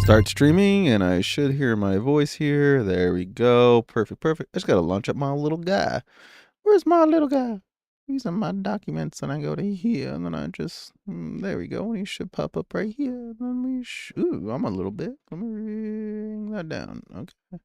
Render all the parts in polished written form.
start streaming, and I should hear my voice here. There we go. Perfect, perfect. I just gotta launch up my little guy. Where's my little guy? These are my documents, and I go to here, and then I just, there we go. He should pop up right here. Then we ooh, I'm a little bit. Let me bring that down. Okay.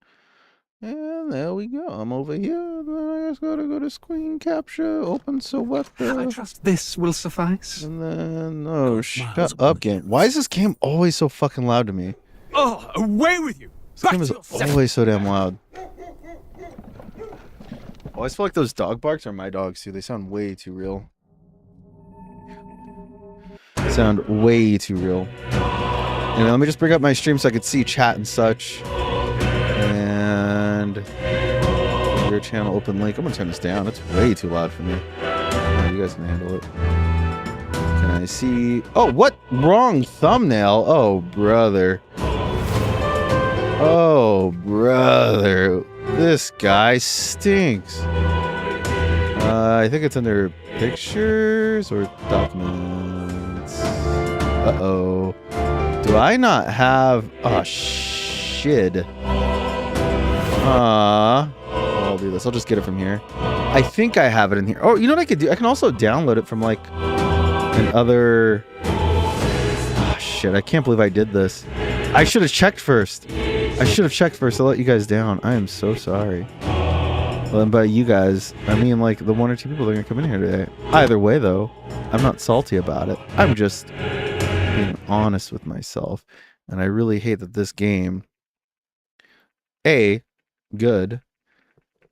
And there we go. I'm over here. Then I just gotta go to screen capture, open select. I trust this will suffice. And then, oh, shut up, game. Why is this game always so fucking loud to me? Oh, away with you! This game is always so damn loud. I always feel like those dog barks are my dogs too. They sound way too real. Sound way too real. Anyway, let me just bring up my stream so I could see chat and such. And your channel open link. I'm gonna turn this down. It's way too loud for me. Oh, you guys can handle it. Can I see? Oh, what? Wrong thumbnail. Oh, brother. Oh, brother. This guy stinks. I think it's under pictures or documents. Uh-oh. Do I not have... Oh, shit. I'll do this. I'll just get it from here. I think I have it in here. Oh, you know what I could do? I can also download it from, like, another... Oh, shit. I can't believe I did this. I should have checked first. I should have checked first. I let you guys down. I am so sorry. Well, and by you guys, I mean like the 1 or 2 people that are gonna come in here today. Either way, though, I'm not salty about it. I'm just being honest with myself, and I really hate that this game, A, good,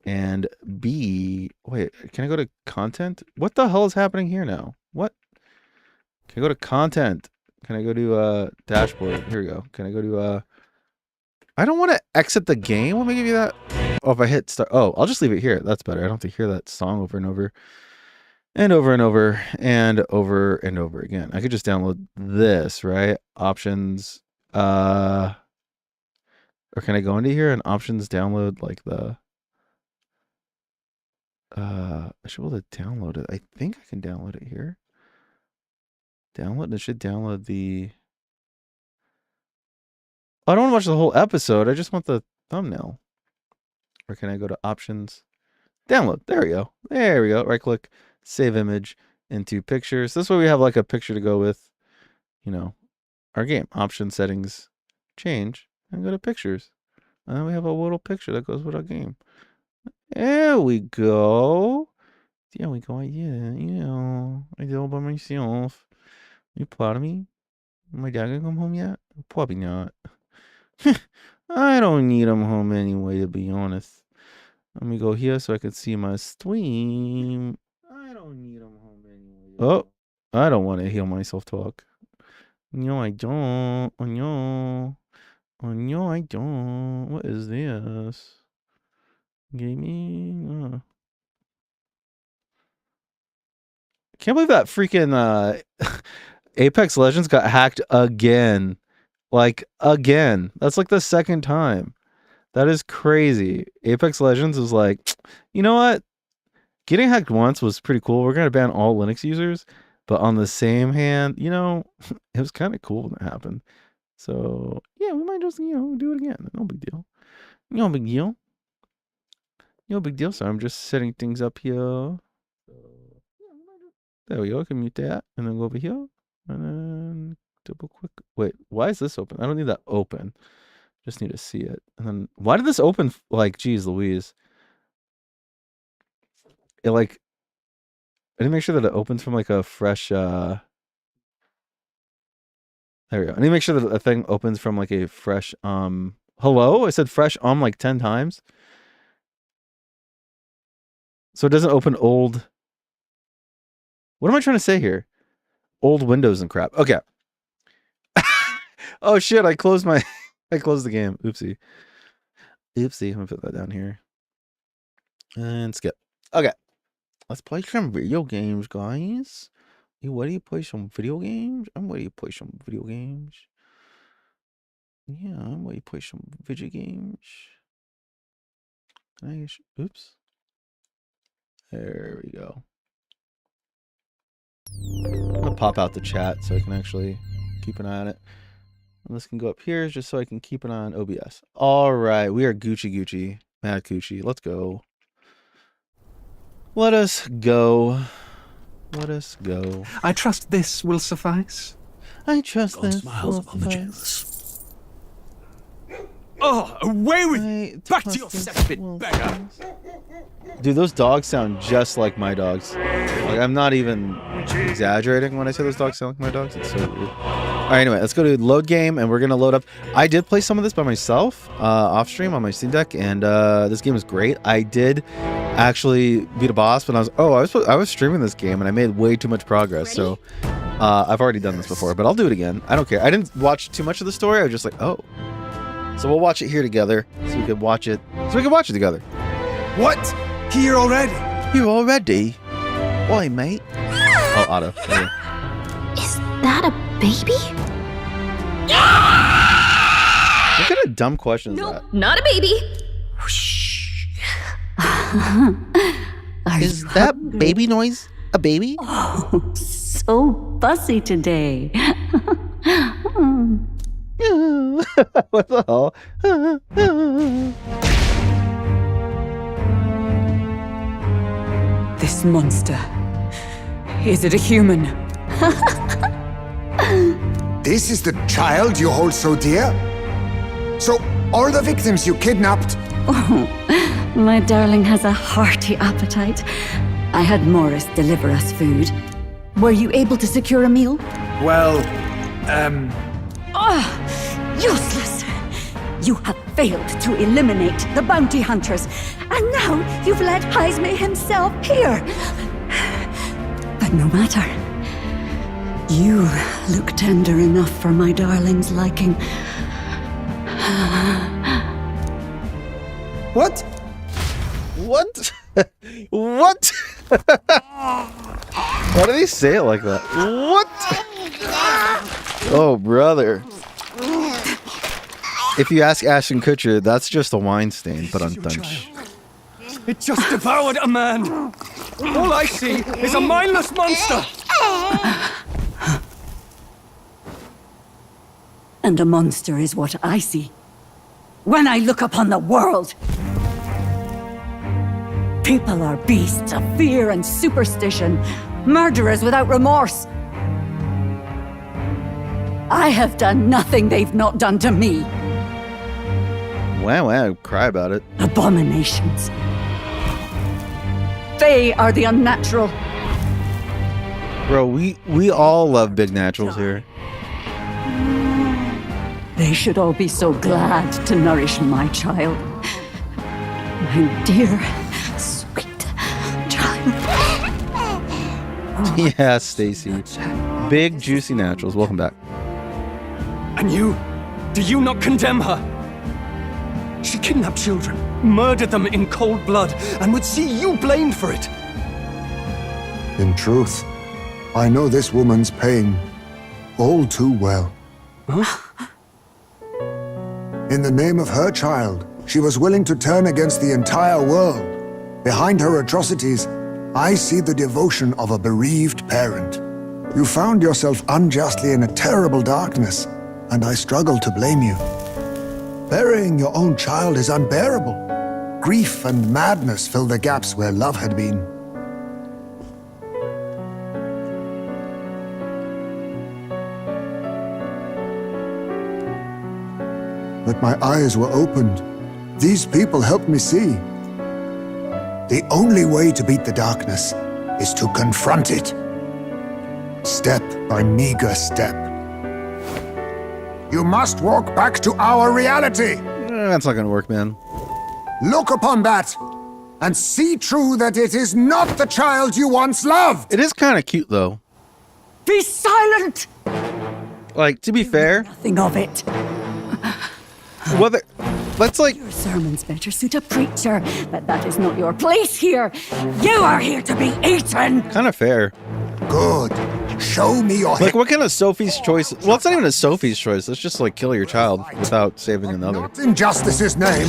and B, wait, can I go to content? What the hell is happening here now? What? Can I go to content? Can I go to dashboard? Here we go. Can I go to I don't want to exit the game. Let me give you that. Oh, if I hit start. Oh, I'll just leave it here. That's better. I don't have to hear that song over and over. And over and over. And over and over again. I could just download this, right? Options. Or can I go into here and options download like the... I should be able to download it. I think I can download it here. Download. It should download the... I don't want to watch the whole episode. I just want the thumbnail. Or can I go to options? Download. There we go. There we go. Right click. Save image into pictures. This way we have like a picture to go with, you know, our game. Option settings. Change. And go to pictures. And then we have a little picture that goes with our game. There we go. There we go. Yeah. I did it all by myself. You proud of me? My dad gonna come home yet? Probably not. I don't need him home anyway, to be honest. Let me go here so I can see my stream. I don't need him home anyway. Oh, I don't want to hear myself talk. No, I don't. Oh, no. Oh, no, I don't. What is this? Gaming? Can't believe that freaking Apex Legends got hacked again. Like, again. That's like the second time. That is crazy. Apex Legends was like, you know what? Getting hacked once was pretty cool. We're going to ban all Linux users. But on the same hand, you know, it was kind of cool when it happened. So, yeah, we might just, you know, do it again. No big deal. No big deal. No big deal. So I'm just setting things up here. There we go. I can mute that. And then go over here. And then double click. Wait, why is this open? I don't need that open. Just need to see it. And then, why did this open? Like, geez Louise. It like, I didn't make sure that it opens from like a fresh, there we go. I need to make sure that the thing opens from like a fresh, hello? I said fresh, like 10 times. So it doesn't open old. What am I trying to say here? Old windows and crap. Okay. Oh shit, I closed my, I closed the game. Oopsie. Oopsie, I'm gonna put that down here. And skip. Okay. Let's play some video games, guys. You ready to play some video games? I'm ready to play some video games. Yeah, I'm ready to play some video games. Nice. Oops. There we go. I'm gonna pop out the chat so I can actually keep an eye on it. And this can go up here just so I can keep it on OBS. All right, we are Gucci. Mad Gucci. Let's go. Let us go. Let us go. I trust this will suffice. I trust God this. smiles will upon the suffice. jealous. Oh, away with I you! Back to your trust this cesspit, will beggar! suffice. Dude, those dogs sound just like my dogs. Like, I'm not even exaggerating when I say those dogs sound like my dogs. It's so weird. All right, anyway, let's go to load game, and we're gonna load up. I did play some of this by myself off stream on my Steam Deck, and this game is great. I did actually beat a boss, but I was streaming this game, and I made way too much progress. So I've already done this before, but I'll do it again. I don't care. I didn't watch too much of the story. I was just like, oh. So we'll watch it here together, so we can watch it. Together. What? Here already? You already? Why, mate? Oh, Otto. There. Is that a baby? What kind of dumb question is that? Not a baby. Is that baby noise a baby? Oh, so fussy today. What the hell? This monster. Is it a human? This is the child you hold so dear? So, all the victims you kidnapped? Oh, my darling has a hearty appetite. I had Morris deliver us food. Were you able to secure a meal? Well, Useless! You have failed to eliminate the bounty hunters, and now you've led Heisme himself here. But no matter. You look tender enough for my darling's liking. What? What? What? Why do they say it like that? What? Oh, brother. If you ask Ashton Kutcher, that's just a wine stain, but on dunch. it just devoured a man. All I see is a mindless monster. And a monster is what I see. When I look upon the world, people are beasts of fear and superstition, murderers without remorse. I have done nothing they've not done to me. Wow, cry about it. Abominations. They are the unnatural. Bro, we all love big naturals here. They should all be so glad to nourish my child. My dear, sweet child. Yeah, Stacy. Big juicy naturals. Welcome back. And you? Do you not condemn her? She kidnapped children, murdered them in cold blood, and would see you blamed for it. In truth, I know this woman's pain all too well. In the name of her child, she was willing to turn against the entire world. Behind her atrocities, I see the devotion of a bereaved parent. You found yourself unjustly in a terrible darkness, and I struggle to blame you. Burying your own child is unbearable. Grief and madness fill the gaps where love had been. But my eyes were opened. These people helped me see. The only way to beat the darkness is to confront it. Step by meager step. You must walk back to our reality. That's not gonna work, man. Look upon that and see true that it is not the child you once loved. It is kind of cute, though. Be silent! Like, to be fair, Nothing of it. whether let's like Your sermons better suit a preacher, but that is not your place here. You are here to be eaten. kind of fair. Good. Show me your Like, what kind of Sophie's choice? Well, it's not even a Sophie's choice. Let's just like kill your child without saving another. Not in justice's name.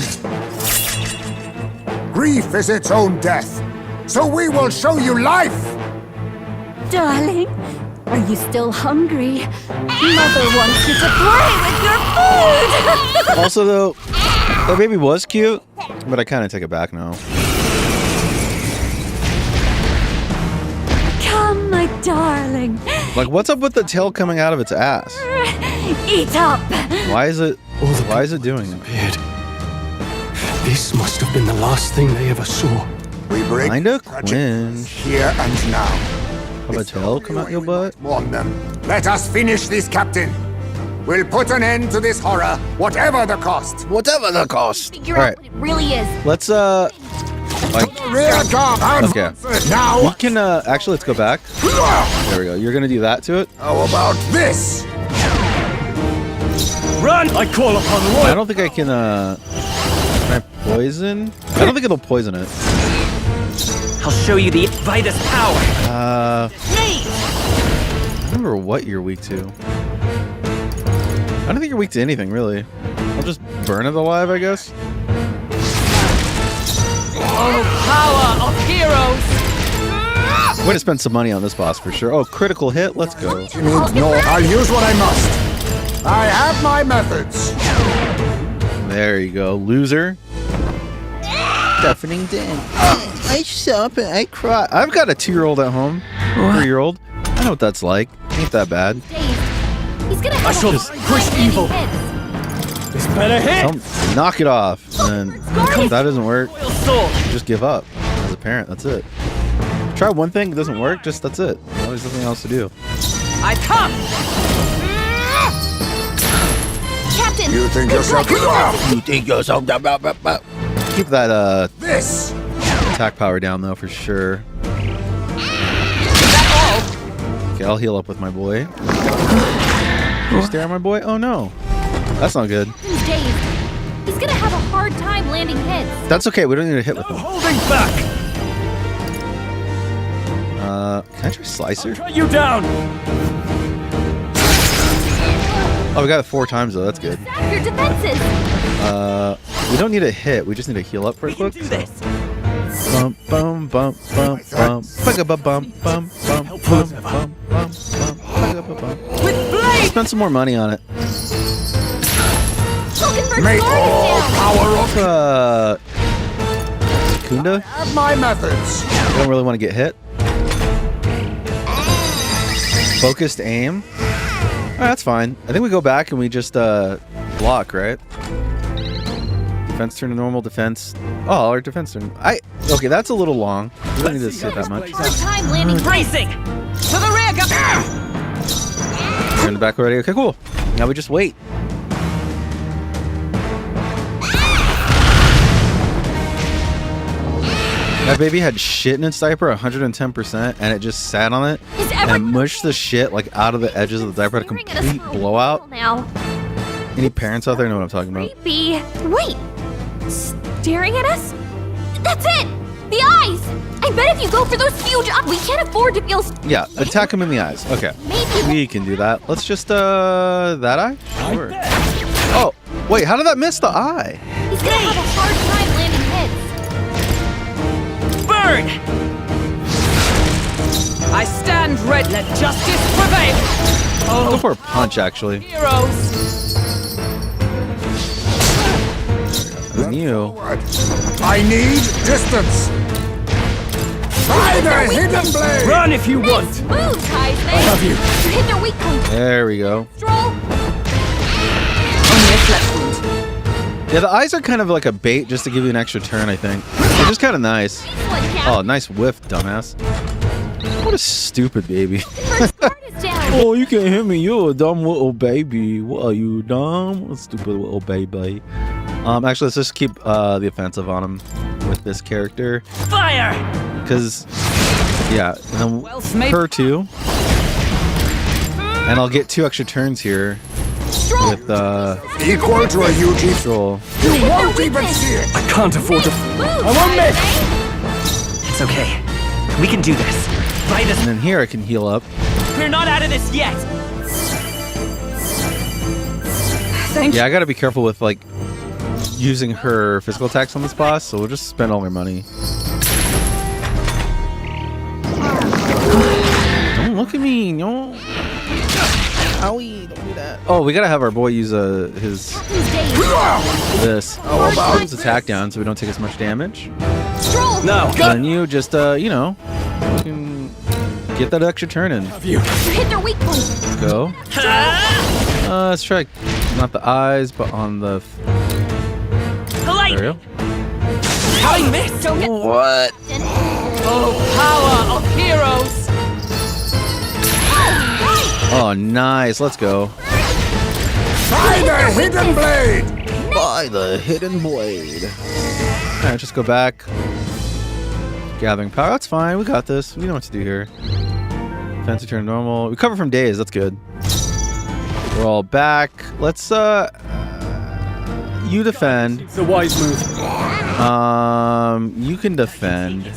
Grief is its own death, so we will show you life. Darling, Are you still hungry? Mother wants you to play with your food! Also, though, that baby was cute, but I kind of take it back now. Come, my darling. Like, what's up with the tail coming out of its ass? Eat up! Why is it doing it? Disappeared. This must have been the last thing they ever saw. We break Kinda tragic cringe. here and now. Have a tail come out your butt? Warn them. Let us finish this, Captain. We'll put an end to this horror, whatever the cost. Whatever the cost. Figure All out right, what it really is. let's like Rear guard, okay. now. We can actually let's go back. There we go. You're gonna do that to it. How about this? Run! I call upon I royal. don't think I can. Can I poison? I don't think it'll poison it. I'll show you the Vitus power. I don't remember what you're weak to. I don't think you're weak to anything really. I'll just burn it alive, I guess. Oh, power of heroes! Way to spend some money on this boss for sure. Oh, critical hit. Let's go. No, I'll use what I must. I have my methods. There you go, loser. Deafening den. I stop and I cry. I've got a 2-year-old at home. 3-year-old. I know what that's like. Ain't that bad. He's gonna have I shall a push evil. This better hit. Knock it off. And if that doesn't work, Royal sword. just give up. As a parent, that's it. Try one thing, it doesn't work, just that's it. There's nothing else to do. I come. Captain! You think yourself? You think yourself keep that This. attack power down though for sure. Okay, I'll heal up with my boy. You stare at my boy? Oh no. That's not good. He's dazed. He's gonna have a hard time landing hits. That's okay, we don't need to hit with him. Holding back. Can I try Slicer? Cut you down. Oh, we got it 4 times though, that's good. Zap your defenses! We don't need a hit, we just need to heal up for a We can quick. do this. Bum bum bum bum bum bugga bum bum bum bum bum bum bum bum bugga bum bum. With blade. Spend some more money on it. Hulkenberg's May guard all is down! power of Kunda? have my methods. I don't really want to get hit. Focused aim. Alright, that's fine. I think we go back and we just block, right? Defense turn to normal defense. Oh, our defense turn. Okay, that's a little long. We don't need to sit that much. Hard time landing hits. Racing. To the rear guard. Turn it back already. Okay, cool. Now we just wait. That baby had shit in its diaper 110% and it just sat on it Is and everyone mushed the shit like out of the edges of the diaper. A staring at us complete for a blowout. while now? Any parents out there know what I'm talking about? Creepy. Wait! Staring at us? That's it! The eyes! I bet if you go for those huge eyes, we can't afford to feel Yeah, attack him in the eyes. Okay. maybe We can do that. Let's just, that eye? Sure. Oh, wait, how did that miss the eye? he's gonna have a hard time landing hits. Burn. I stand ready. Let justice prevail. Go Oh, for a punch, actually. heroes. And you. I need distance. By the hidden blade. Run if you want. Nice move, Heisman! I have you. You hit their weak point. There we go. Stroll. Only a flesh wound. Yeah, the eyes are kind of like a bait just to give you an extra turn, I think. They're just kind of nice. Excellent, Oh, Captain. nice whiff, dumbass. What a stupid baby. Hulkenberg's guard is down. Oh, you can't hit me. You're a dumb little baby. What are you, dumb? What a stupid little baby. Actually, let's just keep the offensive on him with this character. Fire. Because, yeah, and then Wealth may- her too. And I'll get 2 extra turns here Stroll. with Equal to a huge. Stroll. You Hit their won't even weakness. see it. I can't afford to. Move, I won't miss. Heisman. It's okay. We can do this. Vitus. And then here I can heal up. We're not out of this yet. Thank Yeah, I gotta be careful with, like, using her physical attacks on this boss, so we'll just spend all our money. Oh, look at me. No. Owie, don't do that. Oh, we gotta have our boy use his this. Oh, about his attack down so we don't take as much damage. No. And then you just you know, you can get that extra turn in. You hit their weak point. Let's go. Let's try not the eyes, but on the. There we go. I missed. Don't get What? Oh, power of heroes. Oh, nice. Let's go. By the hidden blade! By the hidden blade. All right, just go back. Gathering power. That's fine. We got this. We know what to do here. Fancy turn normal. Recover from days. That's good. We're all back. Let's you defend. It's a wise move. You can defend. To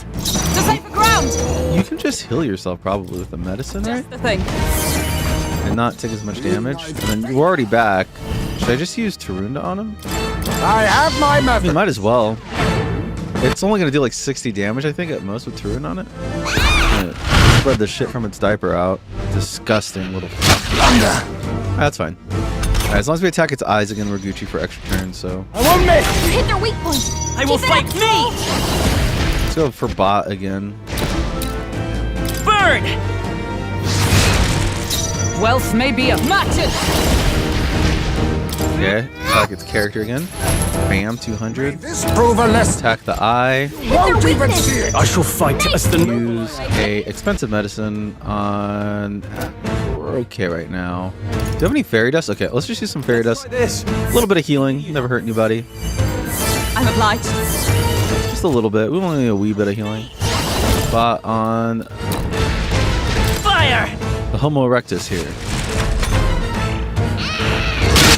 safer ground. You can just heal yourself probably with the medicine, right? That's the thing. And not take as much damage. And then we're already back. Should I just use Tarunda on him? I have my I method. mean, might as well. It's only gonna do like 60 damage, I think, at most with Tarunda on it. Spread the shit from its diaper out. Disgusting little. That's fine. Alright, as long as we attack its eyes again, we're Gucci for extra turns, so. I won't miss. You hit their weak point. I will Keep it fight up. me. Let's go for bot again. Burn. Wealth may be a match. Okay, attack its character again. Bam, 200. This prove a lesson. Attack the eye. Won't even see it. I shall fight as the Use a expensive medicine on. We're okay right now. Do you have any fairy dust? Okay, let's just use some fairy dust. this. A little bit of healing. Never hurt anybody. I'm obliged. Just a little bit. We only need a wee bit of healing. Spot on Fire. the Homo erectus here.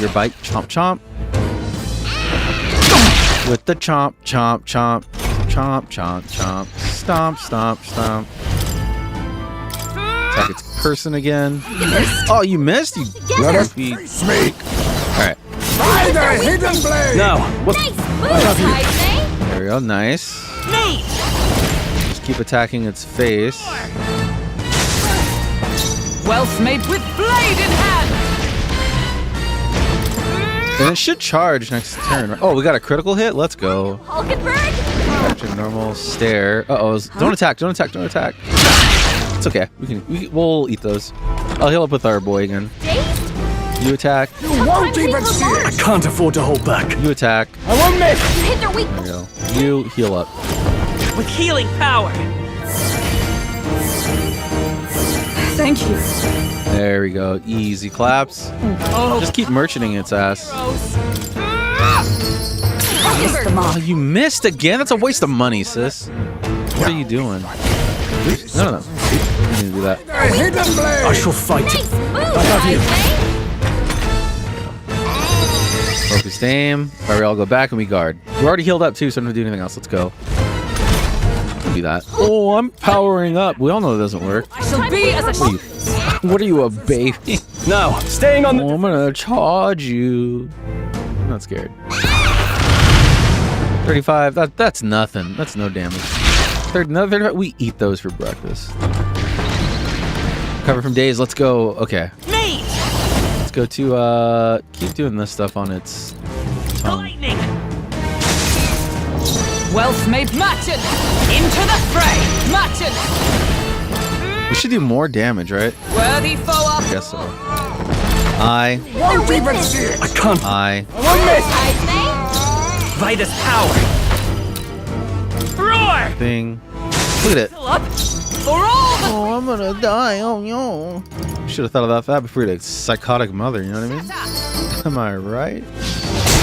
Your bite. Chomp, chomp. With the chomp, chomp, chomp. Chomp, chomp, chomp. Stomp, stomp, stomp. Attack its person again. Oh, you missed? You Let us goofy. face me. Alright. By the hidden blade! Now, what? Nice move, Heisme. There we go. Nice. Mate. Just keep attacking its face. Wealth made with blade in hand. And it should charge next turn. Oh, we got a critical hit? Let's go. Hulkenberg. Action normal stare. Uh-oh. Don't attack. Don't attack. Don't attack. It's okay. We'll eat those. I'll heal up with our boy again. Dazed. You attack. You won't even see I it. can't afford to hold back. You attack. I won't miss. You hit their weak There point. we go. You heal up. With healing power. Thank you. There we go. Easy claps. Oh, Just keep merchanting its ass. gross. Hulkenberg. Oh, you missed again? That's a waste of money, sis. What are you doing? Oops. No. You need to do that. The hidden I blade! shall fight. Nice move, love you. Heisme. Focused aim. Alright, we all go back and we guard. We're already healed up too, so I don't have to do anything else. Let's go. Do that. Oh, I'm powering up. We all know that doesn't work. I shall be as a What are you, what are you, a baby? Now, staying on the. Oh, I'm gonna charge you. I'm not scared. 35. That's nothing. That's no damage. Another 35. We eat those for breakfast. Cover from days. Let's go. Okay. mate. Let's go to keep doing this stuff on its tongue. Lightning. Wealth made matchin'. Into the fray. Matchin'. We should do more damage, right? Worthy foe up. Guess so. I Won't even see it. I can't. I won't miss. Heisme. Vitus power. Roar. thing. Look at it. Fill up. For all the Oh, I'm gonna die. Oh no. Should have thought about that before you had a psychotic mother, you know what I mean? Am I right?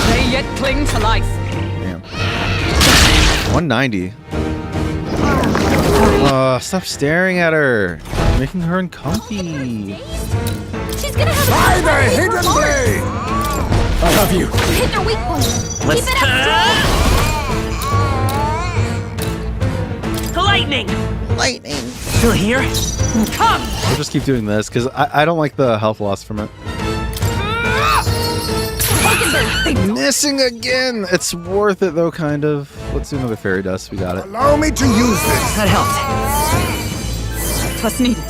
they yet cling to life. Damn. 190. Stop staring at her. You're making her uncomfy. She's gonna have By a the hidden blade! I love you. You hit their weak point. Let's Keep it up, lightning. Lightning. Still here? Come. We'll just keep doing this because I don't like the health loss from it. Missing again. It's worth it though, kind of. Let's do another fairy dust. We got it. Allow me to use this. That helped. 'Twas needed.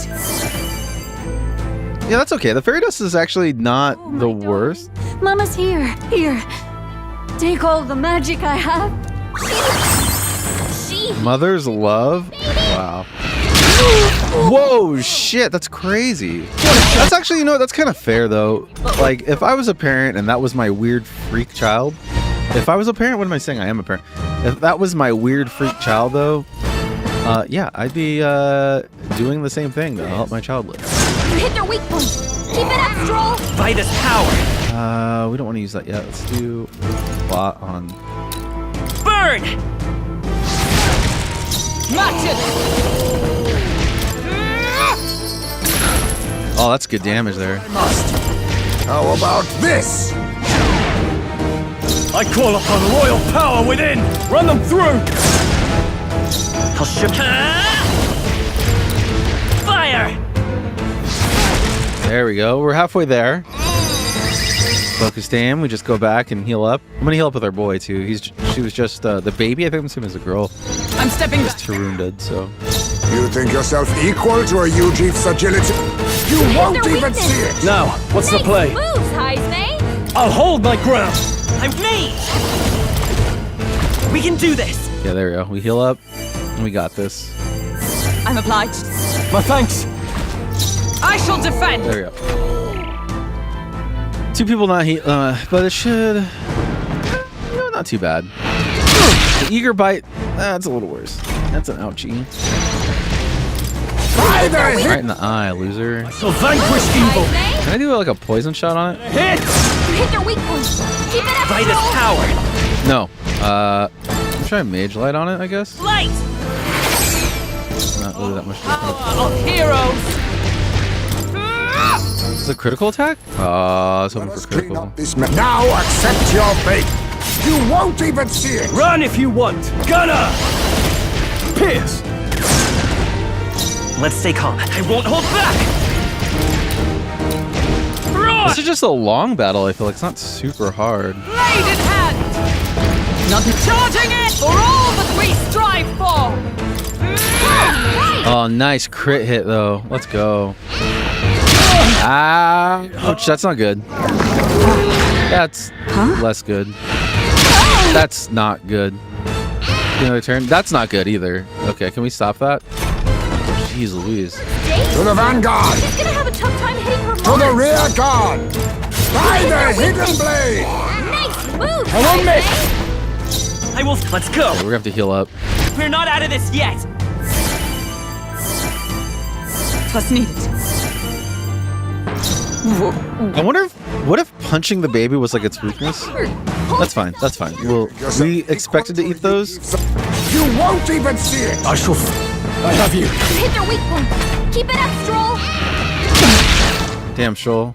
Yeah, that's okay. The fairy dust is actually not Oh, my the darling. worst. Mama's here. Here. Take all the magic I have. She. Mother's love? Wow. Whoa, shit, that's crazy. That's actually, you know what, that's kind of fair though. Like, if I was a parent and that was my weird freak child, if I was a parent, what am I saying? I am a parent. If that was my weird freak child though, yeah, I'd be doing the same thing to help my child live. You hit their weak point. Keep it up, Stroll. Vitus power. We don't want to use that yet. Let's do plot on. Burn! Oh, that's good damage there. How about this? I call upon royal power within. Run them through. I'll show. Fire! There we go. We're halfway there. Focus aim. We just go back and heal up. I'm gonna heal up with our boy too. She was just the baby. I think I'm assuming is a girl. I'm stepping back. Tarun did so. You think yourself equal to a Yuji's agility? You won't their even weakness. see it! Now, what's the Nice play? moves, Heisme. I'll hold my ground. I'm made! We can do this! Yeah, there we go. We heal up and we got this. I'm obliged. My thanks. I shall defend. There we go. 2 people not heal, but it should. No, not too bad. The eager bite. That's a little worse. That's an ouchie. Right in the eye, loser. So vanquish evil. Heisme. Can I do like a poison shot on it? Hit! You hit their weak point. Keep it up, Vitus Stroll. power! No. I'm trying mage light on it, I guess. Light! Not really that much different. Power of heroes. Is it a critical attack? I was hoping Let us for clean critical. up this mess. Now accept your fate. You won't even see it. Run if you want. Gunner! Pierce! Let's stay calm. I won't hold back! Roar! This is just a long battle, I feel like. It's not super hard. Blade in hand. Not charging it for all that we strive for. Oh, nice crit hit, though. Let's go. Ouch, that's not good. That's less good. That's not good. Another turn. That's not good either. Okay, can we stop that? Jeez Louise. To the vanguard. She's gonna have a tough time hitting her To the mark. rear guard. By the hidden blade. Nice move, I won't miss. Heisme. I will. Let's go! We're gonna have to heal up. We're not out of this yet! Twas needed. I wonder if, what if punching the baby was like its weakness? That's fine. That's fine. Well, we expected to eat those. You won't even see it. I have you. You hit their weak point. Keep it up, Stroll. Damn, Shoal.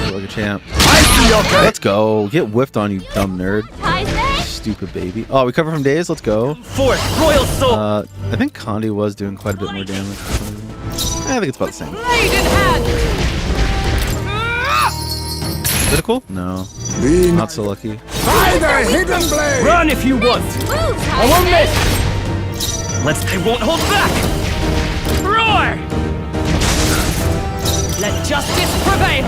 Feel like a champ. I see your fate. Let's go. Get whiffed on, you dumb nerd. Heisme. Stupid baby. Oh, we cover from days. Let's go. Fourth, Royal Soul! I think Condi was doing quite a bit more damage. I think it's about the same. Blade in hand. Critical? No. Be Not so lucky. by the hidden blade. Run if you want. Moves, I won't Heisme. miss. I won't hold back! Roar! Let justice prevail.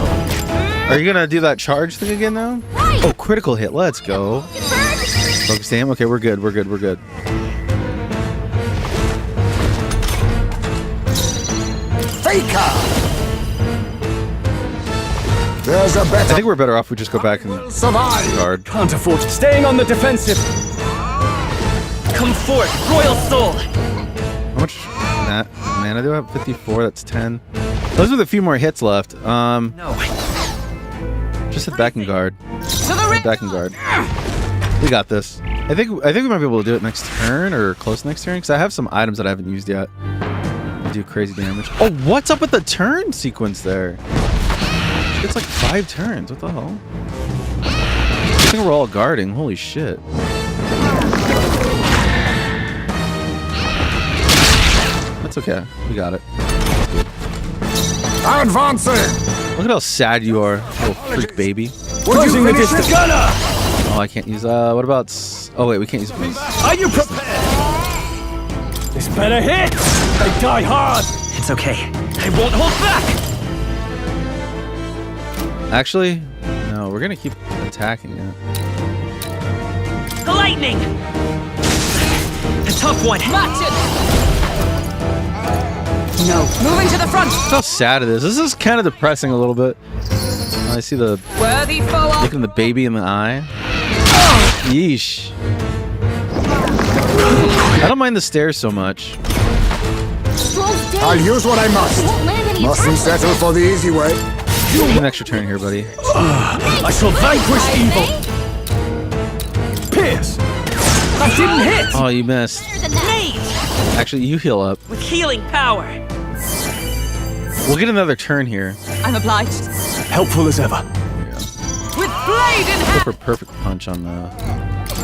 Are you gonna do that charge thing again now? Right. Oh, critical hit. Let's go. Confirmed. Focus aim. Okay, we're good. We're good. We're good. Faker. There's a I better think we're better off if we just go back and survive. guard. Can't afford staying on the defensive. Come forth, Royal Soul! How much mana do I have? 54. That's 10. Those with a few more hits left. No. Just hit back and guard. To the Hit back and guard. We got this. I think we might be able to do it next turn or close next turn because I have some items that I haven't used yet. Do crazy damage. Oh, what's up with the turn sequence there? It's like 5 turns. What the hell? I think we're all guarding. Holy shit. That's okay. We got it. Advancing. Look at how sad you are, little freak baby. Would Closing you the finish distance. it? Gunner! Oh, I can't use. What about? Oh wait, we can't use police. Are you prepared? This better hit. They die hard. It's okay. I won't hold back! Actually, no, we're gonna keep attacking it. The lightning! A tough one! Match it! No. Moving to the front! Look how sad it is. This is kind of depressing a little bit. I see the Worthy foe. looking the baby in the eye. Yeesh. I don't mind the stairs so much. Stroll's dead. I'll use what I must. Won't land any Mustn't attacks. settle for the easy way. Get an extra turn here, buddy. I shall vanquish evil. Pierce. That didn't hit. Oh, you missed. Better than that. Actually, you heal up. With healing power! We'll get another turn here. I'm obliged. Helpful as ever. With blade in Go hand. for perfect punch on the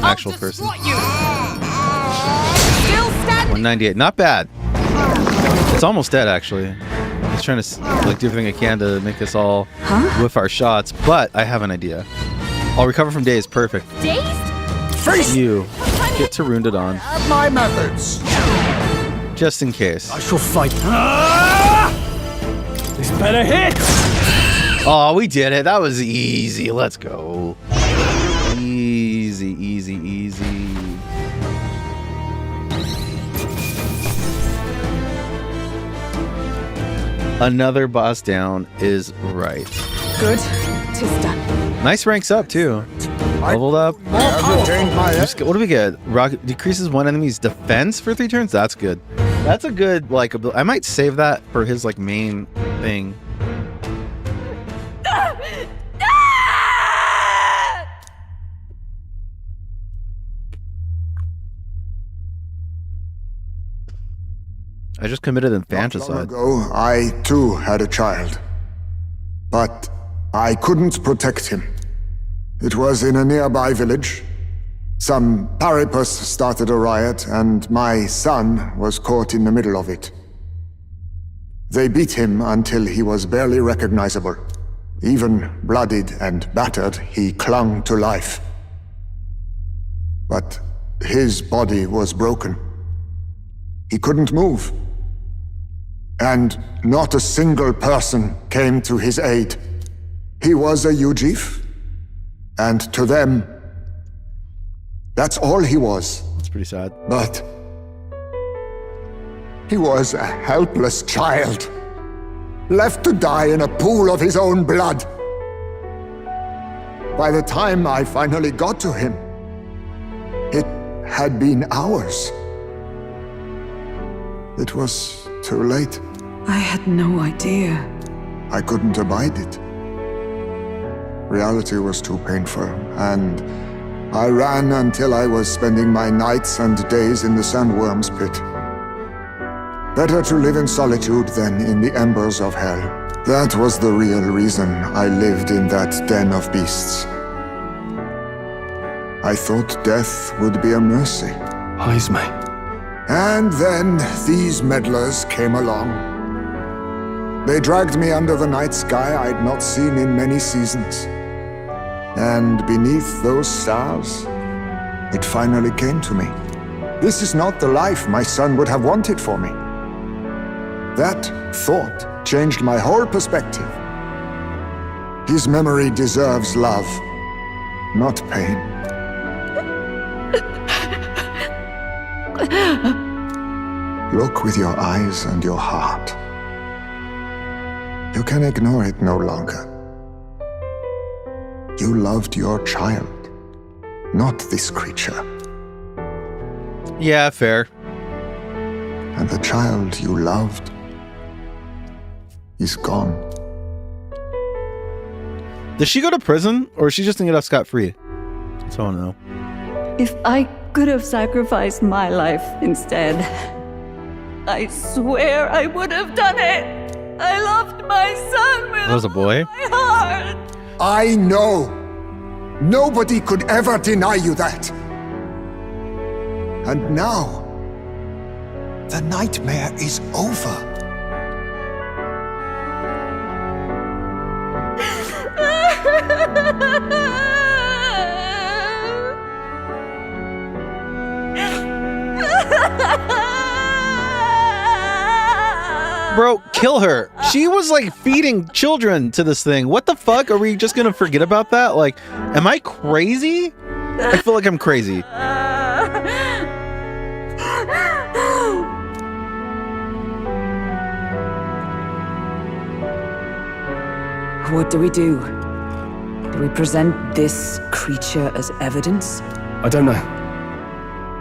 actual person. I'll destroy you. Still standing. 198. Not bad. It's almost dead, actually. He's trying to like do everything I can to make us all whiff our shots, but I have an idea. I'll recover from days. Perfect. Dazed? Face You get to Wounded on, my methods. just in case. I shall fight. This better hit. Oh, we did it. That was easy. Let's go. Easy, easy, easy. Another boss down is right. Good. Tis done. Nice ranks up, too. Leveled up. I have retained my What do we get? Rocket decreases one enemy's defense for 3 turns? That's good. That's a good, like, I might save that for his, like, main thing. I just committed Long infanticide. ago, I too had a child. But I couldn't protect him. It was in a nearby village. Some paripus started a riot, and my son was caught in the middle of it. They beat him until he was barely recognizable. Even bloodied and battered, he clung to life. But his body was broken. He couldn't move. And not a single person came to his aid. He was a Ujif, and to them, that's all he was. That's pretty sad. But he was a helpless child, left to die in a pool of his own blood. By the time I finally got to him, it had been hours. It was too late. I had no idea. I couldn't abide it. Reality was too painful, and I ran until I was spending my nights and days in the sandworm's pit. Better to live in solitude than in the embers of hell. That was the real reason I lived in that den of beasts. I thought death would be a mercy. Heisme. And then these meddlers came along. They dragged me under the night sky I'd not seen in many seasons. And beneath those stars, it finally came to me. This is not the life my son would have wanted for me. That thought changed my whole perspective. His memory deserves love, not pain. Look with your eyes and your heart. You can ignore it no longer. You loved your child, not this creature. Yeah, fair. And the child you loved is gone. Does she go to prison, or is she just gonna get off scot-free? That's all I want to know. If I could have sacrificed my life instead, I swear I would have done it. I loved my son with That was a boy? my heart. I know. Nobody could ever deny you that. And now, the nightmare is over. Bro, kill her. She was like feeding children to this thing. What the fuck? Are we just gonna forget about that? Like, am I crazy? I feel like I'm crazy. What do we do? Do we present this creature as evidence? I don't know.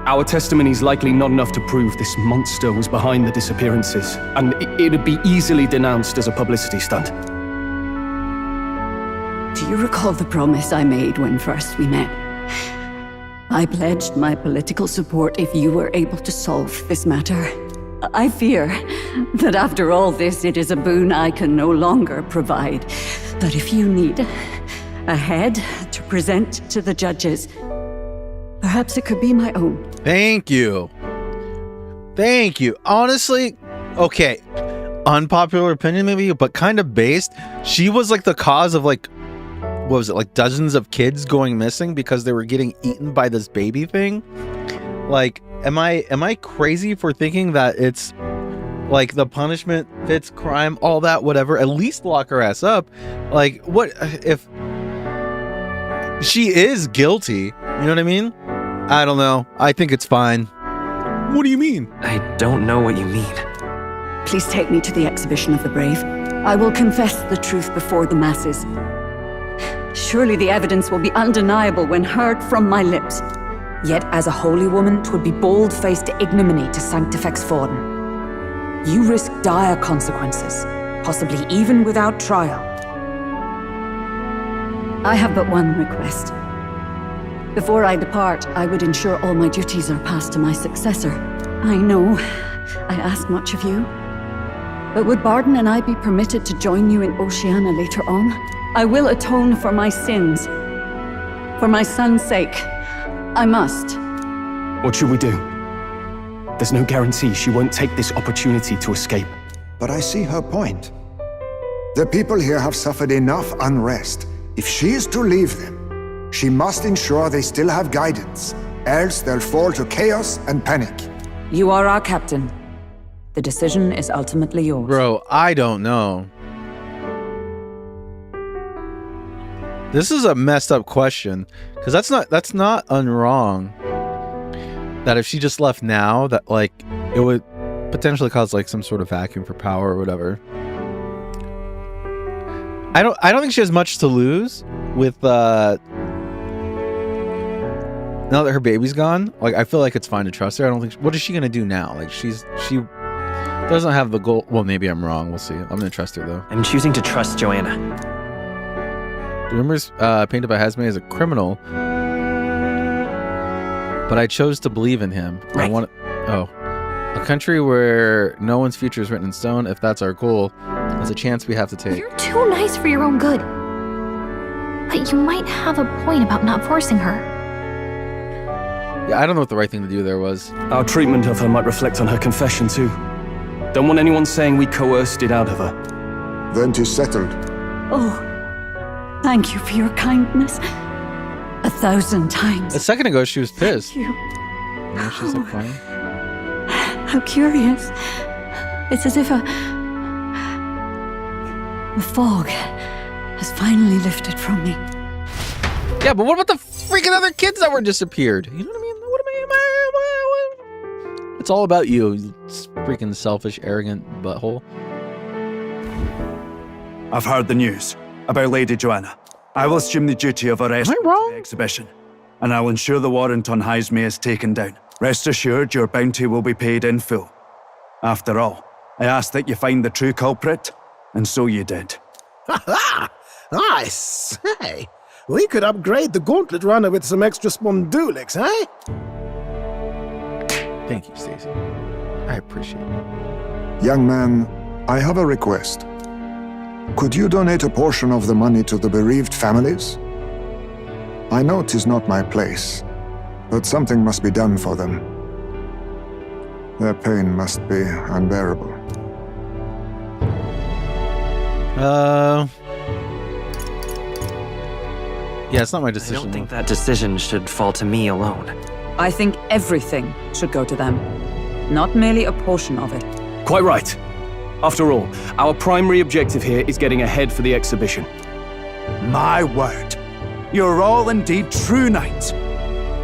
Our testimony's likely not enough to prove this monster was behind the disappearances, and it'd be easily denounced as a publicity stunt. Do you recall the promise I made when first we met? I pledged my political support if you were able to solve this matter. I fear that after all this, it is a boon I can no longer provide. But if you need a head to present to the judges, perhaps it could be my own. Thank you. Thank you. Honestly, okay. Unpopular opinion maybe, but kind of based. She was like the cause of like, what was it, like dozens of kids going missing because they were getting eaten by this baby thing? Like, am I crazy for thinking that it's like the punishment fits crime, all that, whatever? At least lock her ass up. Like, what if she is guilty? You know what I mean? I don't know. I think it's fine. What do you mean? I don't know what you mean. Please take me to the exhibition of the brave. I will confess the truth before the masses. Surely the evidence will be undeniable when heard from my lips. Yet as a holy woman, 'twould be bold-faced ignominy to sanctifex Forden. You risk dire consequences, possibly even without trial. I have but one request. Before I depart, I would ensure all my duties are passed to my successor. I know I ask much of you, but would Barden and I be permitted to join you in Oceania later on? I will atone for my sins. For my son's sake, I must. What should we do? There's no guarantee she won't take this opportunity to escape. But I see her point. The people here have suffered enough unrest. If she is to leave them, she must ensure they still have guidance, else they'll fall to chaos and panic. You are our captain. The decision is ultimately yours. Bro, I don't know. This is a messed up question, because that's not unwrong. That if she just left now, that like it would potentially cause like some sort of vacuum for power or whatever. I don't think she has much to lose with now that her baby's gone. Like, I feel like it's fine to trust her. I don't think what is she gonna do now? Like, she doesn't have the goal. Well, maybe I'm wrong. We'll see. I'm gonna trust her though. I'm choosing to trust Joanna. The rumors painted by Hazme as a criminal, but I chose to believe in him. Right. A country where no one's future is written in stone. If that's our goal, there's a chance we have to take. You're too nice for your own good. But you might have a point about not forcing her. Yeah, I don't know what the right thing to do there was. Our treatment of her might reflect on her confession too. Don't want anyone saying we coerced it out of her. Then 'tis settled. Oh, thank you for your kindness. 1,000 times. A second ago, she was pissed. Thank you. Now she's like fine. How curious. It's as if the fog has finally lifted from me. Yeah, but what about the freaking other kids that were disappeared? You know what I mean? It's all about you, you freaking selfish, arrogant butthole. I've heard the news about Lady Joanna. I will assume the duty of arrest Am I wrong? the exhibition, and I'll ensure the warrant on Hazme is taken down. Rest assured, your bounty will be paid in full. After all, I asked that you find the true culprit, and so you did. Ha! I say, we could upgrade the gauntlet runner with some extra spondulics, eh? Thank you, Stacy. I appreciate it. Young man, I have a request. Could you donate a portion of the money to the bereaved families? I know 'tis not my place, but something must be done for them. Their pain must be unbearable. Yeah, it's not my I decision. don't think that decision should fall to me alone. I think everything should go to them, not merely a portion of it. Quite right. After all, our primary objective here is getting ahead for the exhibition. My word. You're all indeed true knights.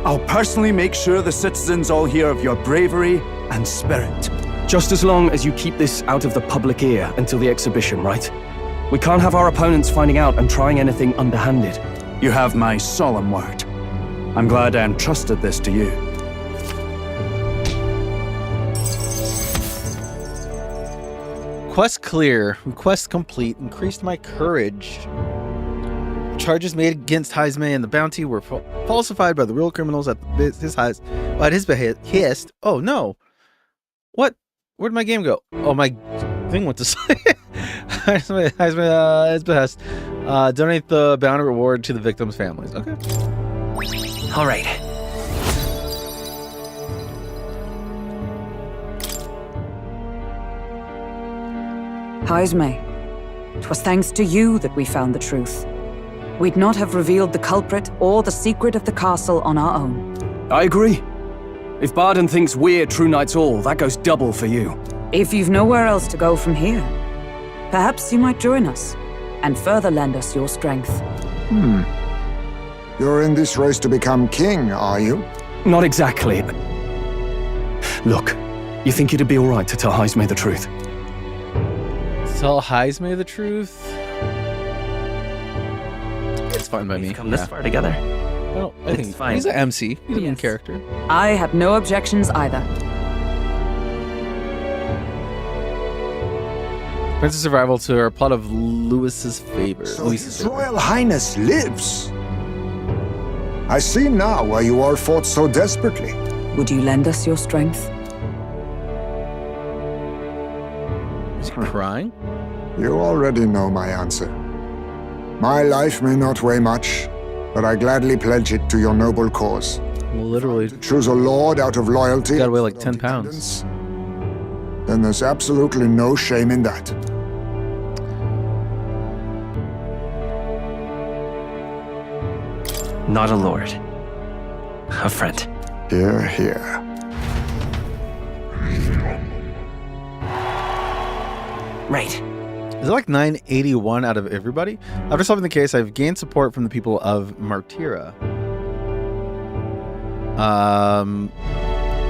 I'll personally make sure the citizens all hear of your bravery and spirit. Just as long as you keep this out of the public ear until the exhibition, right? We can't have our opponents finding out and trying anything underhanded. You have my solemn word. I'm glad I entrusted this to you. Quest clear. Request complete. Increased my courage. Charges made against Heisme and the bounty were falsified by the real criminals at his behest. Oh no! What? Where'd my game go? Oh, my thing went to sleep. Heisme, his behest. Donate the bounty reward to the victims' families. Okay. All right. Heisme, 'twas thanks to you that we found the truth. We'd not have revealed the culprit or the secret of the castle on our own. I agree. If Barden thinks we're true knights all, that goes double for you. If you've nowhere else to go from here, perhaps you might join us and further lend us your strength. You're in this race to become king, are you? Not exactly. Look, you think it'd be all right to tell Heisme the truth? Tell Heisme the truth? It's fine by me. We've come this far together. Well, I think It's fine. he's an MC. He's a main Yes. character. I have no objections either. Princess Survival to our plot of Lewis's favor. So Luis's His favor. Royal Highness lives. I see now why you all fought so desperately. Would you lend us your strength? Is he crying? You already know my answer. My life may not weigh much, but I gladly pledge it to your noble cause. Well, literally. To choose a lord out of loyalty, Gotta weigh like of 10 pounds. dependence, then there's absolutely no shame in that. Not a lord. A friend. Hear, hear. Right. Is it like 981 out of everybody? After solving the case, I've gained support from the people of Martira.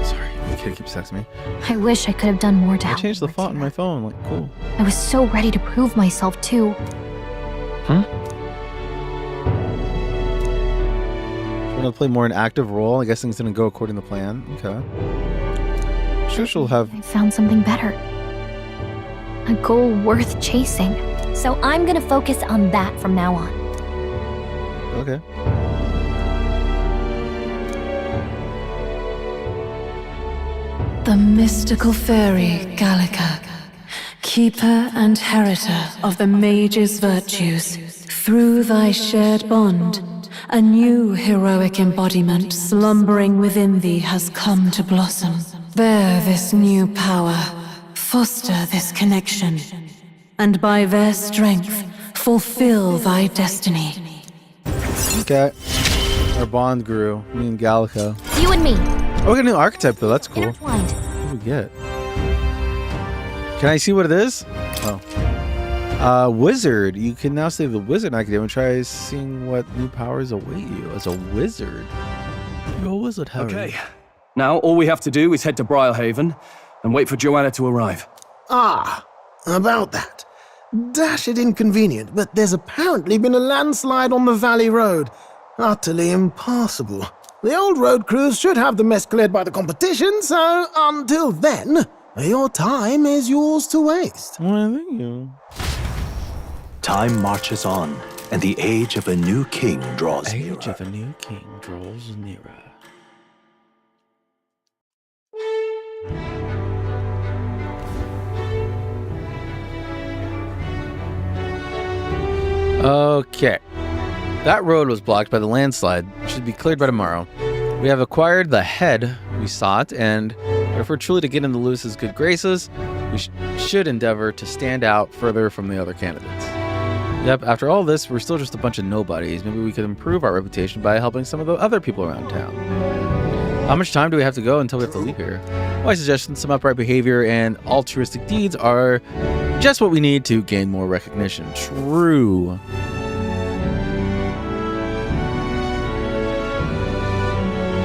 Sorry, the kid keeps texting me. I wish I could have done more to I help. changed the font on my phone. Like, cool. I was so ready to prove myself too. I'm gonna play more an active role. I guess things didn't go according to plan. Okay. Sure, she'll have. I found something better. A goal worth chasing. So I'm gonna focus on that from now on. Okay. The mystical fairy Gallica, keeper and heritor of the mage's virtues, through thy shared bond, a new heroic embodiment slumbering within thee has come to blossom. Bear this new power, foster this connection, and by their strength, fulfill thy destiny. Okay. Our bond grew. Me and Gallica. You and me. Oh, we got a new archetype though. That's cool. Intertwined. What do we get? Can I see what it is? Oh. Wizard. You can now save the Wizard Academy and try seeing what new powers await you as a wizard. You're a wizard, Harry. Okay. Now all we have to do is head to Briarhaven and wait for Joanna to arrive. Ah, about that. Dash it inconvenient, but there's apparently been a landslide on the Valley Road. Utterly impassable. The old road crews should have the mess cleared by the competition, so until then, your time is yours to waste. Well, thank you. Time marches on, and the age of a new king draws Age nearer. of a new king draws nearer. Okay. That road was blocked by the landslide. It should be cleared by tomorrow. We have acquired the head we sought, and if we're truly to get into Lewis's good graces, we should endeavor to stand out further from the other candidates. Yep, after all this, we're still just a bunch of nobodies. Maybe we could improve our reputation by helping some of the other people around town. How much time do we have to go until we have to leave here? My suggestion: some upright behavior and altruistic deeds are just what we need to gain more recognition. True.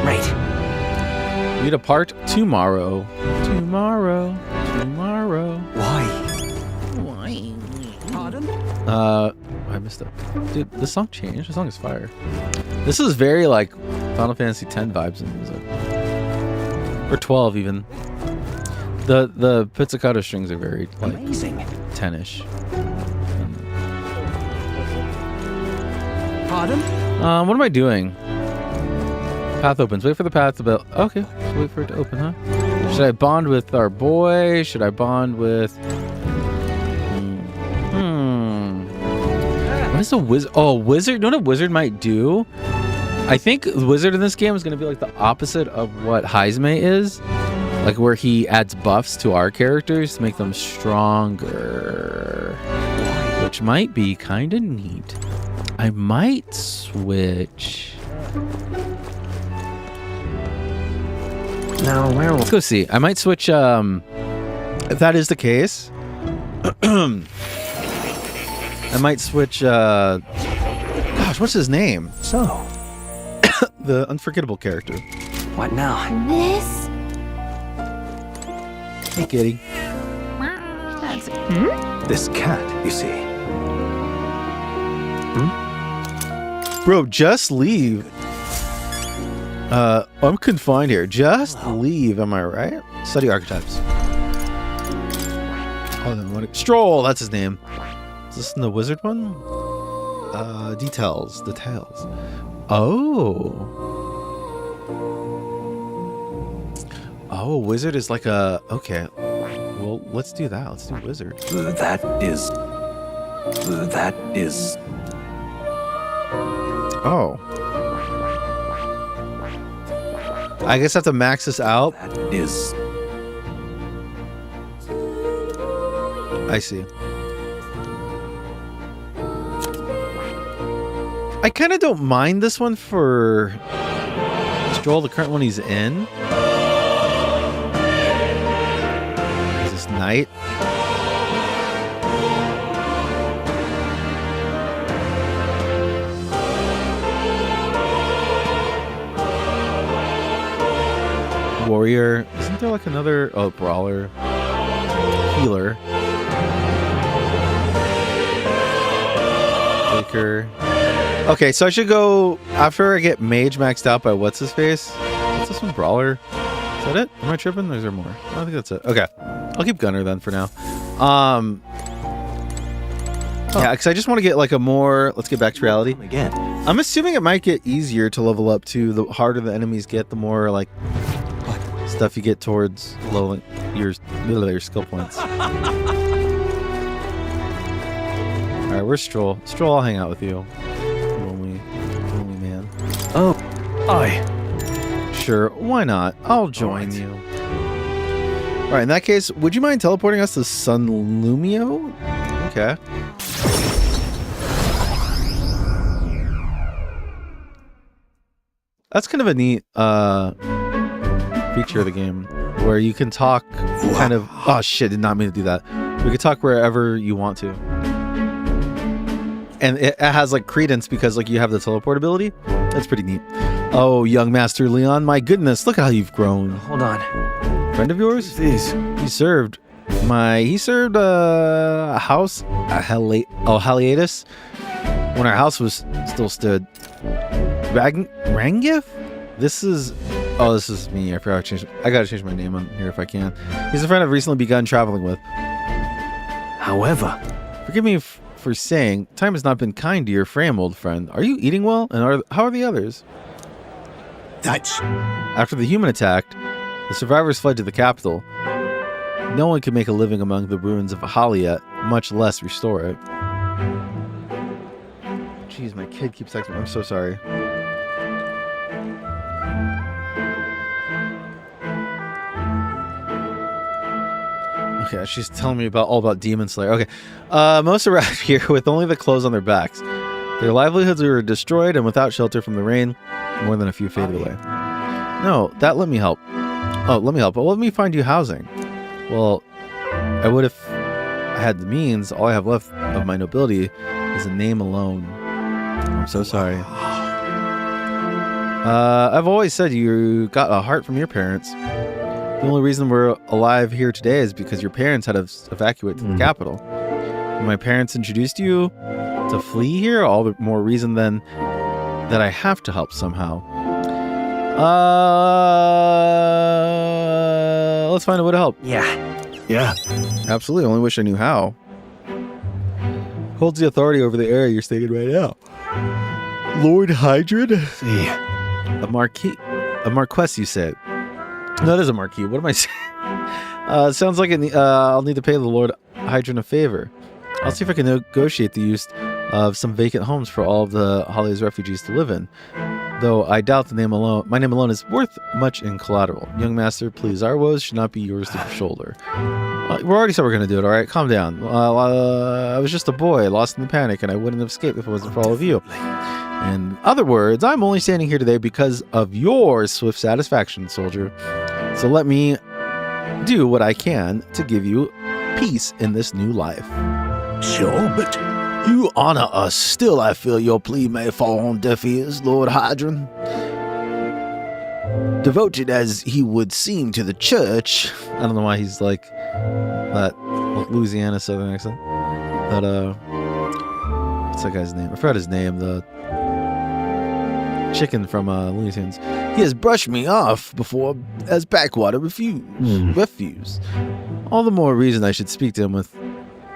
Right. We depart tomorrow. Tomorrow. Why? Pardon? I missed it. Dude, this song changed. This song is fire. This is very like Final Fantasy X vibes in music. Or 12 even. The pizzicato strings are very like Amazing. 10-ish. Pardon? What am I doing? Path opens. Wait for the path to build. Okay, so wait for it to open, huh? Should I bond with our boy? Should I bond with... What is a wizard? Oh, wizard. You know what a wizard might do? I think the wizard in this game is going to be like the opposite of what Heisme is. Like where he adds buffs to our characters to make them stronger. Which might be kind of neat. I might switch... Now, where will... Let's go see. I might switch, if that is the case... I might switch, gosh, what's his name? So? The unforgettable character. What now? This? Hey, kitty. This cat, you see. Bro, just leave. I'm confined here. Just leave, am I right? Study archetypes. Oh, then what? Stroll, that's his name. Is this in the wizard one? Details. Oh. Oh, wizard is like a... Okay. Well, let's do that. Let's do wizard. That is... Oh. I guess I have to max this out. That is... I see. I kind of don't mind this one for Stroll, the current one he's in. Is this knight? Warrior. Isn't there like another... Oh, brawler. Healer. Taker. Okay, so I should go after I get mage maxed out by what's his face. What's this one? Brawler? Is that it? Am I tripping? Or is there more? I don't think that's it. Okay, I'll keep Gunner then for now. Yeah, because I just want to get like a more. Let's get back to reality. Again. I'm assuming it might get easier to level up too. The harder the enemies get, the more like stuff you get towards low your skill points. All right, where's Stroll? Stroll, I'll hang out with you. Lonely man. Oh, Sure, why not? I'll join you. All right, in that case, would you mind teleporting us to Sunlumio? Okay. That's kind of a neat feature of the game where you can talk kind of... Oh shit, did not mean to do that. We can talk wherever you want to. And it has like credence because like you have the teleport ability. That's pretty neat. Oh, young Master Leon, my goodness, look at how you've grown. Hold on. Friend of yours? these. He served a house, Haliatus, when our house was still stood. Rangif? This is me. I forgot to change. I gotta change my name on here if I can. He's a friend I've recently begun traveling with. However, Forgive me for saying, time has not been kind to your frame, old friend. Are you eating well? And how are the others? that's... After the human attacked, the survivors fled to the capital. No one could make a living among the ruins of Halia, much less restore it. Jeez, my kid keeps texting me. I'm so sorry. Okay, she's telling me all about Demon Slayer. Okay, most arrived here with only the clothes on their backs. Their livelihoods were destroyed, and without shelter from the rain, more than a few faded away. No, that let me help. Oh, let me help. But let me find you housing. Well, I would if I had the means. All I have left of my nobility is a name alone. I'm so sorry. I've always said you got a heart from your parents. The only reason we're alive here today is because your parents had to evacuate to the capital. When my parents introduced you to flee here, all the more reason then that I have to help somehow. Let's find a way to help. Yeah. Absolutely. I only wish I knew how. Holds the authority over the area you're staying in right now. Lord Hydron? See. A marquess, you said. No, that is a marquis. What am I saying? Sounds like I'll need to pay the Lord Hydron a favor. I'll see if I can negotiate the use of some vacant homes for all of the Holly's refugees to live in. Though I doubt my name alone is worth much in collateral. Young master, please, our woes should not be yours to shoulder. We're already said we're going to do it, alright? Calm down. I was just a boy, lost in the panic, and I wouldn't have escaped if it wasn't for all of you. In other words, I'm only standing here today because of your swift satisfaction, soldier. So let me do what I can to give you peace in this new life. Sure, but you honor us. Still, I feel your plea may fall on deaf ears, Lord Hydron. Devoted as he would seem to the church. I don't know why he's like that Louisiana Southern accent. But, what's that guy's name? I forgot his name. The chicken from Looney Tunes. He has brushed me off before as backwater refuse. All the more reason I should speak to him with...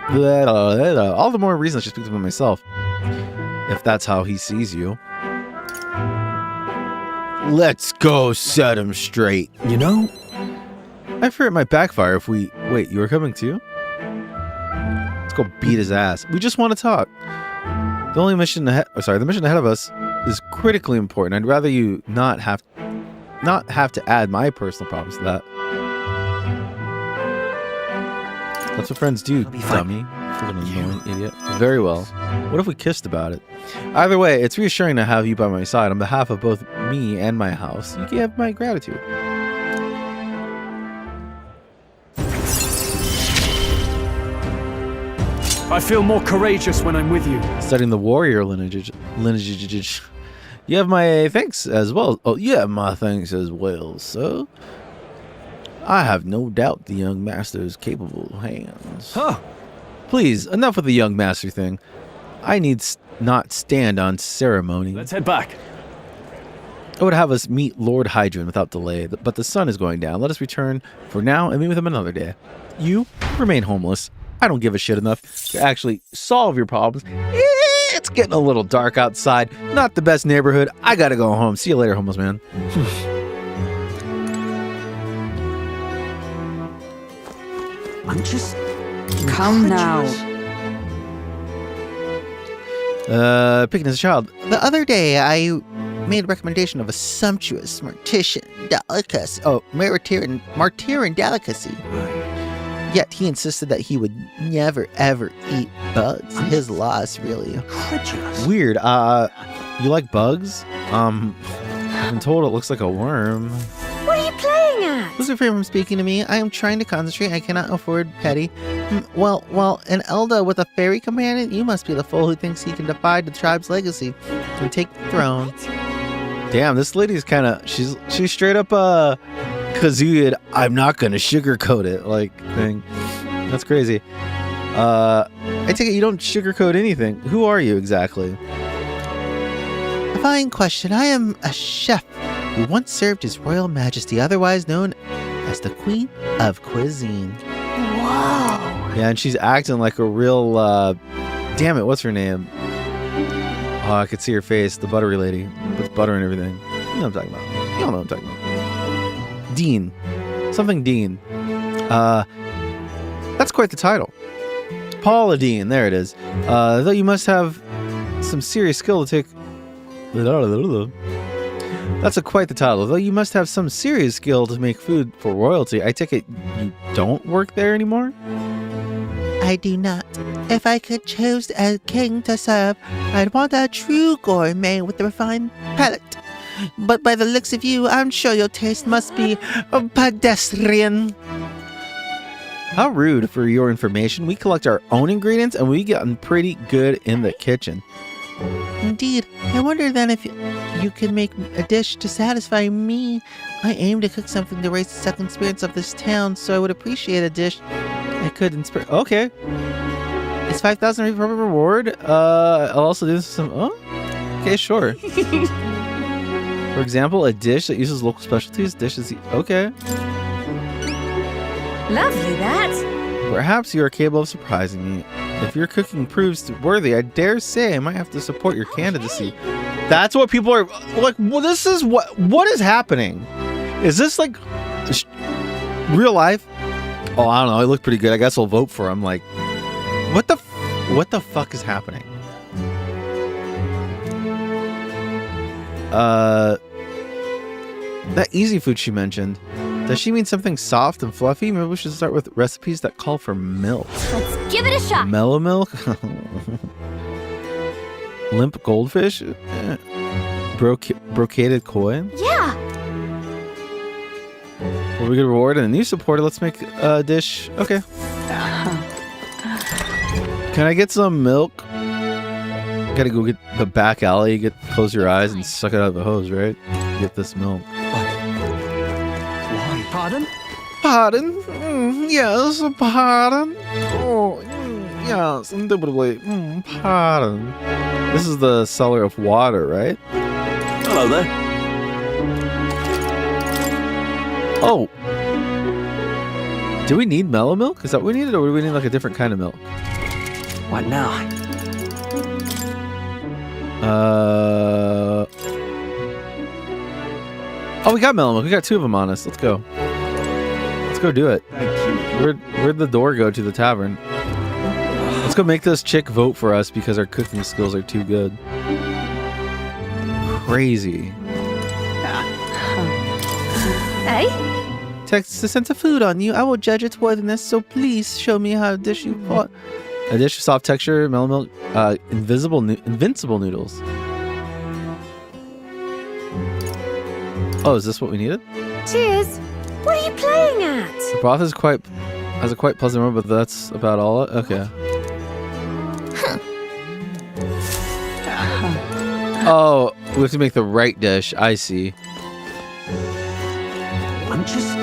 all the more reason I should speak to him myself. If that's how he sees you. Let's go set him straight. You know? I fear it might backfire if we... Wait, you were coming too? Let's go beat his ass. We just want to talk. The mission ahead of us is critically important. I'd rather you not have to add my personal problems to that. That's what friends do, dummy. Fucking annoying idiot. Very well. What if we kissed about it? Either way, it's reassuring to have you by my side on behalf of both me and my house. You can have my gratitude. I feel more courageous when I'm with you. Studying the warrior lineage. You have my thanks as well. Oh, you have my thanks as well, sir. I have no doubt the young master's capable hands. Huh. Please, enough with the young master thing. I need not stand on ceremony. Let's head back. I would have us meet Lord Hydron without delay, but the sun is going down. Let us return for now and meet with him another day. You remain homeless. I don't give a shit enough to actually solve your problems. It's getting a little dark outside. Not the best neighborhood. I gotta go home. See you later, homeless man. I'm just... Come now. Picking as a child. The other day, I made a recommendation of a sumptuous Martian delicacy. Oh, Martyrian delicacy. Yet he insisted that he would never, ever eat bugs. His loss, really. Weird. You like bugs? I've been told it looks like a worm. What are you playing at? Please refrain from speaking to me. I am trying to concentrate. I cannot afford petty. Well, an Elda with a fairy companion? You must be the fool who thinks he can defy the tribe's legacy and take the throne. Damn, this lady's kind of... She's straight up, Kazuya, I'm not gonna sugarcoat it, like, thing. That's crazy. I take it you don't sugarcoat anything. Who are you, exactly? A fine question. I am a chef who once served His Royal Majesty, otherwise known as the Queen of Cuisine. Whoa. Yeah, and she's acting like a real, damn it, what's her name? Oh, I could see her face, the buttery lady, with butter and everything. You know what I'm talking about. You don't know what I'm talking about. Dean. Something Dean. That's quite the title. Paula Dean, there it is. Though you must have some serious skill to take... That's quite the title. Though you must have some serious skill to make food for royalty. I take it you don't work there anymore? I do not. If I could choose a king to serve, I'd want a true gourmet with a refined palate. but by the looks of you, I'm sure your taste must be pedestrian. How rude. For your information, we collect our own ingredients and we've gotten pretty good in the kitchen. Indeed. I wonder then if you could make a dish to satisfy me. I aim to cook something to raise the second spirits of this town, so I would appreciate a dish I could inspire. Okay. It's 5,000 per reward. I'll also do some. Oh, okay, sure. For example, a dish that uses local specialties. Dishes. Okay. Lovely, that. Perhaps you are capable of surprising me. If your cooking proves worthy, I dare say I might have to support your candidacy. That's what people are like. Well, this is what is happening. Is this like real life? Oh, I don't know. It looked pretty good. I guess I'll vote for him. Like, what the fuck is happening? That easy food she mentioned. Does she mean something soft and fluffy? Maybe we should start with recipes that call for milk. Let's give it a shot. Mellow milk? Limp goldfish? Brocaded coin? Yeah. Well, we get a reward and a new supporter. Let's make a dish. Okay. Can I get some milk? Gotta go get the back alley, close your eyes and suck it out of the hose, right? Get this milk. Why, pardon? Pardon? Yes, pardon. Oh, yes, indubitably. Pardon. This is the seller of water, right? Hello there. Oh. Do we need mellow milk? Is that what we needed, or do we need like a different kind of milk? What now? Oh, we got mellow milk. We got 2 of them on us. Let's go. Let's go do it. Thank you. Where'd the door go to the tavern? Let's go make this chick vote for us because our cooking skills are too good. Crazy. Hey? Text to send food on you. I will judge its worthiness, so please show me how to dish you pot. A dish of soft texture, mellow milk, invincible noodles. Oh, is this what we needed? Cheers. What are you playing at? The broth has a quite pleasant aroma, but that's about all. Okay. Oh, we have to make the right dish. I see. I'm just...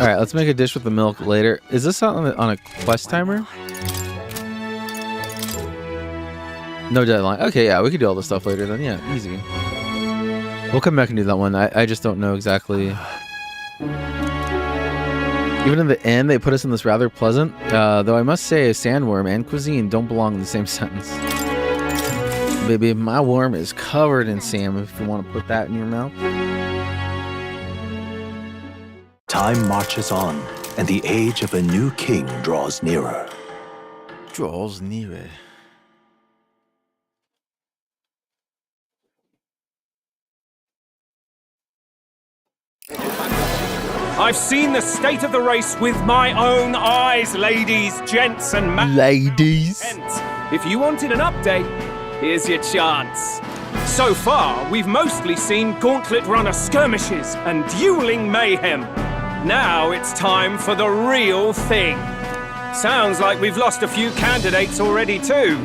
All right, let's make a dish with the milk later. Is this on a quest timer? No deadline. Okay, yeah, we could do all this stuff later then. Yeah, easy. We'll come back and do that one. I just don't know exactly. Even in the end, they put us in this rather pleasant, though I must say a sandworm and cuisine don't belong in the same sentence. Baby, my worm is covered in sand if you want to put that in your mouth. Time marches on, and the age of a new king draws nearer. Draws nearer. I've seen the state of the race with my own eyes, ladies, gents, and ladies. If you wanted an update, here's your chance. So far, we've mostly seen gauntlet runner skirmishes and dueling mayhem. Now it's time for the real thing. Sounds like we've lost a few candidates already too.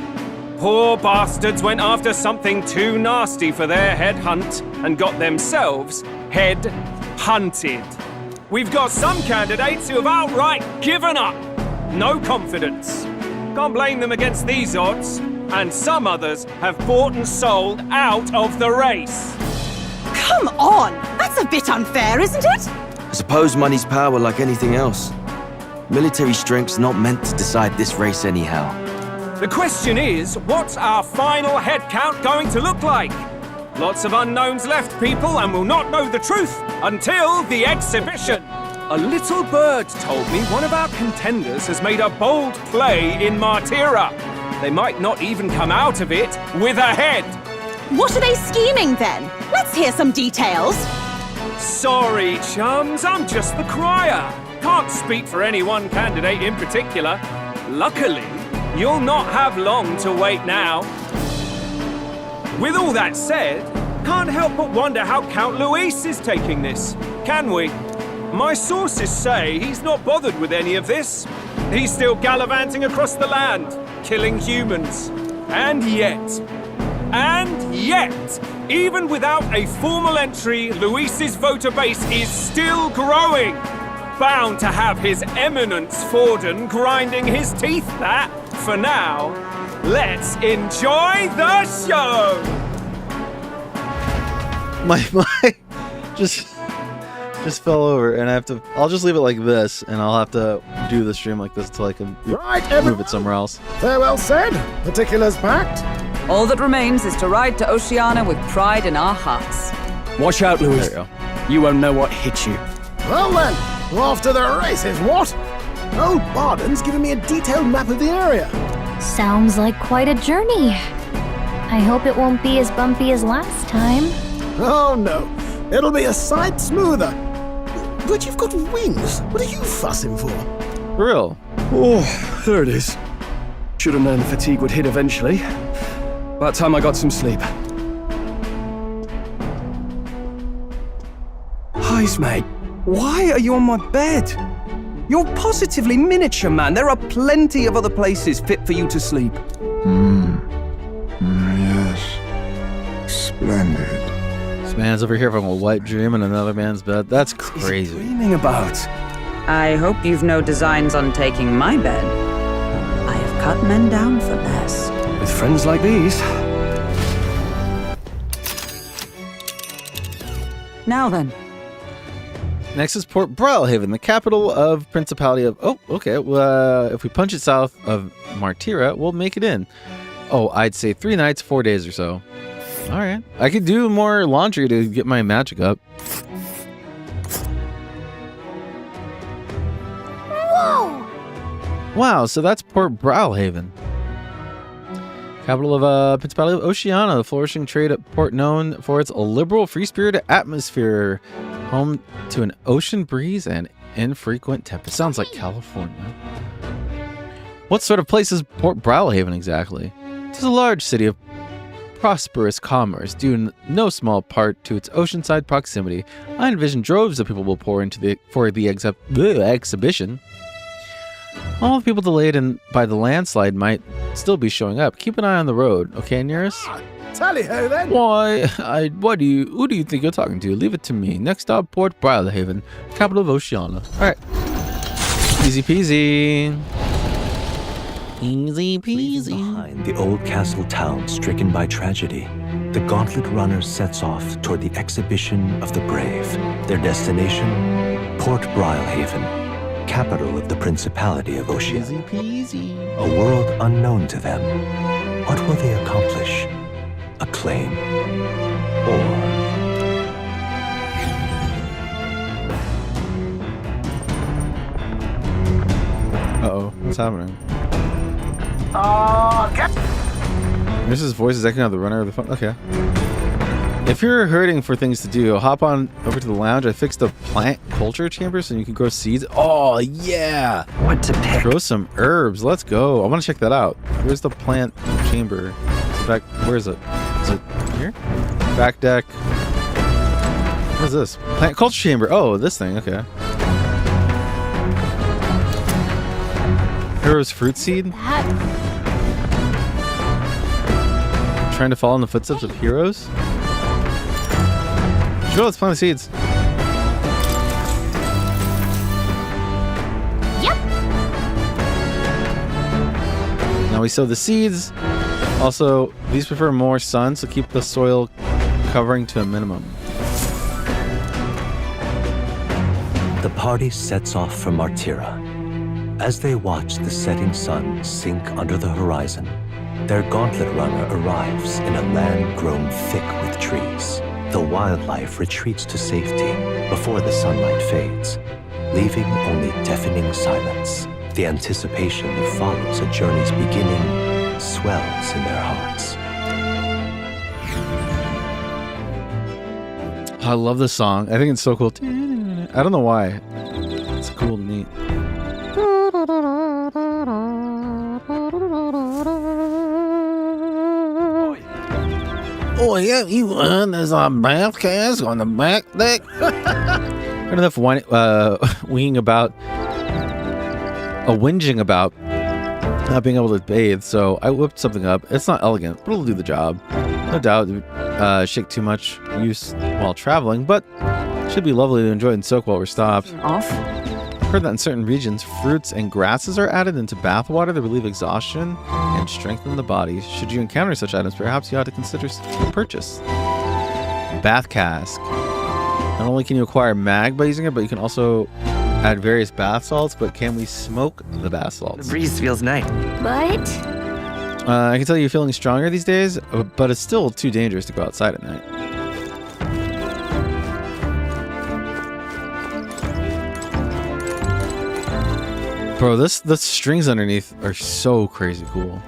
Poor bastards went after something too nasty for their head hunt and got themselves head hunted. We've got some candidates who have outright given up. No confidence. Can't blame them against these odds. And some others have bought and sold out of the race. Come on! That's a bit unfair, isn't it? I suppose money's power like anything else. Military strength's not meant to decide this race anyhow. The question is, what's our final head count going to look like? Lots of unknowns left, people, and we'll not know the truth until the exhibition. A little bird told me one of our contenders has made a bold play in Martira. They might not even come out of it with a head. What are they scheming then? Let's hear some details. Sorry, chums, I'm just the crier. Can't speak for any one candidate in particular. Luckily, you'll not have long to wait now. With all that said, can't help but wonder how Count Luis is taking this, can we? My sources say he's not bothered with any of this. He's still gallivanting across the land, killing humans. And yet, even without a formal entry, Luis's voter base is still growing. Bound to have His Eminence Forden grinding his teeth that, for now, let's enjoy the show! My just fell over, and I'll just leave it like this, and I'll have to do the stream like this until I can move it somewhere else. Farewell said, particulars packed. All that remains is to ride to Oceania with pride in our hearts. Watch out, Louis. There you go. You won't know what hit you. Well then, off to the races, what? Old Barden's given me a detailed map of the area. Sounds like quite a journey. I hope it won't be as bumpy as last time. Oh no, it'll be a sight smoother. But you've got wings. What are you fussing for? For real. Oh, there it is. Should have known the fatigue would hit eventually. By the time I got some sleep. Heis, mate. Why are you on my bed? You're positively miniature, man. There are plenty of other places fit for you to sleep. Yes. Splendid. This man's over here from a wet dream in another man's bed. That's crazy. What are you dreaming about? I hope you've no designs on taking my bed. I have cut men down for less. With friends like these. Now then. Next is Port Brawlhaven, the capital of Principality of... Oh, okay. If we punch it south of Martira, we'll make it in. Oh, I'd say 3 nights, 4 days or so. All right. I could do more laundry to get my magic up. Whoa! Wow, so that's Port Brawlhaven. Capital of Principality of Oceania, the flourishing trade port known for its liberal, free-spirited atmosphere. Home to an ocean breeze and infrequent tempest. Sounds like California. What sort of place is Port Brawlhaven exactly? It is a large city of prosperous commerce, due in no small part to its oceanside proximity. I envision droves of people will pour into for the exhibition. All the people delayed by the landslide might still be showing up. Keep an eye on the road, okay, Nearest? Tally-ho then. Why, who do you think you're talking to? Leave it to me. Next stop, Port Brawlhaven, capital of Oceania. Alright. Easy peasy. Easy peasy. Behind the old castle town stricken by tragedy, the Gauntlet Runner sets off toward the exhibition of the brave. Their destination, Port Brawlhaven, capital of the Principality of Oceania. Easy peasy. A world unknown to them. What will they accomplish? Acclaim, or uh-oh, what's happening? Mrs. voice is acting out the runner of the phone. Okay. If you're hurting for things to do, hop on over to the lounge. I fixed the plant culture chamber so you can grow seeds. Oh yeah! What to pick? Grow some herbs. Let's go. I want to check that out. Where's the plant chamber? Back. Where is it? Is it here? Back deck. What is this? Plant culture chamber. Oh, this thing. Okay. Hero's fruit seed. Trying to follow in the footsteps of heroes. Sure, let's plant the seeds. Yep. Now we sow the seeds. Also, these prefer more sun, so keep the soil covering to a minimum. the party sets off for Martira. As they watch the setting sun sink under the horizon, their gauntlet runner arrives in a land grown thick with trees. The wildlife retreats to safety before the sunlight fades, leaving only deafening silence. The anticipation that follows a journey's beginning swells in their hearts. I love this song. I think it's so cool. I don't know why. It's cool and neat. Oh, yeah, you won. There's a bath cask on the back deck. Got enough whinging about not being able to bathe, so I whipped something up. It's not elegant, but it'll do the job. No doubt it would shake too much use while traveling, but should be lovely to enjoy and soak while we're stopped. Off? I've heard that in certain regions, fruits and grasses are added into bath water to relieve exhaustion and strengthen the body. Should you encounter such items, perhaps you ought to consider a purchase. Bath cask. Not only can you acquire mag by using it, but you can also add various bath salts. But can we smoke the bath salts? The breeze feels nice. But I can tell you're feeling stronger these days, but it's still too dangerous to go outside at night. Bro, the strings underneath are so crazy cool.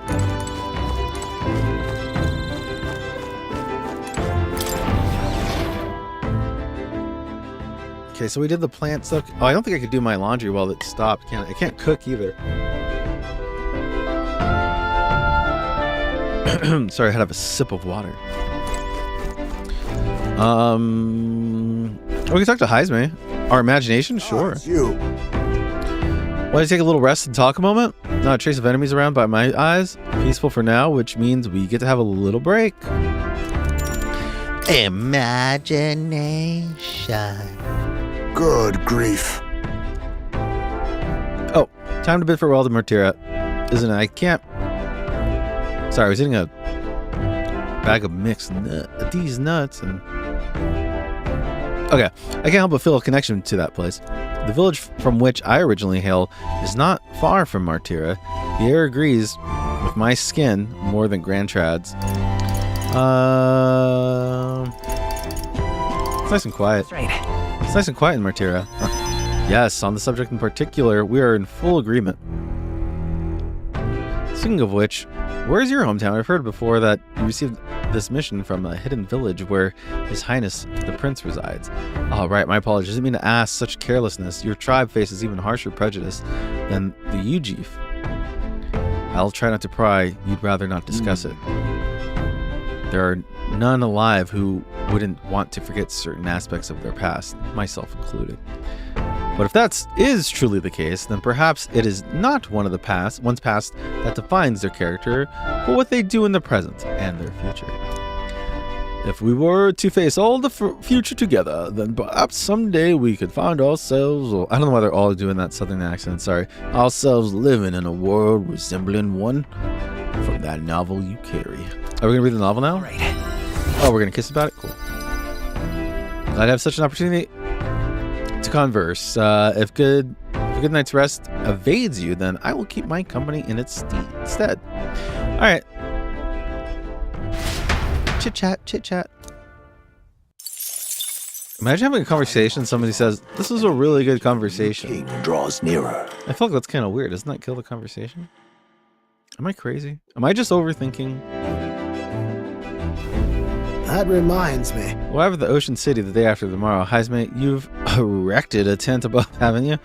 Okay, so we did the plant stuff. Oh, I don't think I could do my laundry while it stopped. I can't cook either. Sorry, I had to have a sip of water. We can talk to Heisme. Our imagination? Sure. It's you. Want to take a little rest and talk a moment? Not a trace of enemies around by my eyes. Peaceful for now, which means we get to have a little break. Imagination. Good grief. Oh, time to bid farewell to Martira. Isn't it? I can't... Sorry, I was eating a bag of mixed these nuts and... Okay, I can't help but feel a connection to that place. The village from which I originally hail is not far from Martira. The air agrees with my skin more than Grand Trad's. It's nice and quiet. It's nice and quiet in Martira. Yes, on the subject in particular, we are in full agreement. Speaking of which, where's your hometown? I've heard before that you received this mission from a hidden village where His Highness the Prince resides. Oh, right, my apologies. I didn't mean to ask such carelessness. Your tribe faces even harsher prejudice than the Ujief. I'll try not to pry. You'd rather not discuss it. There are none alive who wouldn't want to forget certain aspects of their past, myself included. But if that is truly the case, then perhaps it is not one's past that defines their character, but what they do in the present and their future. If we were to face all the future together, then perhaps someday we could find ourselves, or I don't know why they're all doing that southern accent, sorry, ourselves living in a world resembling one from that novel you carry. Are we going to read the novel now? Right. Oh, we're going to kiss about it? Cool. I'd have such an opportunity to converse. If a good night's rest evades you, then I will keep my company in its stead. All right. Chit chat. Imagine having a conversation. Somebody says, "This was a really good conversation." King draws nearer. I feel like that's kind of weird. Doesn't that kill the conversation? Am I crazy? Am I just overthinking? That reminds me. We'll have the Ocean City the day after tomorrow. Heisme, you've erected a tent above, haven't you?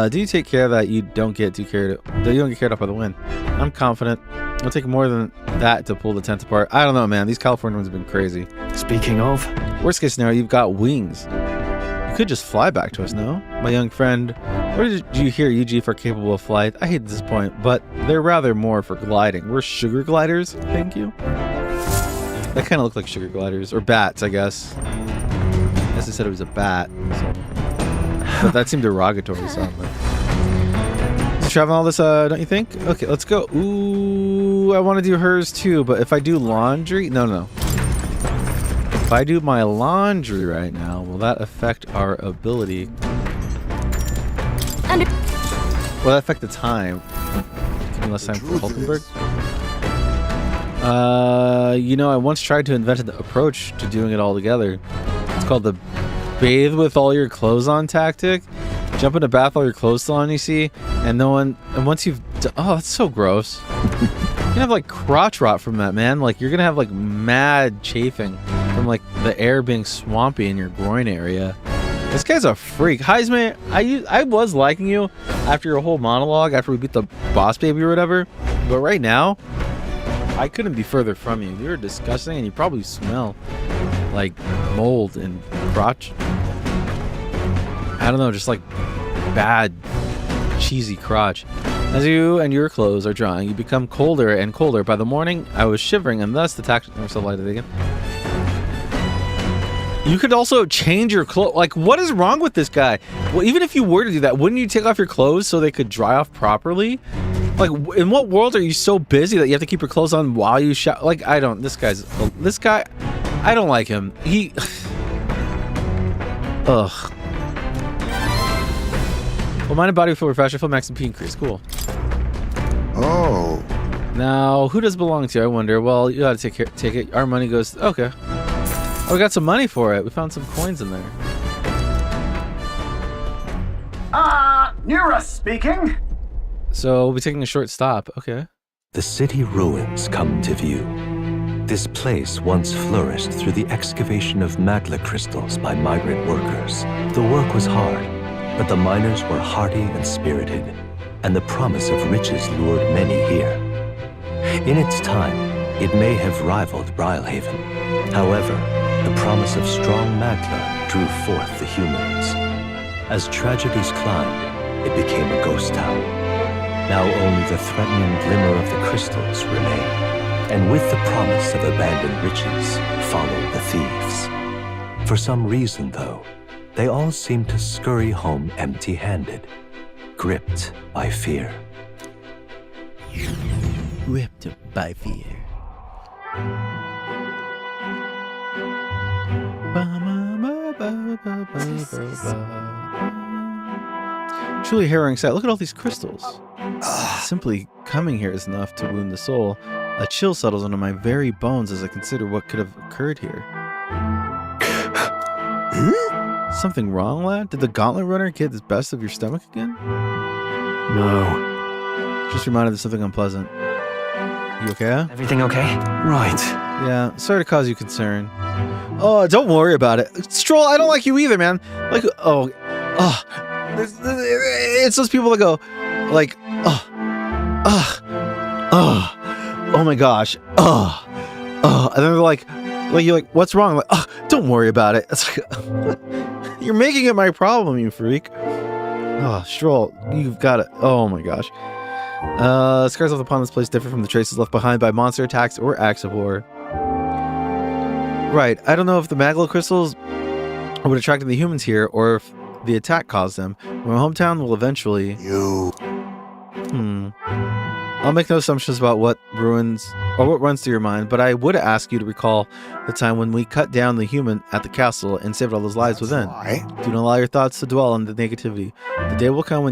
Do you take care that you don't get carried up by the wind? I'm confident. It'll take more than that to pull the tent apart. I don't know, man. These Californians have been crazy. Speaking of, worst case scenario, you've got wings. You could just fly back to us, no? My young friend, where did you hear Ujief are capable of flight? I hate to disappoint, but they're rather more for gliding. We're sugar gliders, thank you. That kind of looked like sugar gliders, or bats, I guess. I guess they said it was a bat, so. But that seemed derogatory, so I'm like... Traveling all this, don't you think? Okay, let's go. Ooh, I want to do hers too, but if I do laundry... No. If I do my laundry right now, will that affect our ability? Will that affect the time? Give me less time for Hulkenberg? I once tried to invent an approach to doing it all together. It's called the bathe with all your clothes on tactic. Jump in a bath, all your clothes still on, you see, and once you've oh, that's so gross. You're gonna have like crotch rot from that, man. Like you're gonna have like mad chafing from like the air being swampy in your groin area. This guy's a freak. Heisme, I was liking you after your whole monologue after we beat the boss baby or whatever, but right now, I couldn't be further from you. You're disgusting, and you probably smell like mold and crotch. I don't know, just like bad, cheesy crotch. As you and your clothes are drying, you become colder and colder. By the morning, I was shivering, and thus the tax. Again. You could also change your clothes. Like, what is wrong with this guy? Well, even if you were to do that, wouldn't you take off your clothes so they could dry off properly? Like, in what world are you so busy that you have to keep your clothes on while you shower? Like, I don't. This guy, I don't like him. He. Ugh. Well, mind and body feel refreshed. I feel max and P increase. Cool. Oh. Now, who does it belong to? I wonder. Well, you gotta take it. Our money goes. Okay. Oh, we got some money for it. We found some coins in there. Nura speaking. So we'll be taking a short stop. Okay. The city ruins come to view. This place once flourished through the excavation of magla crystals by migrant workers. The work was hard, but the miners were hardy and spirited, and the promise of riches lured many here. In its time, it may have rivaled Brylehaven. However, the promise of strong magla drew forth the humans. As tragedies climbed, it became a ghost town. Now only the threatening glimmer of the crystals remain, and with the promise of abandoned riches followed the thieves. For some reason, though, they all seem to scurry home empty-handed, gripped by fear. Gripped by fear. Truly harrowing sight. Look at all these crystals. Simply coming here is enough to wound the soul. A chill settles under my very bones as I consider what could have occurred here. Something wrong, lad? Did the gauntlet runner get the best of your stomach again? No. Just reminded of something unpleasant. You okay? Everything okay? Right. Yeah, sorry to cause you concern. Oh, don't worry about it. Stroll, I don't like you either, man. Like, it's those people that go, like, oh my gosh, and then they're like you're like, what's wrong? I'm like, don't worry about it. It's like, you're making it my problem, you freak. Stroll, you've got it. Oh my gosh. Scars left upon this place differ from the traces left behind by monster attacks or acts of war. Right, I don't know if the magla crystals would attract the humans here or if the attack caused them. My hometown will eventually... I'll make no assumptions about what runs through your mind, but I would ask you to recall the time when we cut down the human at the castle and saved all those lives within. Do not allow your thoughts to dwell on the negativity. The day will come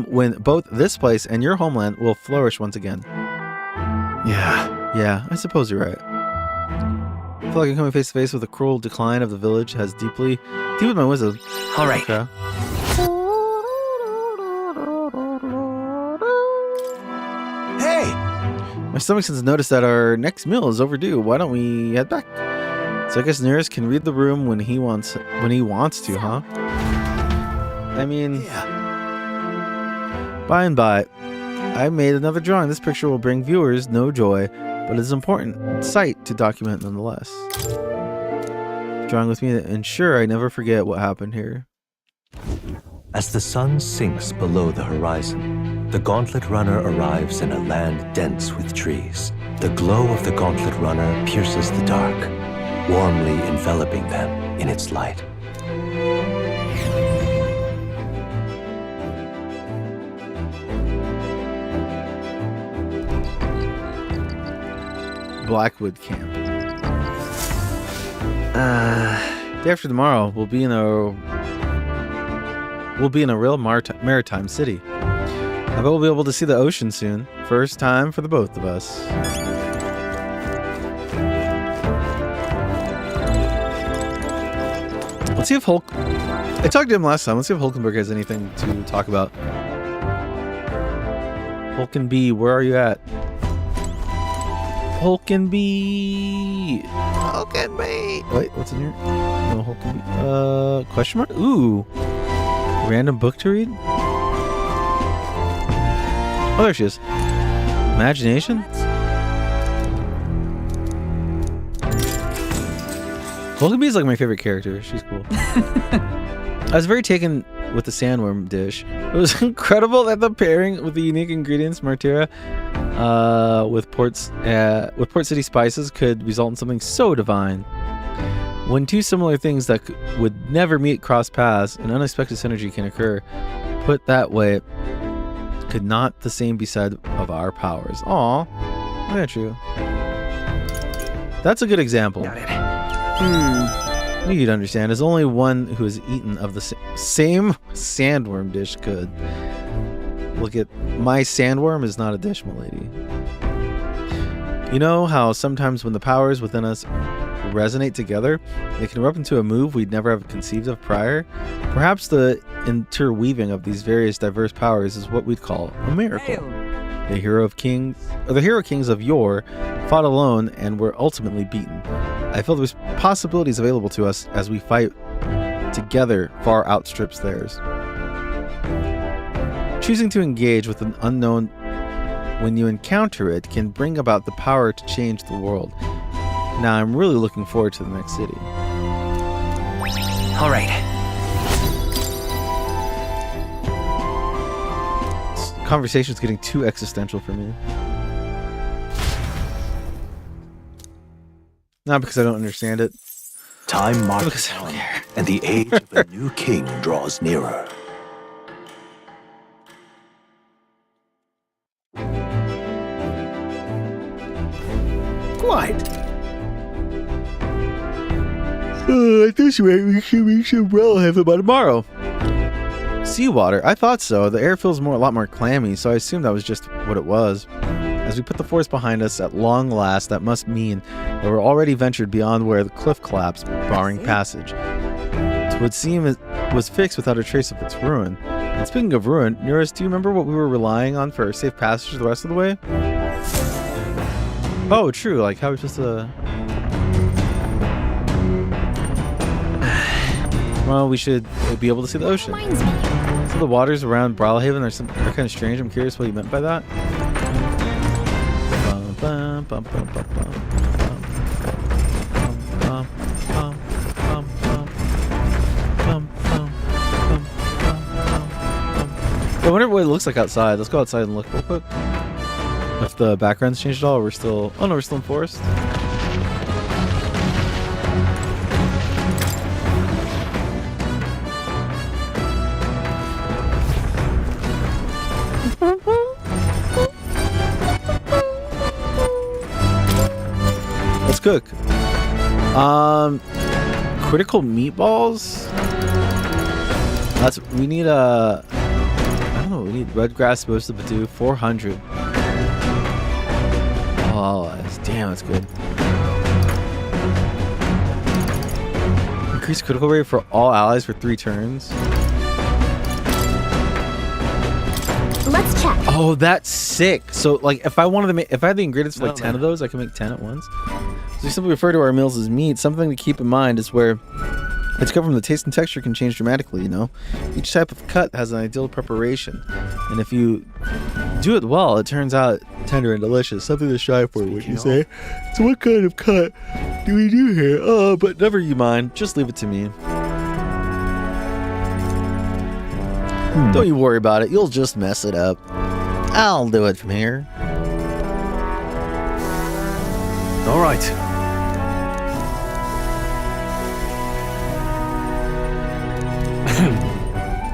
when both this place and your homeland will flourish once again. Yeah, I suppose you're right. I feel like I'm coming face to face with the cruel decline of the village has deepened my wisdom. All right. Okay. Hey! My stomach has noticed that our next meal is overdue. Why don't we head back? So I guess Nearest can read the room when he wants to, huh? I mean, by and by, I made another drawing. This picture will bring viewers no joy, but it's an important sight to document nonetheless. Drawing with me to ensure I never forget what happened here. As the sun sinks below the horizon, the Gauntlet Runner arrives in a land dense with trees. The glow of the Gauntlet Runner pierces the dark, warmly enveloping them in its light. Blackwood Camp. Day after tomorrow, we'll be in a real maritime city. I bet we'll be able to see the ocean soon. First time for the both of us. Let's see if I talked to him last time. Let's see if Hulkenberg has anything to talk about. Hulken B, where are you at? Hulken B. Wait, what's in here? No, Hulken B. Question mark? Ooh. Random book to read? Oh, there she is. Imagination? Volcabee is like my favorite character. She's cool. I was very taken with the sandworm dish. It was incredible that the pairing with the unique ingredients Martira with Port City spices could result in something so divine. When two similar things that would never meet cross paths, an unexpected synergy can occur. Put that way, could not the same be said of our powers? Aw, yeah, true. That's a good example. You'd understand. There's only one who has eaten of the same sandworm dish could. Look at my sandworm is not a dish, milady. You know how sometimes when the powers within us resonate together, they can erupt into a move we'd never have conceived of prior? Perhaps the interweaving of these various diverse powers is what we'd call a miracle. The hero kings of yore fought alone and were ultimately beaten. I feel there's possibilities available to us as we fight together far outstrips theirs. Choosing to engage with an unknown when you encounter it can bring about the power to change the world. Now I'm really looking forward to the next city. All right. This conversation's getting too existential for me. Not because I don't understand it. Time marches on, and the age of a new king draws nearer. Quite. At this rate, we should well have it by tomorrow. Seawater? I thought so. The air feels a lot more clammy, so I assumed that was just what it was. As we put the forest behind us, at long last, that must mean that we're already ventured beyond where the cliff collapsed, barring passage. It would seem it was fixed without a trace of its ruin. And speaking of ruin, Neurus, do you remember what we were relying on for safe passage the rest of the way? Oh, true. Like, how was just a... Well, we should be able to see the ocean. So the waters around Brawlhaven are kind of strange. I'm curious what you meant by that. I wonder what it looks like outside. Let's go outside and look real quick. If the background's changed at all, we're still... Oh no, we're still in forest. Let's cook. Critical meatballs? We need a... I don't know, we need red grass roasted badoo, 400. Oh, damn, that's good. Increase critical rate for all allies for 3 turns. Let's check. Oh, that's sick. So, like, if I wanted to make, if I had the ingredients for like 10 of those, I could make 10 at once. So we simply refer to our meals as meat. Something to keep in mind is where it's come from. The taste and texture can change dramatically, you know? Each type of cut has an ideal preparation. And if you do it well, it turns out tender and delicious. Something to strive for, would you say? So what kind of cut do we do here? Oh, but never you mind. Just leave it to me. Don't you worry about it. You'll just mess it up. I'll do it from here. All right.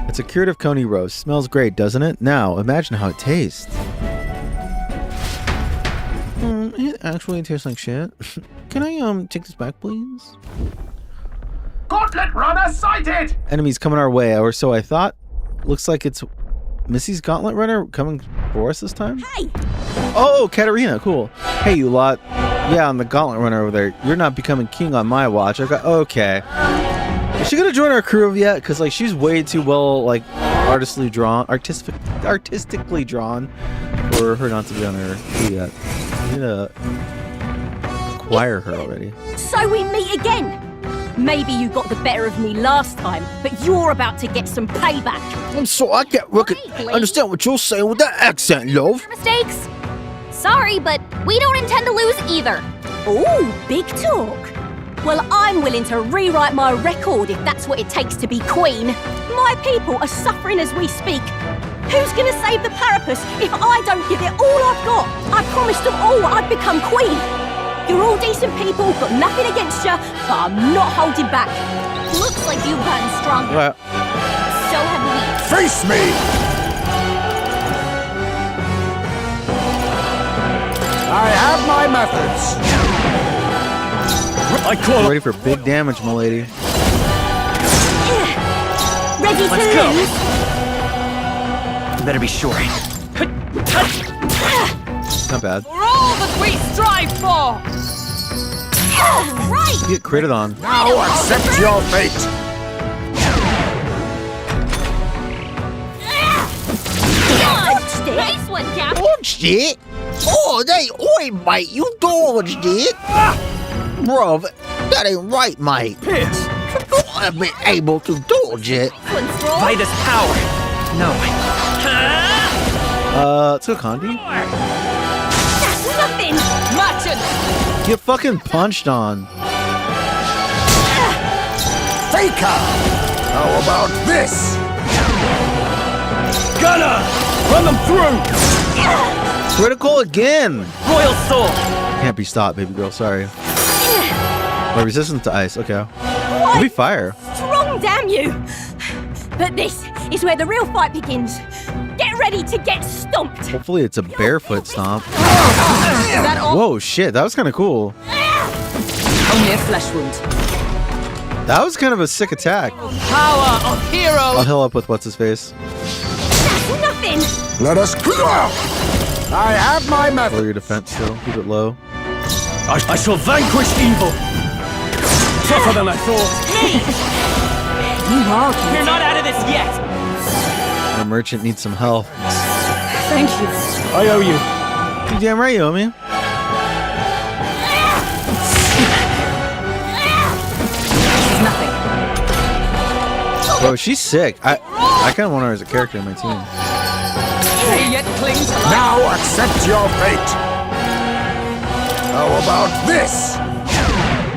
It's a curative coney roast. Smells great, doesn't it? Now, imagine how it tastes. It actually tastes like shit. Can I take this back, please? Gauntlet runner sighted! Enemies coming our way, or so I thought. Looks like it's Missy's Gauntlet Runner coming for us this time. Hey! Oh, Katarina, cool. Hey, you lot. Yeah, I'm the Gauntlet Runner over there. You're not becoming king on my watch. Okay. Is she gonna join our crew yet? Because like she's way too well like artistically drawn for her not to be on her crew yet. We need to acquire her already. So we meet again. Maybe you got the better of me last time, but you're about to get some payback. I'm sorry, I can't understand what you're saying with that accent, love. Mistakes? Sorry, but we don't intend to lose either. Ooh, big talk. Well, I'm willing to rewrite my record if that's what it takes to be queen. My people are suffering as we speak. Who's gonna save the Parapus if I don't give it all I've got? I promised them all I'd become queen. You're all decent people, got nothing against you, but I'm not holding back. Looks like you've gotten stronger. Well, So have we. Face me! I have my methods. I call ready for big damage, milady. Ready to Let's go. lose? Better be sure. Not bad. For all that we strive for! Right! You get critted on. Now accept your fate. Nice one, Cap. Dodged it? Oh, oi, mate, you dodged it. Bruv, that ain't right, mate. Pierce, I've been able to dodge it. by this power. No. Let's go Condi. That's nothing! Merchant! Get fucking punched on. Faker! How about this? Gunner! Run them through! Critical again. Royal Soul! Can't be stopped, baby girl. Sorry. Oh, resistance to ice. Okay. It'll be fire. Strong, damn you! But this is where the real fight begins. Get ready to get stomped! Hopefully it's a barefoot stomp. Is that all? Whoa, shit. That was kind of cool. Only a flesh wound. That was kind of a sick attack. Power of heroes! I'll heal up with what's his face. That's nothing! Let us clear out. I have my Lower method. your defense still. Keep it low. I shall vanquish evil! Tougher than I thought. You are We're not out of this yet! Our merchant needs some health. Thank you. I owe you. You damn right, you owe me. Nothing. Bro, she's sick. I kind of want her as a character in my team. They yet cling to life. Now accept your fate. How about this?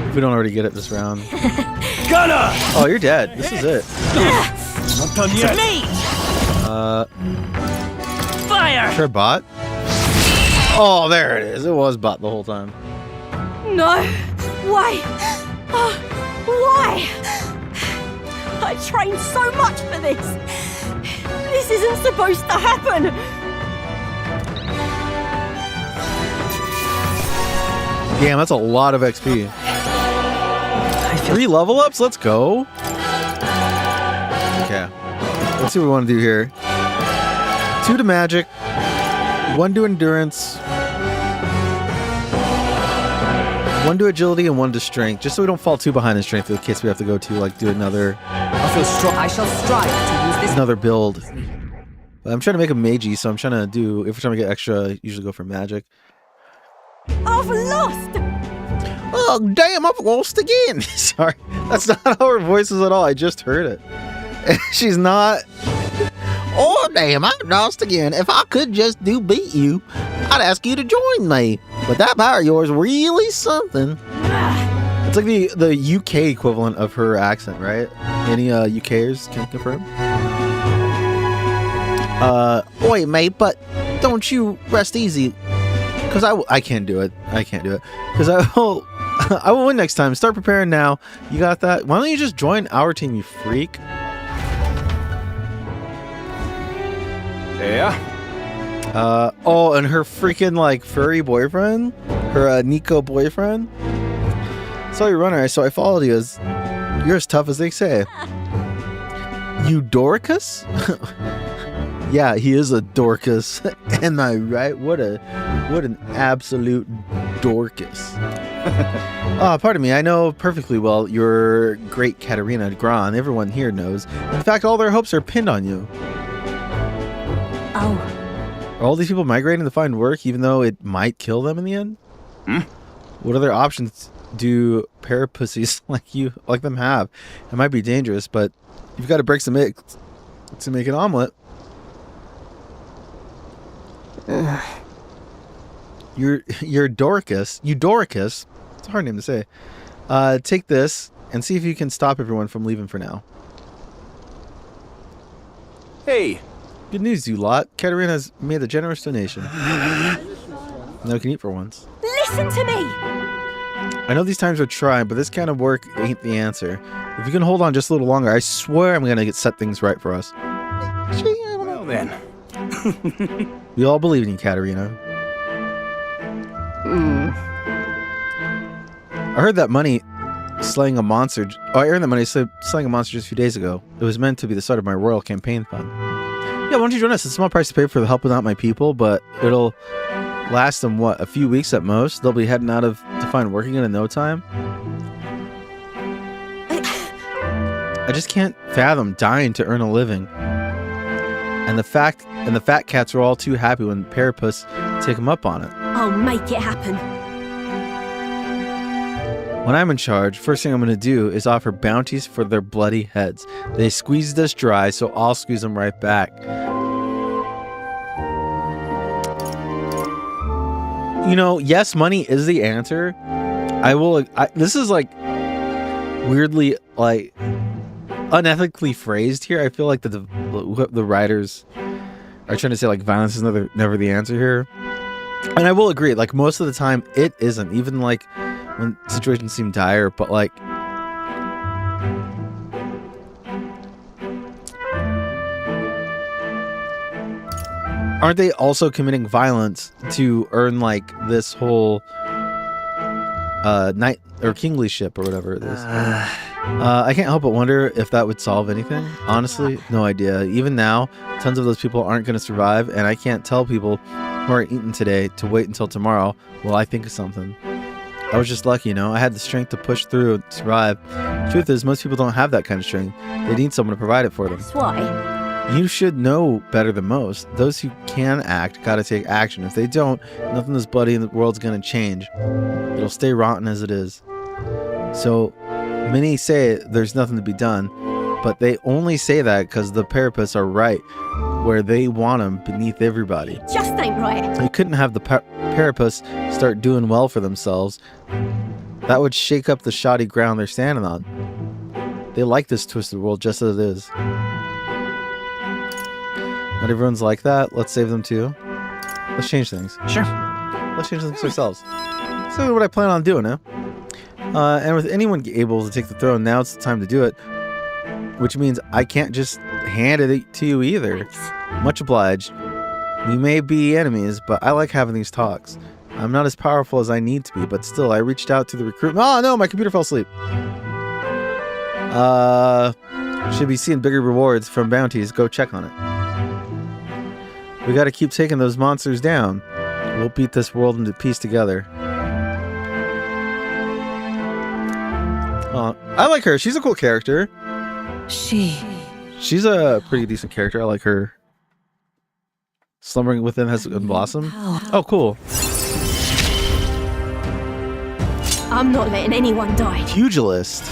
If we don't already get it this round. Gunner! Oh, you're dead. This is it. Not done yet. Me! Fire! Sure, bot. Oh, there it is. It was bot the whole time. No! Why? Why? I trained so much for this! This isn't supposed to happen! Damn, that's a lot of XP. 3 level ups? Let's go. Okay. Let's see what we want to do here. 2 to magic. 1 to endurance. 1 to agility and 1 to strength. Just so we don't fall too behind in strength in case we have to go to like do another I shall strive to use this. another build. But I'm trying to make a magey, so I'm trying to do, if we're trying to get extra, I usually go for magic. I've lost! Oh, damn, I've lost again. Sorry, that's not how her voice is at all. I just heard it. She's not. Oh, damn, I lost again. If I could just beat you, I'd ask you to join me. But that power of yours really something. It's like the UK equivalent of her accent, right? Any UKers can confirm? Oi, mate, but don't you rest easy. Because I can't do it. I can't do it. Because I will I will win next time. Start preparing now. You got that? Why don't you just join our team, you freak? Yeah? Oh, and her freaking like furry boyfriend? Her Nico boyfriend? Saw your runner, so I followed you. You're as tough as they say. Eudoricus? Yeah, he is a Dorcas. Am I right? What an absolute Dorcas. Pardon me, I know perfectly well you're great Katarina Gran. Everyone here knows. In fact, all their hopes are pinned on you. Oh. Are all these people migrating to find work, even though it might kill them in the end? What other options do parapussies like them have? It might be dangerous, but you've got to break some eggs to make an omelet. You're Dorcas. Eudoricus. It's a hard name to say. Take this and see if you can stop everyone from leaving for now. Hey. Good news, you lot. Katerina's made a generous donation. Now we can eat for once. Listen to me! I know these times are trying, but this kind of work ain't the answer. If you can hold on just a little longer, I swear I'm gonna set things right for us. Well then. We all believe in you, Katerina. I heard that money slaying a monster. I earned that money slaying a monster just a few days ago. It was meant to be the start of my royal campaign fund. Yeah, why don't you join us? It's a small price to pay for the helping out my people, but it'll last them, what, a few weeks at most? They'll be heading out of Defined working in no time? I just can't fathom dying to earn a living. And the fat cats are all too happy when Parapus take them up on it. I'll make it happen. When I'm in charge, first thing I'm going to do is offer bounties for their bloody heads. They squeezed us dry, so I'll squeeze them right back. You know, yes, money is the answer. This is like weirdly like unethically phrased here. I feel like the writers are trying to say like violence is never the answer here. And I will agree, like most of the time it isn't, even like when situations seem dire, but like aren't they also committing violence to earn like this whole knight or kinglyship or whatever it is? I can't help but wonder if that would solve anything. Honestly, no idea. Even now, tons of those people aren't going to survive, and I can't tell people who are eating today to wait until tomorrow while I think of something. I was just lucky, you know? I had the strength to push through and survive. Truth is, most people don't have that kind of strength. They need someone to provide it for them. That's why. You should know better than most. Those who can act gotta take action. If they don't, nothing this bloody in the world's gonna change. It'll stay rotten as it is. So, many say there's nothing to be done, but they only say that because the Parapus are right, where they want them beneath everybody. Just ain't right. You couldn't have the Parapus start doing well for themselves. That would shake up the shoddy ground they're standing on. They like this twisted world just as it is. Not everyone's like that. Let's save them too. Let's change things. Sure. Let's change things ourselves. So what I plan on doing, huh? And with anyone able to take the throne, now it's the time to do it. Which means I can't just hand it to you either. Much obliged. We may be enemies, but I like having these talks. I'm not as powerful as I need to be, but still, I reached out to the recruitment. Oh no, my computer fell asleep. Should be seeing bigger rewards from bounties. Go check on it. We gotta keep taking those monsters down. We'll beat this world into peace together. I like her. She's a cool character. She's a pretty decent character. I like her. Slumbering Within has blossomed. Oh, cool. I'm not letting anyone die. Pugilist.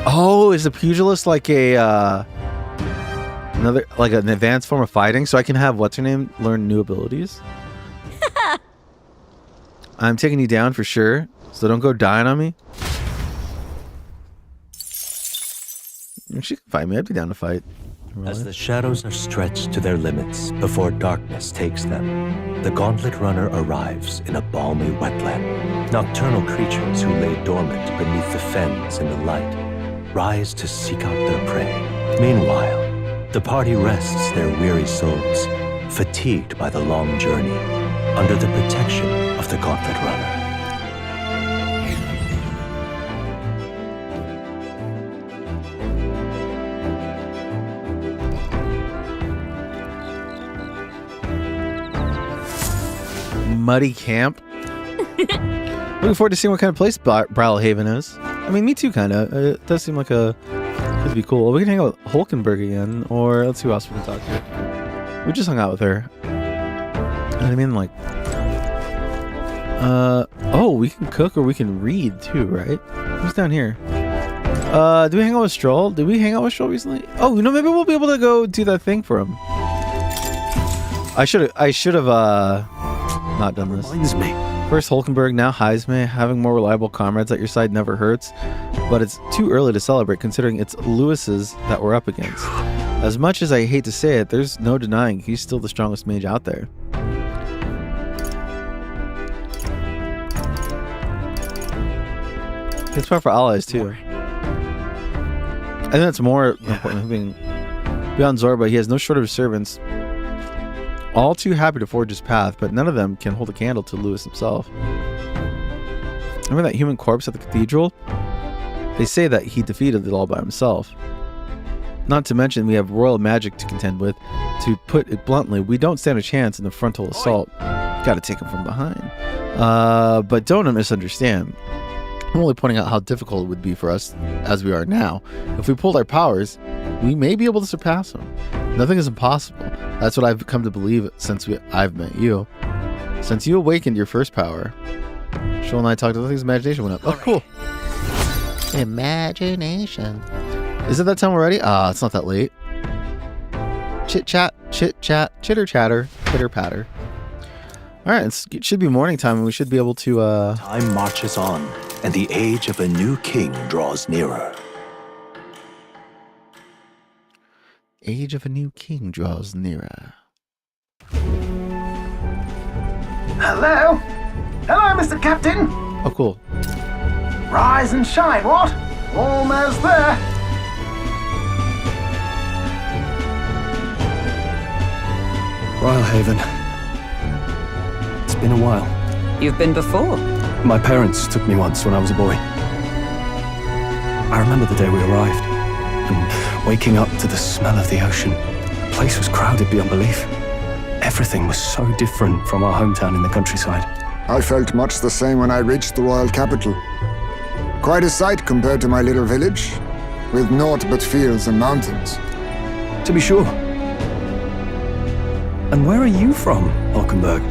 Oh, is a pugilist like a an advanced form of fighting? So I can have what's her name learn new abilities. I'm taking you down for sure, so don't go dying on me. She can fight me. I'd be down to fight. Really. As the shadows are stretched to their limits before darkness takes them, the Gauntlet Runner arrives in a balmy wetland. Nocturnal creatures who lay dormant beneath the fens in the light rise to seek out their prey. Meanwhile, the party rests their weary souls, fatigued by the long journey, under the protection of the Gauntlet Runner. Muddy camp. Looking forward to seeing what kind of place Brawlhaven is. I mean, me too, kind of. It does seem like could be cool. We can hang out with Hulkenberg again, or let's see who else we can talk to. We just hung out with her. I mean, like, oh, we can cook or we can read too, right? Who's down here? Do we hang out with Stroll? Did we hang out with Stroll recently? Oh, you know, maybe we'll be able to go do that thing for him. I should have not done this. Reminds me, First Hulkenberg, now Heisme. Having more reliable comrades at your side never hurts, but it's too early to celebrate considering it's Lewis's that we're up against. As much as I hate to say it, there's no denying he's still the strongest mage out there. It's part for allies too. I think that's more important. Being beyond Zorba, he has no shortage of servants, all too happy to forge his path, but none of them can hold a candle to Lewis himself. Remember that human corpse at the cathedral? They say that he defeated it all by himself. Not to mention we have royal magic to contend with. To put it bluntly, we don't stand a chance in the frontal assault. Gotta take him from behind. But don't misunderstand. I'm only pointing out how difficult it would be for us as we are now. If we pulled our powers, we may be able to surpass him. Nothing is impossible. That's what I've come to believe since I've met you. Since you awakened your first power, Shoal and I talked about things, imagination went up. Oh, cool. Imagination. Is it that time already? Ah, it's not that late. Chit chat, chitter chatter, pitter patter. All right, it should be morning time, and we should be able to. Time marches on, and the age of a new king draws nearer. Age of a new king draws nearer. Hello? Hello, Mr. Captain? Oh, cool. Rise and shine, what? Almost there. Haven. It's been a while. You've been before? My parents took me once when I was a boy. I remember the day we arrived, and waking up to the smell of the ocean. The place was crowded beyond belief. Everything was so different from our hometown in the countryside. I felt much the same when I reached the royal capital. Quite a sight compared to my little village, with naught but fields and mountains. To be sure. And where are you from, Hulkenberg?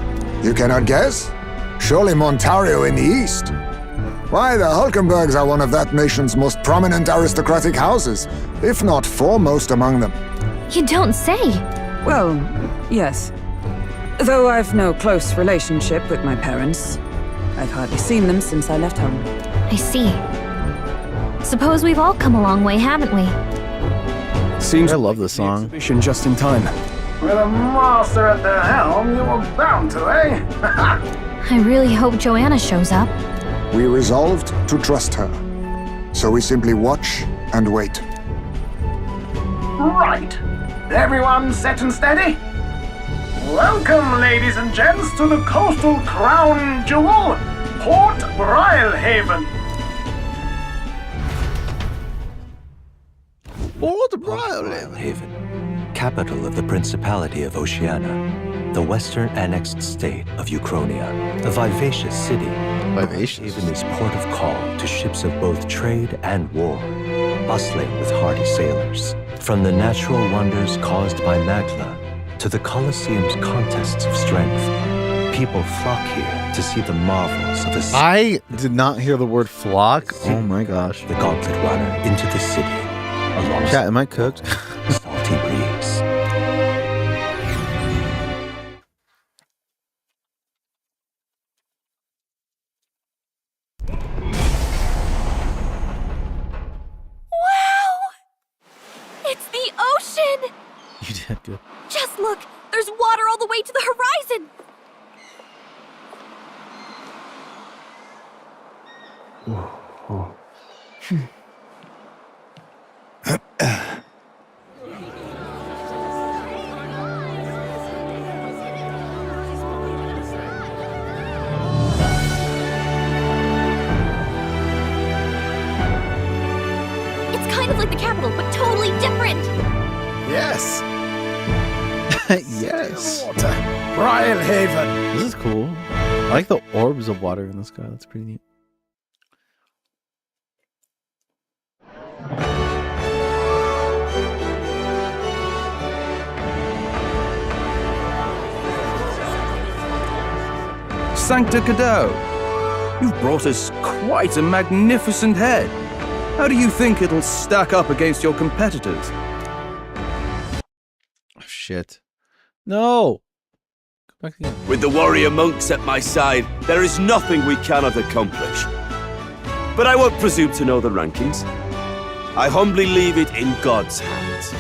You cannot guess? Surely Montario in the east. Why, the Hulkenbergs are one of that nation's most prominent aristocratic houses, if not foremost among them. You don't say. Well, yes. Though I've no close relationship with my parents. I've hardly seen them since I left home. I see. Suppose we've all come a long way, haven't we? Seems I love this song. Exhibition just in time. With a master at the helm, you were bound to, eh? I really hope Joanna shows up. We resolved to trust her. So we simply watch and wait. Right. Everyone set and steady? Welcome, ladies and gents, to the coastal crown jewel, Port Brilehaven. Port Brilehaven. Haven, capital of the Principality of Oceania, the western annexed state of Uchronia, a vivacious city. Haven is port of call to ships of both trade and war, bustling with hardy sailors. From the natural wonders caused by Magla to the Colosseum's contests of strength, people flock here to see the marvels of a city. I did not hear the word flock. Oh my gosh. The gauntlet runner into the city. Chat, am I cooked? Salty breeze. Wow! It's the ocean! You did good. Just look! There's water all the way to the horizon! It's kind of like the capital, but totally different! Yes. Yes. Water. Brilehaven. This is cool. I like the orbs of water in the sky. That's pretty neat. Sancta Cadeau, you've brought us quite a magnificent head. How do you think it'll stack up against your competitors? Oh, shit. No. Go Back again. With the warrior monks at my side, there is nothing we cannot accomplish. But I won't presume to know the rankings. I humbly leave it in God's hands.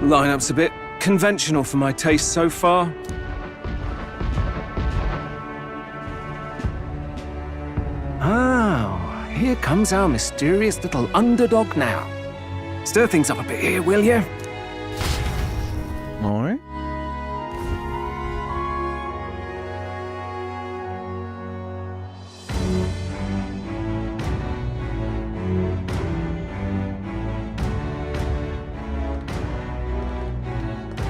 Lineup's a bit conventional for my taste so far. Oh, here comes our mysterious little underdog now. Stir things up a bit here, will you? All right.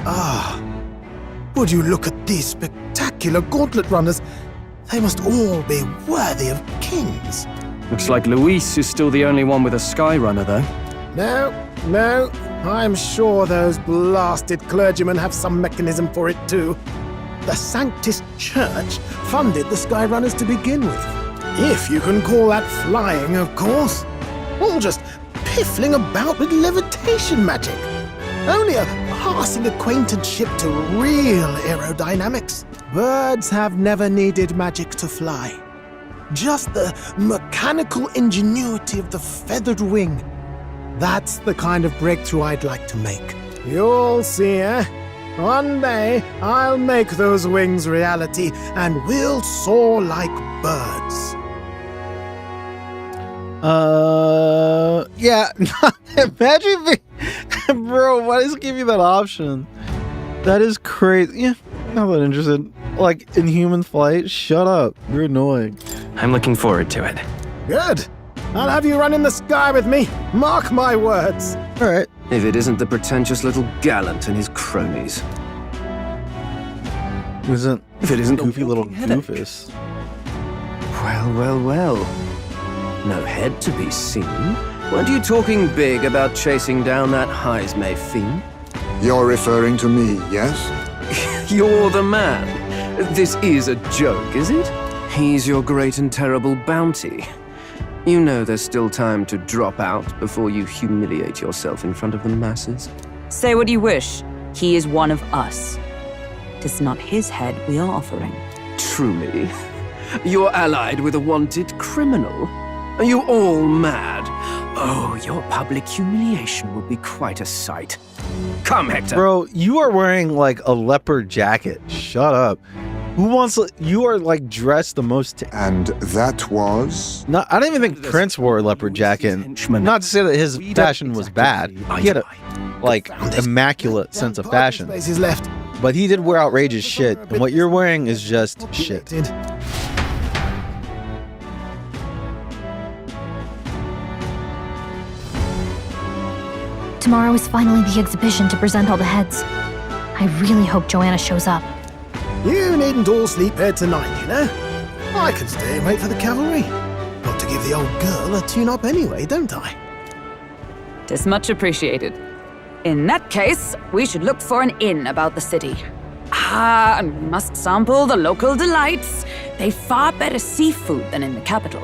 Ah, would you look at these spectacular gauntlet runners? They must all be worthy of kings. Looks like Luis is still the only one with a Skyrunner, though. No, I'm sure those blasted clergymen have some mechanism for it too. The Sanctus Church funded the Skyrunners to begin with. If you can call that flying, of course. All just piffling about with levitation magic. Only a passing acquaintanceship to real aerodynamics. Birds have never needed magic to fly. Just the mechanical ingenuity of the feathered wing. That's the kind of breakthrough I'd like to make. You'll see, eh? One day, I'll make those wings reality, and we'll soar like birds. Yeah. Imagine if bro, why does it give you that option? That is crazy. Yeah, not that interested. Like, in human flight? Shut up. You're annoying. I'm looking forward to it. Good. I'll have you run in the sky with me. Mark my words. All right. If it isn't the pretentious little gallant and his cronies. If it isn't goofy little goofus. Well. No head to be seen. Weren't you talking big about chasing down that Heismay fiend? You're referring to me, yes? You're the man. This is a joke, is it? He's your great and terrible bounty. You know there's still time to drop out before you humiliate yourself in front of the masses. Say what you wish. He is one of us. Tis not his head we are offering. Truly? You're allied with a wanted criminal? Are you all mad? Oh, your public humiliation will be quite a sight. Come, Hector. Bro, you are wearing like a leopard jacket. Shut up. Who wants? You are like dressed the most. And that was? No, I don't even think Prince wore a leopard jacket. Not to say that his fashion was bad. He had a like immaculate sense of fashion. But he did wear outrageous shit, and what you're wearing is just shit. Tomorrow is finally the exhibition to present all the heads. I really hope Joanna shows up. You needn't all sleep here tonight, you know? I can stay and wait for the cavalry. Got to give the old girl a tune-up anyway, don't I? 'Tis much appreciated. In that case, we should look for an inn about the city. Ah, and we must sample the local delights. They've far better seafood than in the capital.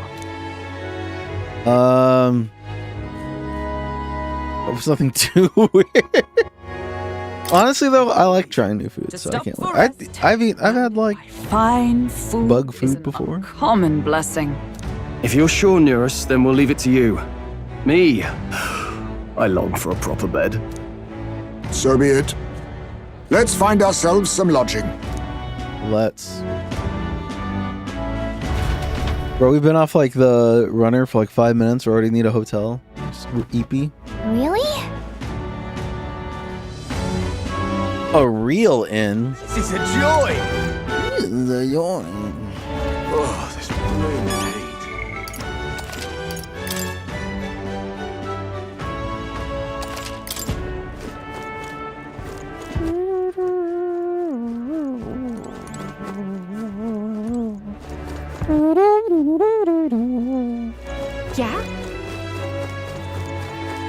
There's nothing too weird. Honestly, though, I like trying new food, so I can't. I've had like fine food, bug food before. Common blessing. If you're sure, Nearest, then we'll leave it to you. Me, I long for a proper bed. So be it. Let's find ourselves some lodging. Let's. Bro, we've been off like the runner for like 5 minutes. We already need a hotel. We're eepy. Really? A real inn? This is a joy! The joy. Oh, this room Yeah?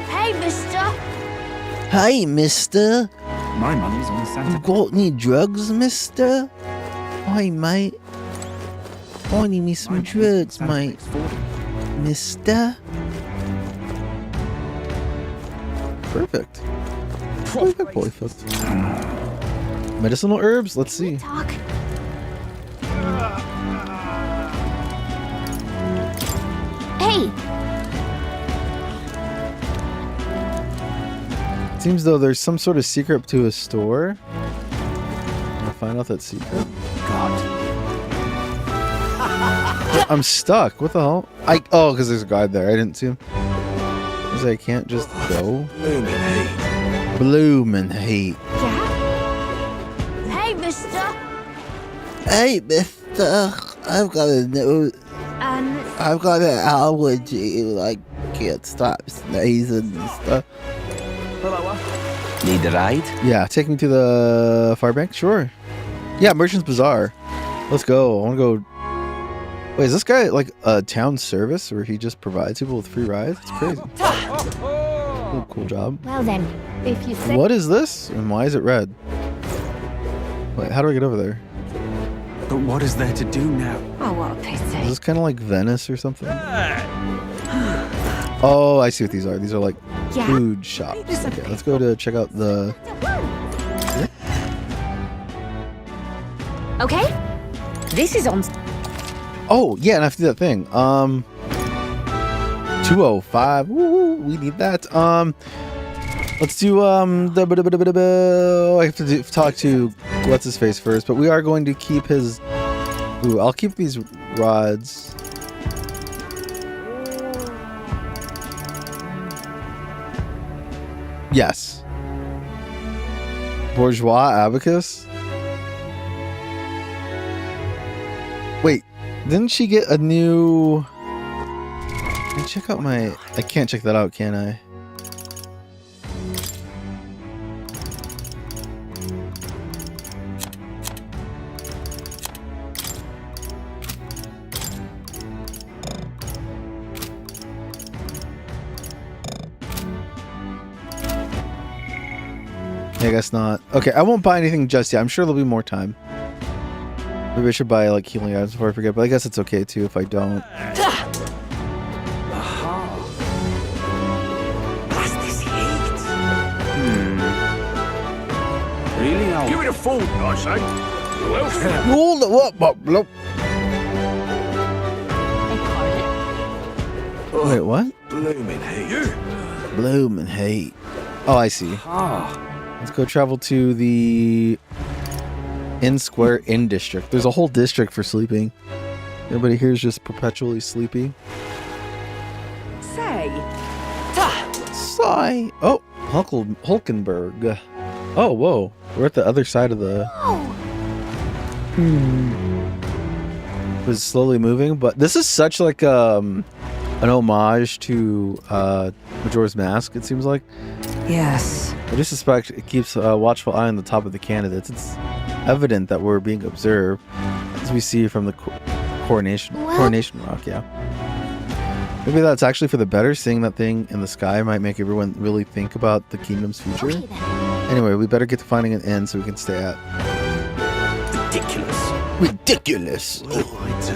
Hey, mister! Hi, mister. My money's on Santa. You got any drugs, mister? Hi, mate. I need me some drugs, mate. Mister? Perfect. Perfect. Medicinal herbs? Let's see. Talk. Hey, Seems though there's some sort of secret to a store. I'll find out that secret. I'm stuck. What the hell? Oh, because there's a guy there. I didn't see him. Because I can't just go. Bloomin' hate. Hey, mister. Hey, mister. I've got a nose. I've got an allergy. Like, can't stop sneezing and stuff. Need a ride? Yeah, take me to the far bank? Sure. Yeah, Merchant's Bazaar. Let's go. I want to go. Wait, is this guy like a town service where he just provides people with free rides? It's crazy. Oh, cool job. well then, if you say. What is this? And why is it red? Wait, how do I get over there? But what is there to do now? Oh, what a pity. Is this kind of like Venice or something? Oh, I see what these are. These are like food shops. Okay, let's go to check out the... Okay? This is on. Oh, yeah, and I have to do that thing. 205. Woo, we need that. Let's do I have to talk to what's his face first, but we are going to keep his. Ooh, I'll keep these rods. Yes. Bourgeois abacus. Wait, didn't she get a new... Can I check out my... I can't check that out, can I? I guess not. Okay, I won't buy anything just yet. I'm sure there'll be more time. Maybe I should buy like healing items before I forget, but I guess it's okay too if I don't. Really? Give it a food, I say. Who else? Wait, what? Blooming hate. Bloomin' hate. Oh, I see. Let's go travel to the Inn Square Inn District. There's a whole district for sleeping. Everybody here is just perpetually sleepy. Say. Sigh. Oh, Hulkenberg. Oh, whoa. We're at the other side of the... It was slowly moving, but this is such like an homage to Majora's Mask, it seems like. Yes. I do suspect it keeps a watchful eye on the top of the candidates. It's evident that we're being observed, as we see from the coronation rock, yeah. Maybe that's actually for the better. Seeing that thing in the sky might make everyone really think about the kingdom's future. Okay, then. Anyway, we better get to finding an inn so we can stay at. Ridiculous. Oh, I do.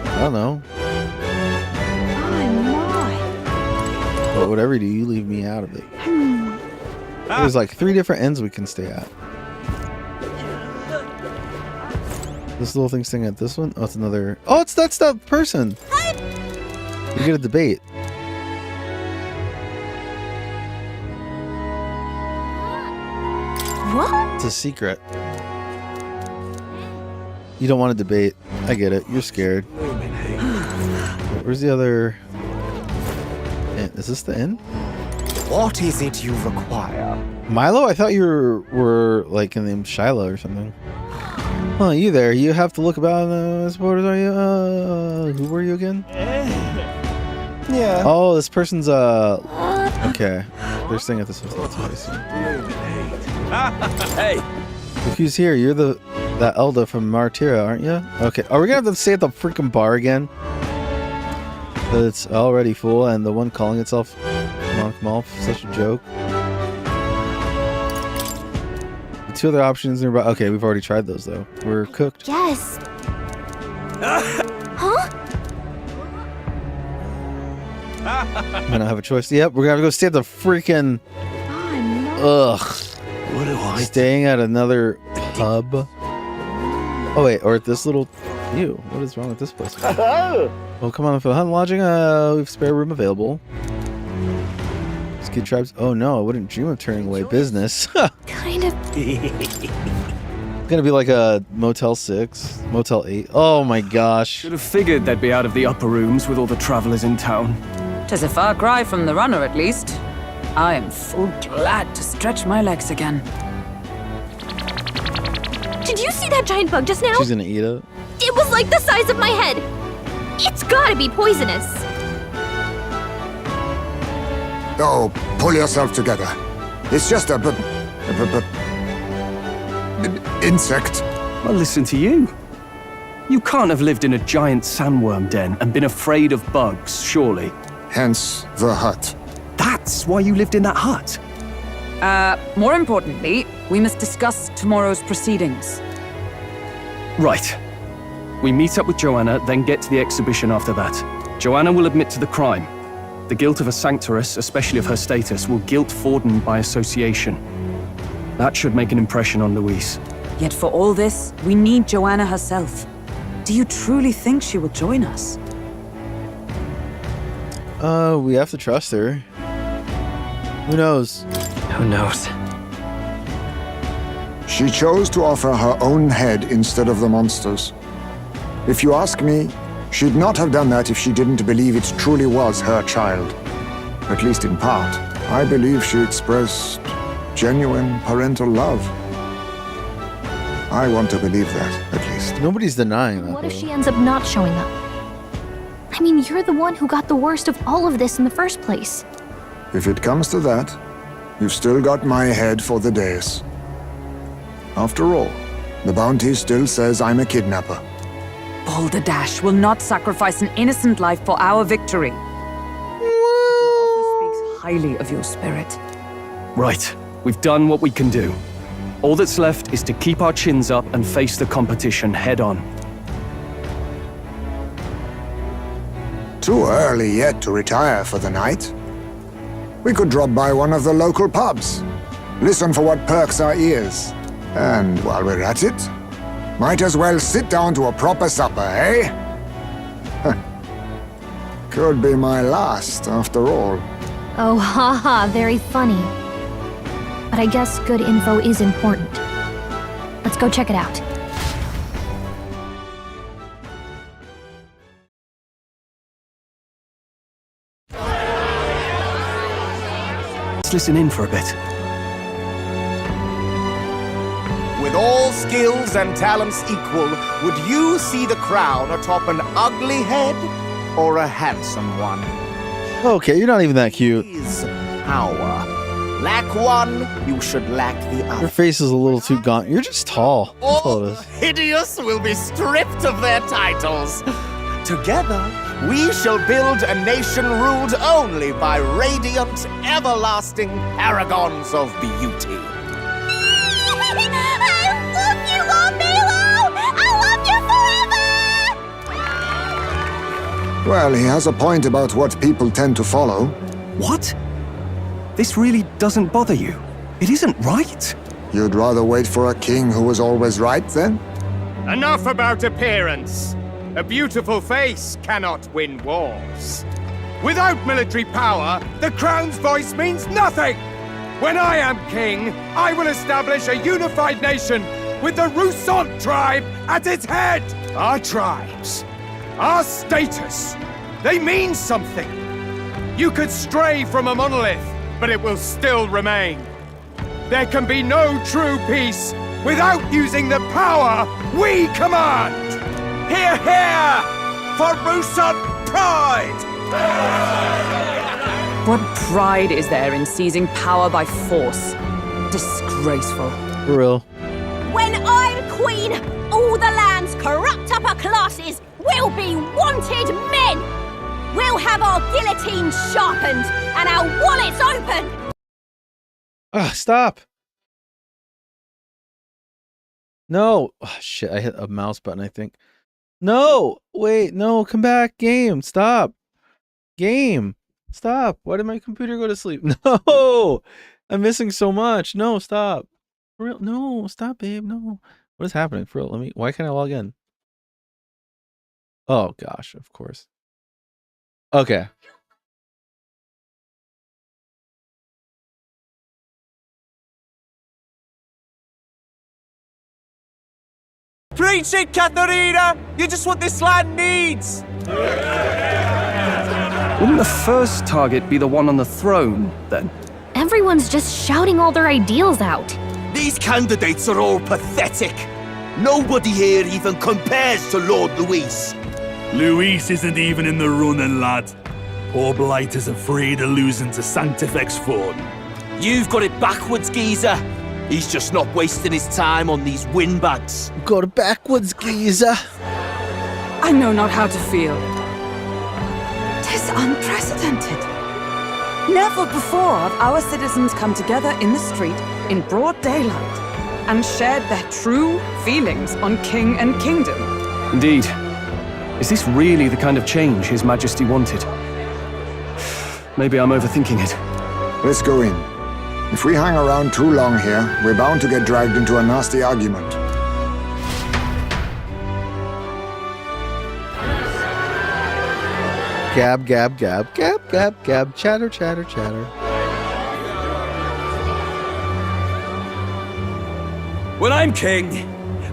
I don't know. But whatever you do, you leave me out of it. There's like 3 different inns we can stay at. This little thing staying at this one. Oh, it's another. Oh, that's that person. You get a debate. What? It's a secret. You don't want to debate. I get it. You're scared. Where's the other? Is this the inn? What is it you require? Milo? I thought you were like in the name Shiloh or something. Oh, you there? You have to look about supporters. Are you? Who were you again? Yeah. Oh, this person's okay. They're staying at this hotel. That's what I see. Hey. Look who's here. You're that Elda from Martira, aren't you? Okay. Are we gonna have to stay at the freaking bar again? That's already full, and the one calling itself Monk Malf, such a joke. The 2 other options nearby. Okay, we've already tried those though. We're cooked. Yes. Huh? Might not have a choice. Yep, we're gonna have to go stay at the freaking. Ugh. What do I Staying at another pub. Oh wait, or at this little. Ew, what is wrong with this place? Well, come on for the hunt lodging. We have spare room available. Skid tribes. Oh no, I wouldn't dream of turning away business. Kind of. It's gonna be like a Motel 6, Motel 8. Oh my gosh. Should have figured they'd be out of the upper rooms with all the travelers in town. 'Tis a far cry from the runner, at least. I am full glad to stretch my legs again. Did you see that giant bug just now? She's gonna eat it. It was like the size of my head. It's gotta be poisonous. Oh, pull yourself together. It's just a insect. Well, listen to you. You can't have lived in a giant sandworm den and been afraid of bugs, surely. Hence the hut. That's why you lived in that hut. More importantly, we must discuss tomorrow's proceedings. Right. We meet up with Joanna, then get to the exhibition after that. Joanna will admit to the crime. The guilt of a sanctoress, especially of her status, will guilt Forden by association. That should make an impression on Louise. Yet for all this, we need Joanna herself. Do you truly think she will join us? We have to trust her. Who knows? Who knows? She chose to offer her own head instead of the monster's. If you ask me, she'd not have done that if she didn't believe it truly was her child. At least in part. I believe she expressed genuine parental love. I want to believe that, at least. Nobody's denying that. What if she ends up not showing up? I mean, you're the one who got the worst of all of this in the first place. If it comes to that, you've still got my head for the days. After all, the bounty still says I'm a kidnapper. Balderdash will not sacrifice an innocent life for our victory. Your offer speaks highly of your spirit. Right. We've done what we can do. All that's left is to keep our chins up and face the competition head on. Too early yet to retire for the night. We could drop by one of the local pubs. Listen for what perks our ears. And while we're at it, might as well sit down to a proper supper, eh? Could be my last, after all. Oh, haha, very funny. But I guess good info is important. Let's go check it out. Let's listen in for a bit. With all skills and talents equal, would you see the crown atop an ugly head or a handsome one? Okay, you're not even that cute. Is power. Lack one, you should lack the other. Your face is a little too gaunt. You're just tall. That's all it is. Hideous will be stripped of their titles. Together, we shall build a nation ruled only by radiant, everlasting paragons of beauty. Well, he has a point about what people tend to follow. What? This really doesn't bother you? It isn't right? You'd rather wait for a king who was always right, then? Enough about appearance. A beautiful face cannot win wars. Without military power, the crown's voice means nothing! When I am king, I will establish a unified nation with the Roussant tribe at its head! Our tribes, our status, they mean something! You could stray from a monolith, but it will still remain. There can be no true peace without using the power we command! Hear, hear! For Roussant pride! What pride is there in seizing power by force? Disgraceful. For real. When I'm queen, all the land's corrupt upper classes will be wanted men! We'll have our guillotines sharpened and our wallets open! Ah, stop. No. Oh, shit, I hit a mouse button, I think. No! Wait, no, come back. Game, stop. Game, stop. Why did my computer go to sleep? No! I'm missing so much. No, stop. For real? No, stop, babe. No. What is happening? For real? Why can't I log in? Oh gosh, of course. Okay. Preach it, Katharina! You're just what this land needs! Wouldn't the first target be the one on the throne, then? Everyone's just shouting all their ideals out. These candidates are all pathetic. Nobody here even compares to Lord Luis. Luis isn't even in the running, lad. Poor Blight is afraid of losing to Sanctifex Ford. You've got it backwards, geezer. He's just not wasting his time on these windbags. Got it backwards, geezer. I know not how to feel. 'Tis unprecedented. Never before have our citizens come together in the street in broad daylight and shared their true feelings on king and kingdom. Indeed. Is this really the kind of change His Majesty wanted? Maybe I'm overthinking it. Let's go in. If we hang around too long here, we're bound to get dragged into a nasty argument. Gab, gab, gab, gab, gab, gab, chatter, chatter, chatter. When I'm king,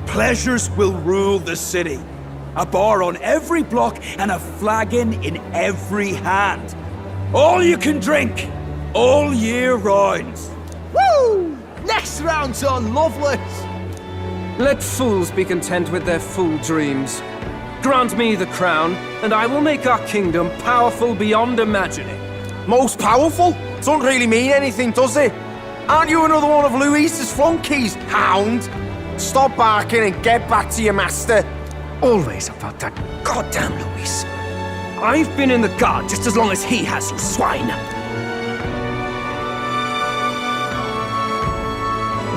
pleasures will rule the city. A bar on every block and a flagon in every hand. All you can drink, all year round. Woo! Next round's on Loveless! Let fools be content with their fool dreams. Grant me the crown, and I will make our kingdom powerful beyond imagining. Most powerful? Doesn't really mean anything, does it? Aren't you another one of Luis's flunkies, hound? Stop barking and get back to your master. Always about that goddamn Luis. I've been in the guard just as long as he has, you swine.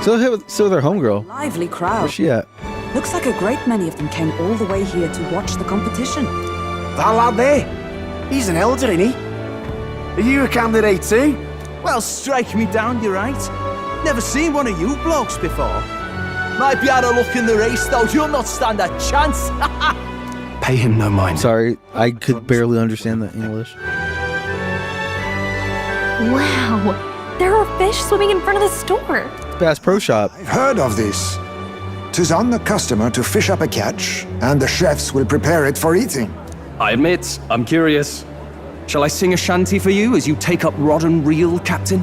So their homegirl. Lively crowd. Where's she at? Looks like a great many of them came all the way here to watch the competition. That lad there, he's an elder, isn't he? Are you a candidate too? Well, strike me down, you're right. Never seen one of you blokes before. Might be had a look in the race, though. You'll not stand a chance. Pay him no mind. Sorry, I could barely understand the English. Wow, there are fish swimming in front of the store. Bass Pro Shop. I've heard of this. 'Tis on the customer to fish up a catch, and the chefs will prepare it for eating. I admit, I'm curious. Shall I sing a shanty for you as you take up rod and reel, Captain?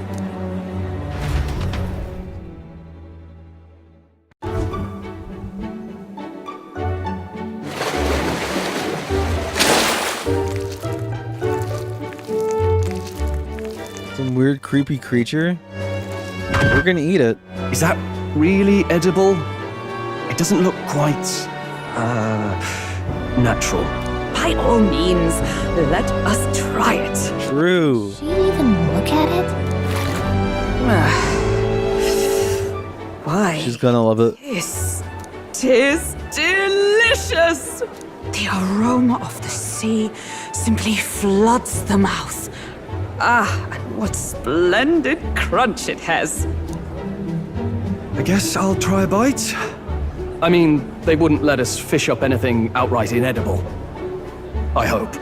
Some weird, creepy creature. We're gonna eat it. Is that really edible? It doesn't look quite, natural. By all means, let us try it. True. Did she even look at it? Why? She's gonna love it. Tis delicious! The aroma of the sea simply floods the mouth. Ah, and what splendid crunch it has. I guess I'll try a bite. I mean, they wouldn't let us fish up anything outright inedible. I hope.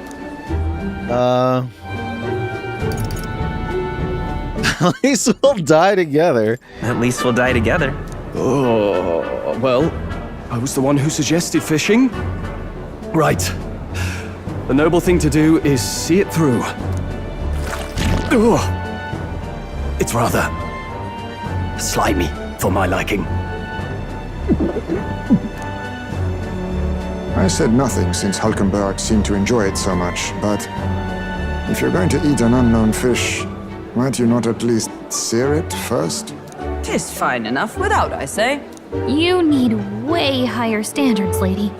At least we'll die together. At least we'll die together. Oh, well, I was the one who suggested fishing. Right. The noble thing to do is see it through. Ugh. It's rather slimy for my liking. I said nothing since Hulkenberg seemed to enjoy it so much, but if you're going to eat an unknown fish, might you not at least sear it first? 'Tis fine enough without, I say. You need way higher standards, lady.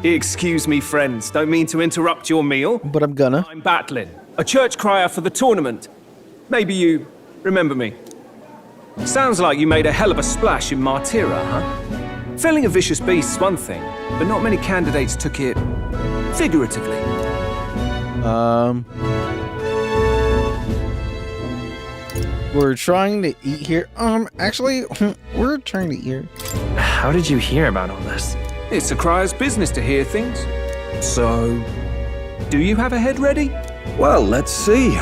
Excuse me, friends. Don't mean to interrupt your meal. But I'm gonna. I'm Batlin, a church crier for the tournament. Maybe you remember me. Sounds like you made a hell of a splash in Martira, huh? Felling a vicious beast's one thing, but not many candidates took it figuratively. We're trying to eat here. Actually, we're trying to eat here. How did you hear about all this? It's a crier's business to hear things. So, do you have a head ready? Well, let's see.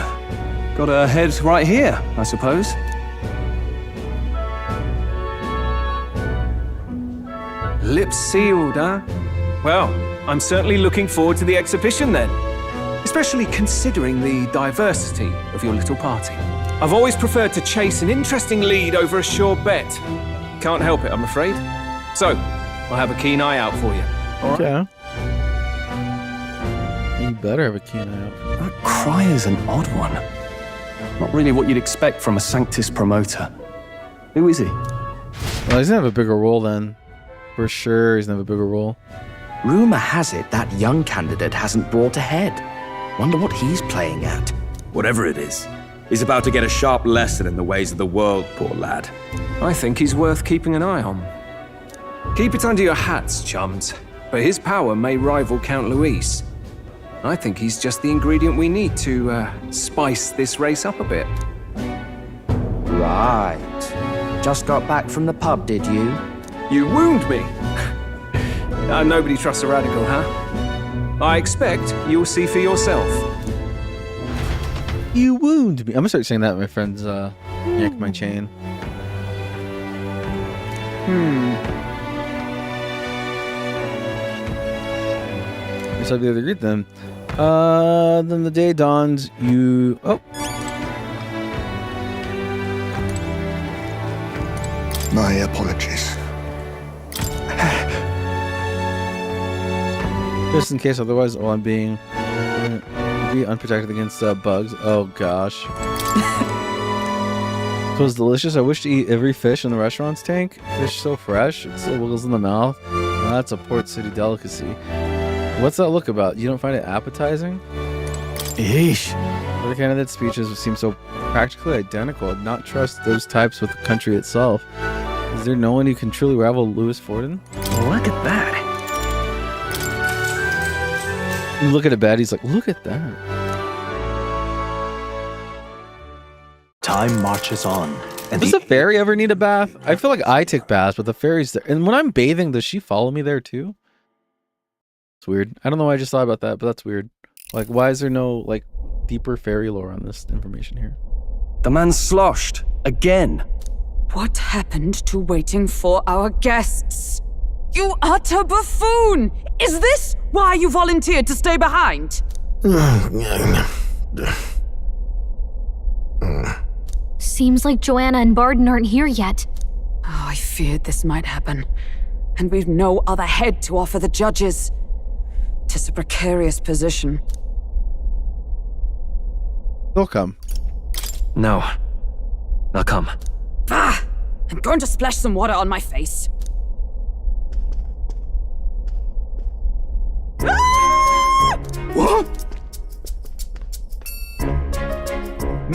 Got a head right here, I suppose. Lips sealed, huh? Well, I'm certainly looking forward to the exhibition then. Especially considering the diversity of your little party. I've always preferred to chase an interesting lead over a sure bet. Can't help it, I'm afraid. So, I'll have a keen eye out for you. All right? Okay. You better have a keen eye out. That crier's an odd one. Not really what you'd expect from a Sanctus promoter. Who is he? Well, he's gonna have a bigger role then. For sure, he's gonna have a bigger role. Rumor has it that young candidate hasn't brought ahead. Wonder what he's playing at. Whatever it is, he's about to get a sharp lesson in the ways of the world, poor lad. I think he's worth keeping an eye on. Keep it under your hats, chums. But his power may rival Count Luis. I think he's just the ingredient we need to spice this race up a bit. Right. Just got back from the pub, did you? You wound me. Nobody trusts a radical, huh? I expect you'll see for yourself. You wound me. I'm gonna start saying that when my friends yank my chain. Guess I'll be able to greet them. Then the day dawns, you... Oh. My apologies. Just in case, otherwise, I'm being be unprotected against bugs. Oh gosh. It was delicious. I wish to eat every fish in the restaurant's tank. Fish so fresh, it still wiggles in the mouth. Well, that's a Port City delicacy. What's that look about? You don't find it appetizing? Eesh. Other candidate speeches seem so practically identical. I'd not trust those types with the country itself. Is there no one who can truly rival Louis Forden? Look at that. You look at a bat, he's like, look at that. Time marches on. And does the fairy ever need a bath? I feel like I take baths, but the fairy's there. And when I'm bathing, does she follow me there too? It's weird. I don't know why I just thought about that, but that's weird. Like, why is there no, like, deeper fairy lore on this information here? The man's sloshed. Again. What happened to waiting for our guests? You utter buffoon! Is this why you volunteered to stay behind? Seems like Joanna and Barden aren't here yet. Oh, I feared this might happen. And we've no other head to offer the judges. 'Tis a precarious position. They'll come. No. They'll come. Ah! I'm going to splash some water on my face. What?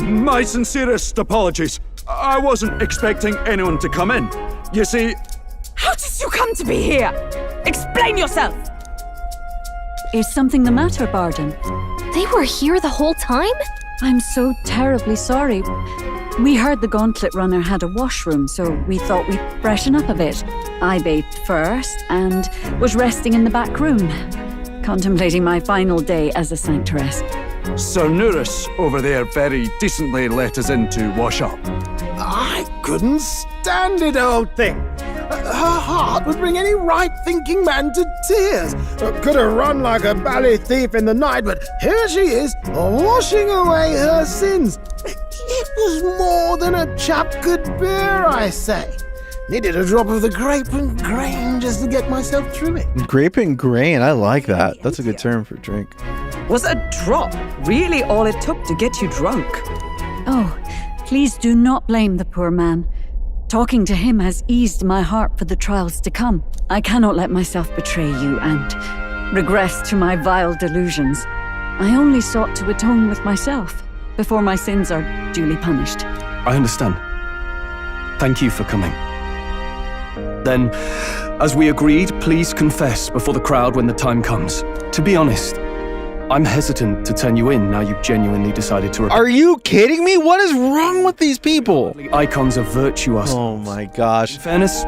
My sincerest apologies. I wasn't expecting anyone to come in. You see... How did you come to be here? Explain yourself! Is something the matter, Barden? They were here the whole time? I'm so terribly sorry. We heard the Gauntlet Runner had a washroom, so we thought we'd freshen up a bit. I bathed first and was resting in the back room, contemplating my final day as a Sanctress. Sir Nuris over there very decently let us in to wash up. I couldn't stand it, old thing. Her heart would bring any right-thinking man to tears. Could have run like a bally thief in the night, but here she is, washing away her sins. It was more than a chap could bear, I say. Needed a drop of the grape and grain just to get myself through it. Grape and grain, I like that. That's a good term for a drink. Was a drop really all it took to get you drunk? Oh, please do not blame the poor man. Talking to him has eased my heart for the trials to come. I cannot let myself betray you and regress to my vile delusions. I only sought to atone with myself before my sins are duly punished. I understand. Thank you for coming. Then, as we agreed, please confess before the crowd when the time comes. To be honest, I'm hesitant to turn you in now you've genuinely decided to... Are you kidding me? What is wrong with these people? Icons of virtue are... Oh my gosh. In fairness,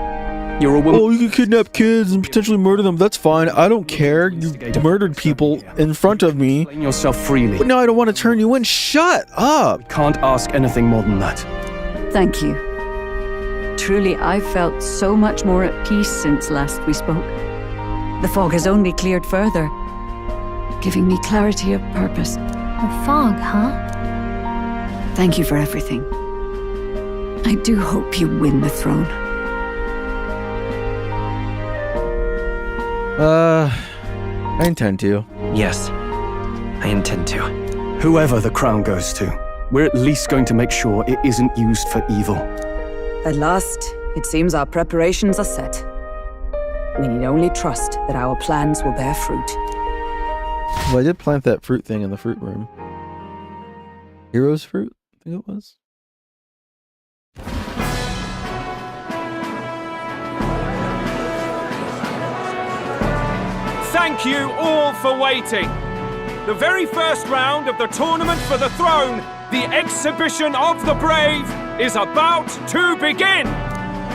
you're a woman... Oh, you can kidnap kids and potentially murder them. That's fine. I don't care. You murdered people in front of me. Blame yourself freely. But now I don't want to turn you in. Shut up. Can't ask anything more than that. Thank you. Truly, I've felt so much more at peace since last we spoke. The fog has only cleared further, giving me clarity of purpose. The fog, huh? Thank you for everything. I do hope you win the throne. I intend to. Yes, I intend to. Whoever the crown goes to, we're at least going to make sure it isn't used for evil. At last, it seems our preparations are set. We need only trust that our plans will bear fruit. Well, I did plant that fruit thing in the fruit room. Hero's fruit, I think it was. Thank you all for waiting. The very first round of the tournament for the throne, the exhibition of the brave, is about to begin.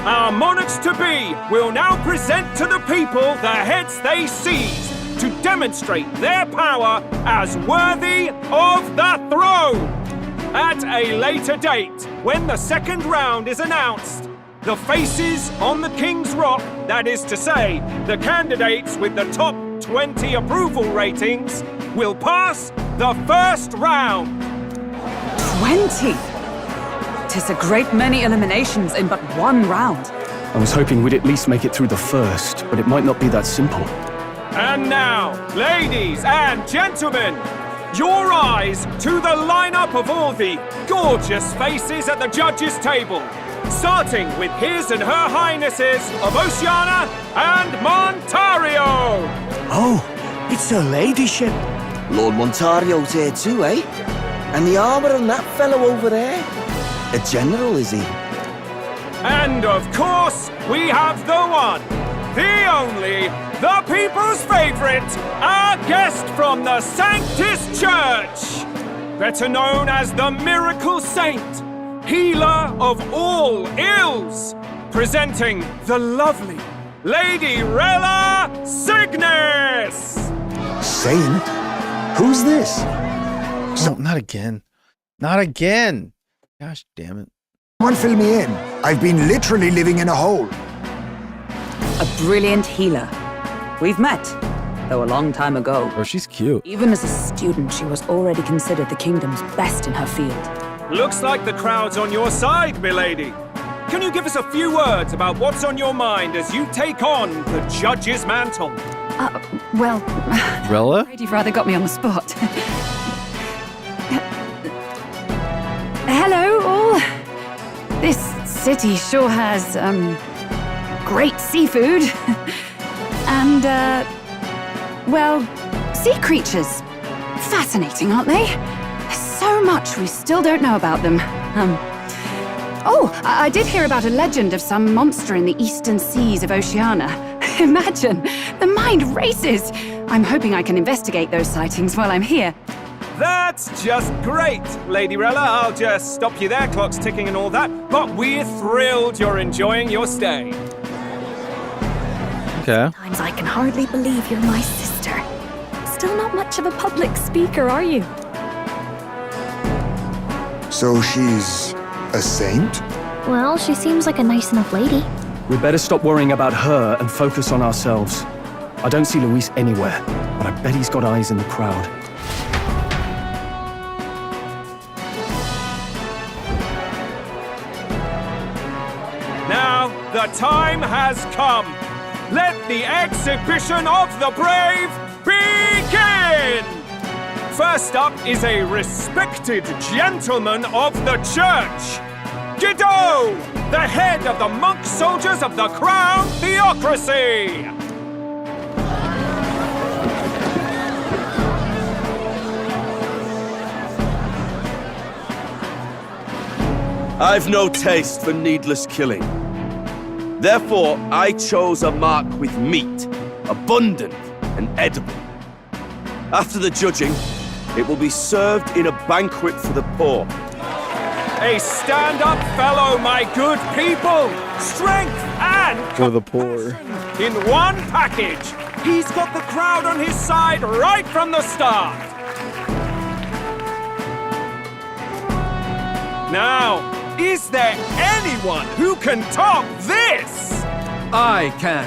Our monarchs-to-be will now present to the people the heads they seized to demonstrate their power as worthy of the throne. At a later date, when the second round is announced, the faces on the King's Rock, that is to say, the candidates with the top 20 approval ratings, will pass the first round. 20? 'Tis a great many eliminations in but one round. I was hoping we'd at least make it through the first, but it might not be that simple. And now, ladies and gentlemen, your eyes to the lineup of all the gorgeous faces at the judges' table, starting with His and Her Highnesses of Oceania and Montario. Oh, it's her ladyship. Lord Montario's here too, eh? And the armour on that fellow over there? A general, is he? And of course, we have the one, the only, the people's favourite, our guest from the Sanctus Church, better known as the Miracle Saint, healer of all ills, presenting the lovely Lady Rella Cygnus! Saint? Who's this? Oh, not again. Not again. Gosh damn it. Someone fill me in. I've been literally living in a hole. A brilliant healer. We've met, though a long time ago. Oh, she's cute. Even as a student, she was already considered the kingdom's best in her field. Looks like the crowd's on your side, milady. Can you give us a few words about what's on your mind as you take on the judge's mantle? Well... Rella? I'm afraid you've rather got me on the spot. Hello, all. This city sure has, great seafood. And, well, sea creatures. Fascinating, aren't they? There's so much we still don't know about them. I did hear about a legend of some monster in the eastern seas of Oceania. Imagine, the mind races. I'm hoping I can investigate those sightings while I'm here. That's just great, Lady Rella. I'll just stop you there, clock's ticking and all that, but we're thrilled you're enjoying your stay. Okay. Sometimes I can hardly believe you're my sister. Still not much of a public speaker, are you? So she's a saint? Well, she seems like a nice enough lady. We'd better stop worrying about her and focus on ourselves. I don't see Luis anywhere, but I bet he's got eyes in the crowd. Now, the time has come. Let the exhibition of the brave begin! First up is a respected gentleman of the church. Guido, the head of the monk soldiers of the Crown Theocracy. I've no taste for needless killing. Therefore, I chose a mark with meat, abundant and edible. After the judging, it will be served in a banquet for the poor. A stand-up fellow, my good people! Strength and For the poor. in one package! He's got the crowd on his side right from the start! Now, is there anyone who can top this? I can.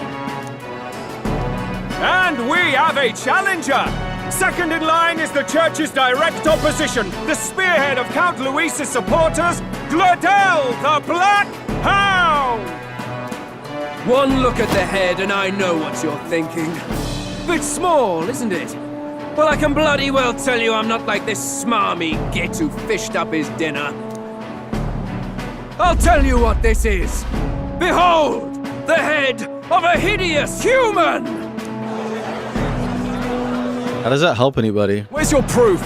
And we have a challenger! Second in line is the church's direct opposition, the spearhead of Count Luis's supporters, Gladel the Black Hound! One look at the head and I know what you're thinking. Bit small, isn't it? Well, I can bloody well tell you I'm not like this smarmy git who fished up his dinner. I'll tell you what this is. Behold, the head of a hideous human! How does that help anybody? Where's your proof?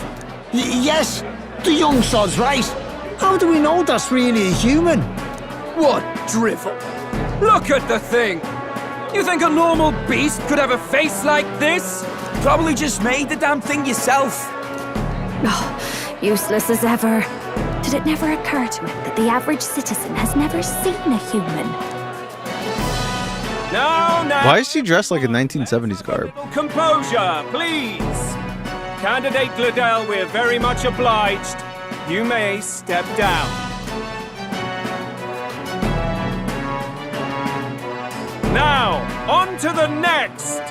Yes, the young sod's right. How do we know that's really a human? What drivel? Look at the thing! You think a normal beast could have a face like this? Probably just made the damn thing yourself. Oh, useless as ever. Did it never occur to him that the average citizen has never seen a human? Now, Why is she dressed like a 1970s garb? composure, please! Candidate Gladel, we're very much obliged. You may step down. Now, on to the next!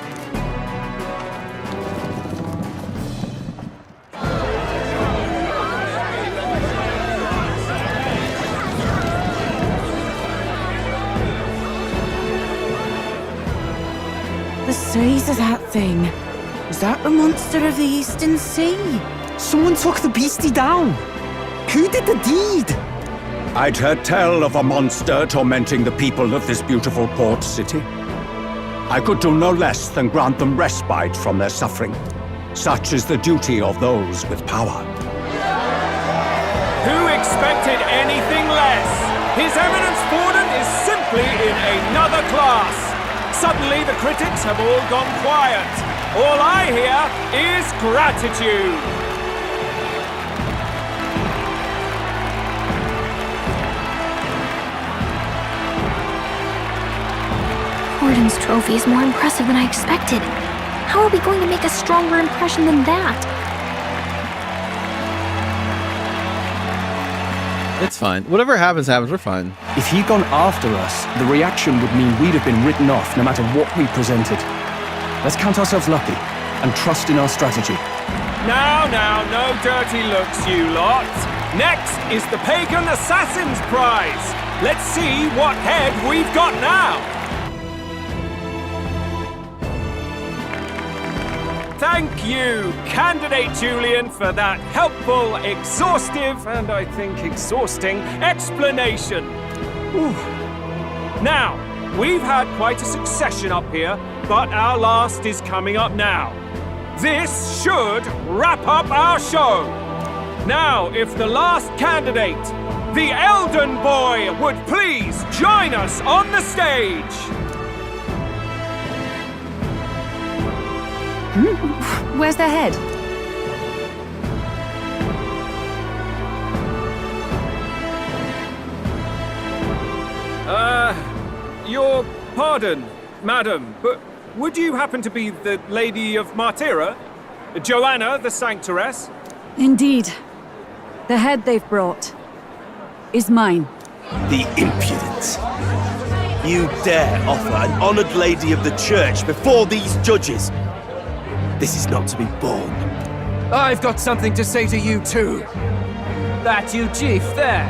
The size of that thing. Is that the monster of the Eastern Sea? Someone took the beastie down. Who did the deed? I'd heard tell of a monster tormenting the people of this beautiful port city. I could do no less than grant them respite from their suffering. Such is the duty of those with power. Who expected anything less? His Eminence Borden is simply in another class. Suddenly the critics have all gone quiet. All I hear is gratitude. Borden's trophy is more impressive than I expected. How are we going to make a stronger impression than that? It's fine. Whatever happens, happens. We're fine. If he'd gone after us, the reaction would mean we'd have been written off no matter what we presented. Let's count ourselves lucky and trust in our strategy. Now, no dirty looks, you lot. Next is the Pagan Assassin's Prize. Let's see what head we've got now. Thank you, Candidate Julian, for that helpful, exhaustive, and I think exhausting explanation. Whew. Now, we've had quite a succession up here, but our last is coming up now. This should wrap up our show. Now, if the last candidate, the Elden Boy, would please join us on the stage. Where's their head? Your pardon, madam, but would you happen to be the Lady of Martyra? Joanna, the Sanctoress? Indeed. The head they've brought is mine. The impudence. You dare offer an honored lady of the church before these judges? This is not to be borne. I've got something to say to you too. That you chief there.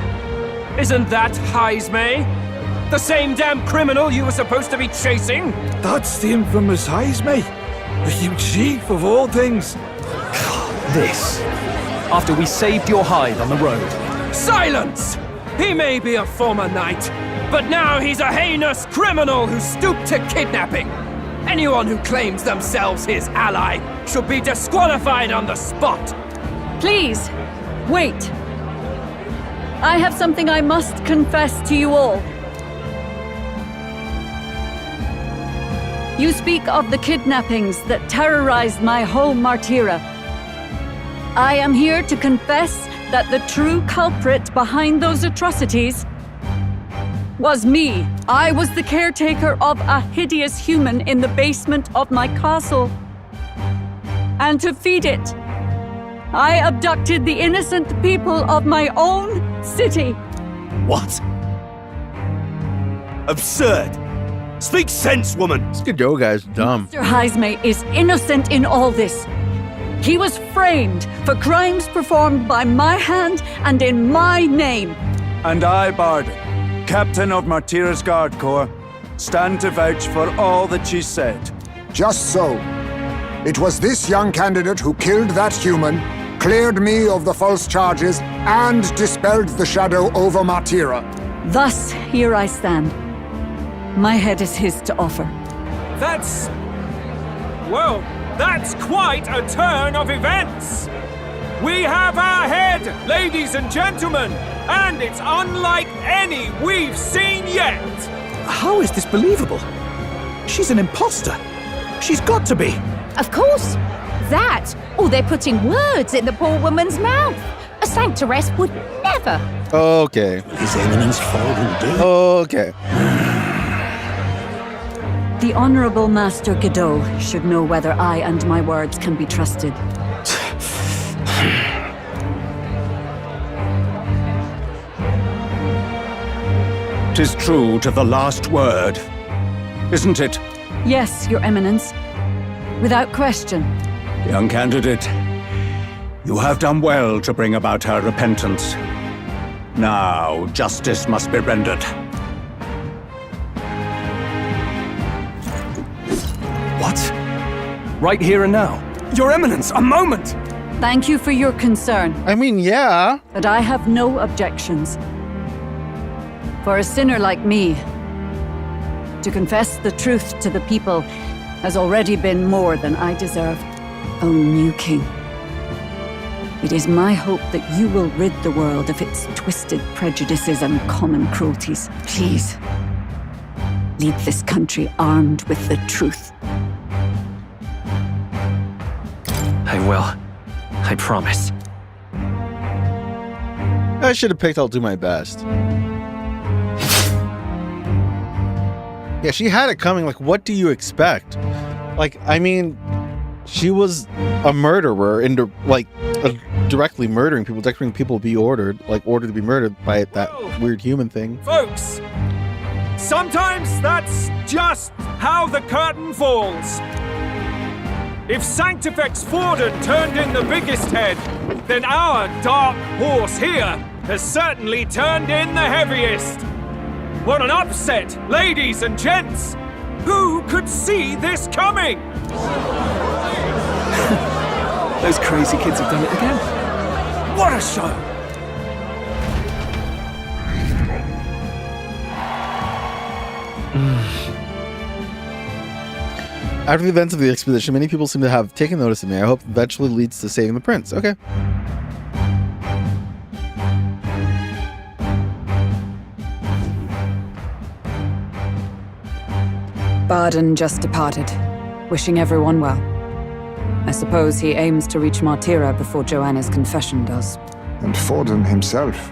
Isn't that Heismay? The same damn criminal you were supposed to be chasing? That's the infamous Heismay. The you chief of all things. This, after we saved your hide on the road. Silence! He may be a former knight, but now he's a heinous criminal who stooped to kidnapping. Anyone who claims themselves his ally should be disqualified on the spot. Please, wait. I have something I must confess to you all. You speak of the kidnappings that terrorized my home, Martira. I am here to confess that the true culprit behind those atrocities was me. I was the caretaker of a hideous human in the basement of my castle. And to feed it, I abducted the innocent people of my own city. What? Absurd! Speak sense, woman! This Godot guy's dumb. Mr. Heisme is innocent in all this. He was framed for crimes performed by my hand and in my name. And I, Barden, Captain of Martira's Guard Corps, stand to vouch for all that she said. Just so. It was this young candidate who killed that human, cleared me of the false charges, and dispelled the shadow over Martira. Thus, here I stand. My head is his to offer. That's... well, that's quite a turn of events! We have our head, ladies and gentlemen, and it's unlike any we've seen yet! How is this believable? She's an imposter. She's got to be. Of course. That, or they're putting words in the poor woman's mouth. A sanctoress would never. Okay. His Eminence fallen dead. Okay. The Honorable Master Godot should know whether I and my words can be trusted. 'Tis true to the last word, isn't it? Yes, Your Eminence. Without question. Young candidate, you have done well to bring about her repentance. Now, justice must be rendered. What? Right here and now? Your Eminence, a moment! Thank you for your concern. I mean, yeah. But I have no objections. For a sinner like me, to confess the truth to the people has already been more than I deserve. O new king, it is my hope that you will rid the world of its twisted prejudices and common cruelties. Please, lead this country armed with the truth. I will. I promise. I should have picked I'll do my best. Yeah, she had it coming. Like, what do you expect? Like, I mean, she was a murderer, directly murdering people, directing people to be ordered to be murdered by that weird human thing. Folks, sometimes that's just how the curtain falls. If Sanctifex Forden turned in the biggest head, then our dark horse here has certainly turned in the heaviest. What an upset, ladies and gents! Who could see this coming? Those crazy kids have done it again. What a show! After the events of the expedition, many people seem to have taken notice of me. I hope it eventually leads to saving the prince. Okay. Barden just departed, wishing everyone well. I suppose he aims to reach Martira before Joanna's confession does. And Forden himself.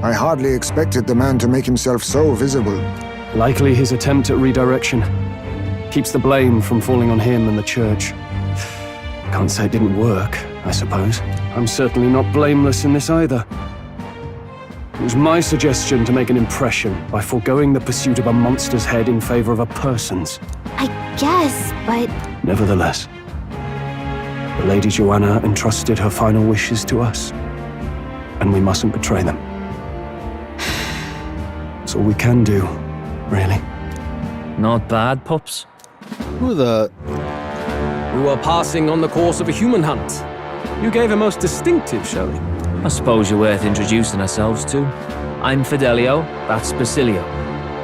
I hardly expected the man to make himself so visible. Likely his attempt at redirection. Keeps the blame from falling on him and the church. Can't say it didn't work, I suppose. I'm certainly not blameless in this either. It was my suggestion to make an impression by foregoing the pursuit of a monster's head in favor of a person's. I guess, but... Nevertheless, the Lady Joanna entrusted her final wishes to us, and we mustn't betray them. That's all we can do, really. Not bad, pups. Who the... We were passing on the course of a human hunt. You gave a most distinctive showing. I suppose you're worth introducing ourselves to. I'm Fidelio, that's Basilio.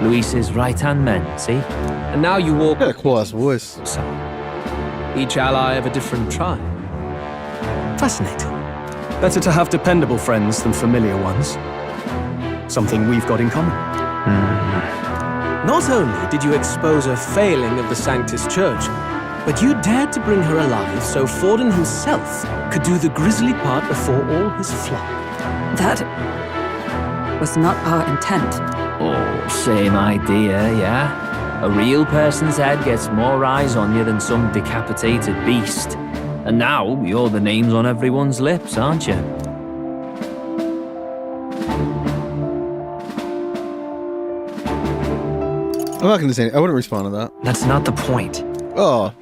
Luis's right-hand man, see? And now you walk... Got a cool-ass voice. So, each ally of a different tribe. Fascinating. Better to have dependable friends than familiar ones. Something we've got in common. Not only did you expose a failing of the Sanctus Church, but you dared to bring her alive so Forden himself could do the grisly part before all his flock. That was not our intent. Oh, same idea, yeah? A real person's head gets more eyes on you than some decapitated beast. And now you're the names on everyone's lips, aren't you? I'm not going to say anything. I wouldn't respond to that. That's not the point. Oh.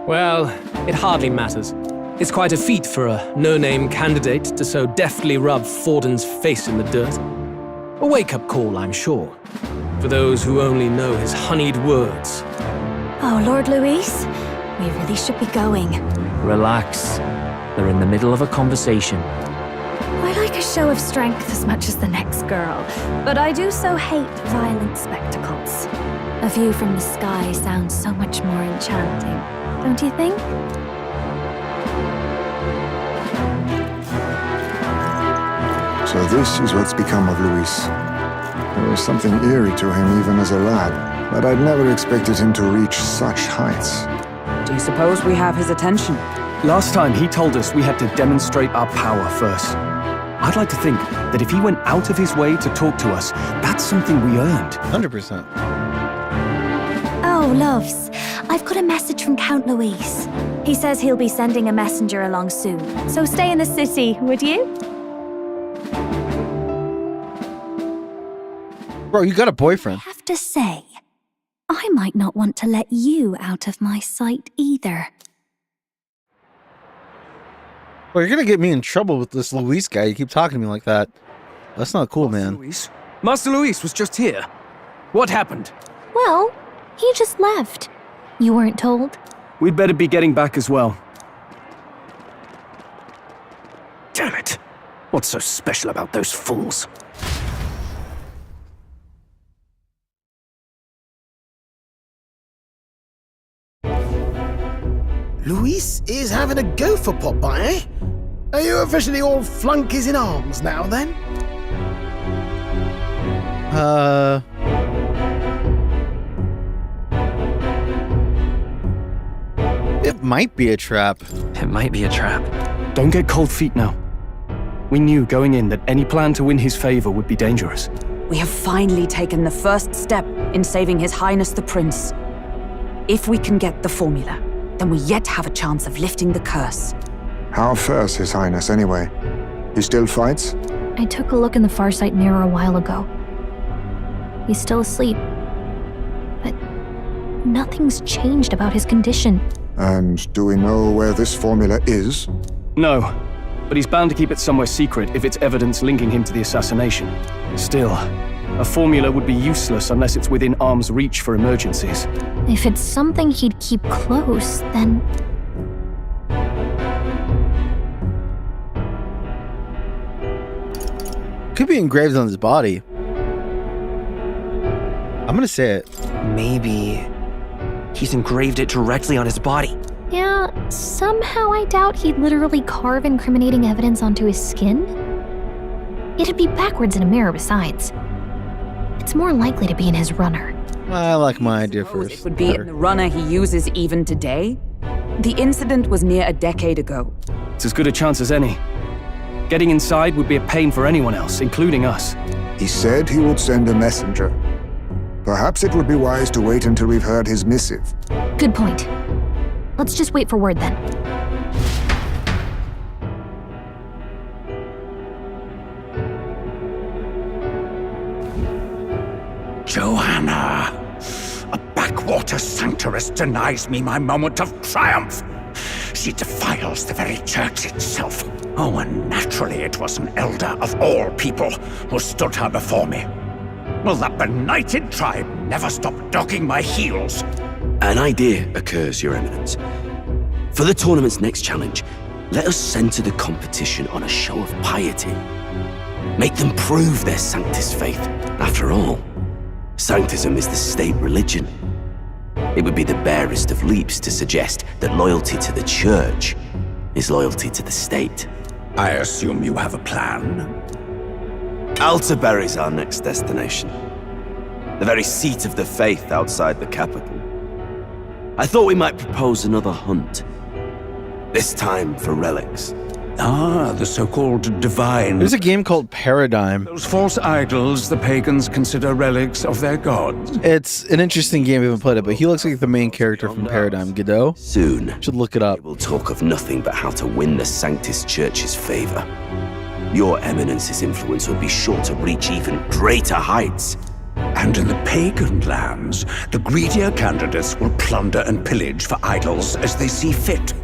Well, it hardly matters. It's quite a feat for a no-name candidate to so deftly rub Forden's face in the dirt. A wake-up call, I'm sure, for those who only know his honeyed words. Oh, Lord Luis, we really should be going. Relax. They're in the middle of a conversation. I like a show of strength as much as the next girl, but I do so hate violent spectacles. A view from the sky sounds so much more enchanting, don't you think? So this is what's become of Luis. There was something eerie to him even as a lad, but I'd never expected him to reach such heights. Do you suppose we have his attention? Last time he told us we had to demonstrate our power first. I'd like to think that if he went out of his way to talk to us, that's something we earned. 100%. Oh, loves, I've got a message from Count Luis. He says he'll be sending a messenger along soon, so stay in the city, would you? Bro, you got a boyfriend. I have to say, I might not want to let you out of my sight either. Well, you're gonna get me in trouble with this Luis guy. You keep talking to me like that. That's not cool, man. Master Luis was just here. What happened? Well, he just left. You weren't told? We'd better be getting back as well. Damn it. What's so special about those fools? Luis is having a go for Popeye, eh? Are you officially all flunkies in arms now, then? It might be a trap. It might be a trap. Don't get cold feet now. We knew going in that any plan to win his favor would be dangerous. We have finally taken the first step in saving His Highness the Prince. If we can get the formula, then we yet have a chance of lifting the curse. How fares His Highness, anyway? He still fights? I took a look in the Farsight mirror a while ago. He's still asleep. But nothing's changed about his condition. And do we know where this formula is? No, but he's bound to keep it somewhere secret if it's evidence linking him to the assassination. Still, a formula would be useless unless it's within arm's reach for emergencies. If it's something he'd keep close, then... Could be engraved on his body. I'm gonna say it. Maybe he's engraved it directly on his body. Yeah, somehow I doubt he'd literally carve incriminating evidence onto his skin. It'd be backwards in a mirror besides. It's more likely to be in his runner. I like my idea first. It would be in the runner he uses even today. The incident was near a decade ago. It's as good a chance as any. Getting inside would be a pain for anyone else, including us. He said he would send a messenger. Perhaps it would be wise to wait until we've heard his missive. Good point. Let's just wait for word then. Johanna! A backwater sanctuarist denies me my moment of triumph! She defiles the very church itself. Oh, and naturally it was an elder of all people who stood her before me. Will that benighted tribe never stop dogging my heels? An idea occurs, Your Eminence. For the tournament's next challenge, let us center the competition on a show of piety. Make them prove their Sanctus faith. After all, Sanctism is the state religion. It would be the barest of leaps to suggest that loyalty to the church is loyalty to the state. I assume you have a plan? Altaberry's our next destination. the very seat of the faith outside the capital. I thought we might propose another hunt. This time for relics. Ah, the so-called divine. There's a game called Paradigm. Those false idols the pagans consider relics of their gods. It's an interesting game. We haven't played it, but he looks like the main character from Paradigm. Godot? Soon. Should look it up. We'll talk of nothing but how to win the Sanctus Church's favor. Your Eminence's influence will be sure to reach even greater heights. And in the pagan lands, the greedier candidates will plunder and pillage for idols as they see fit.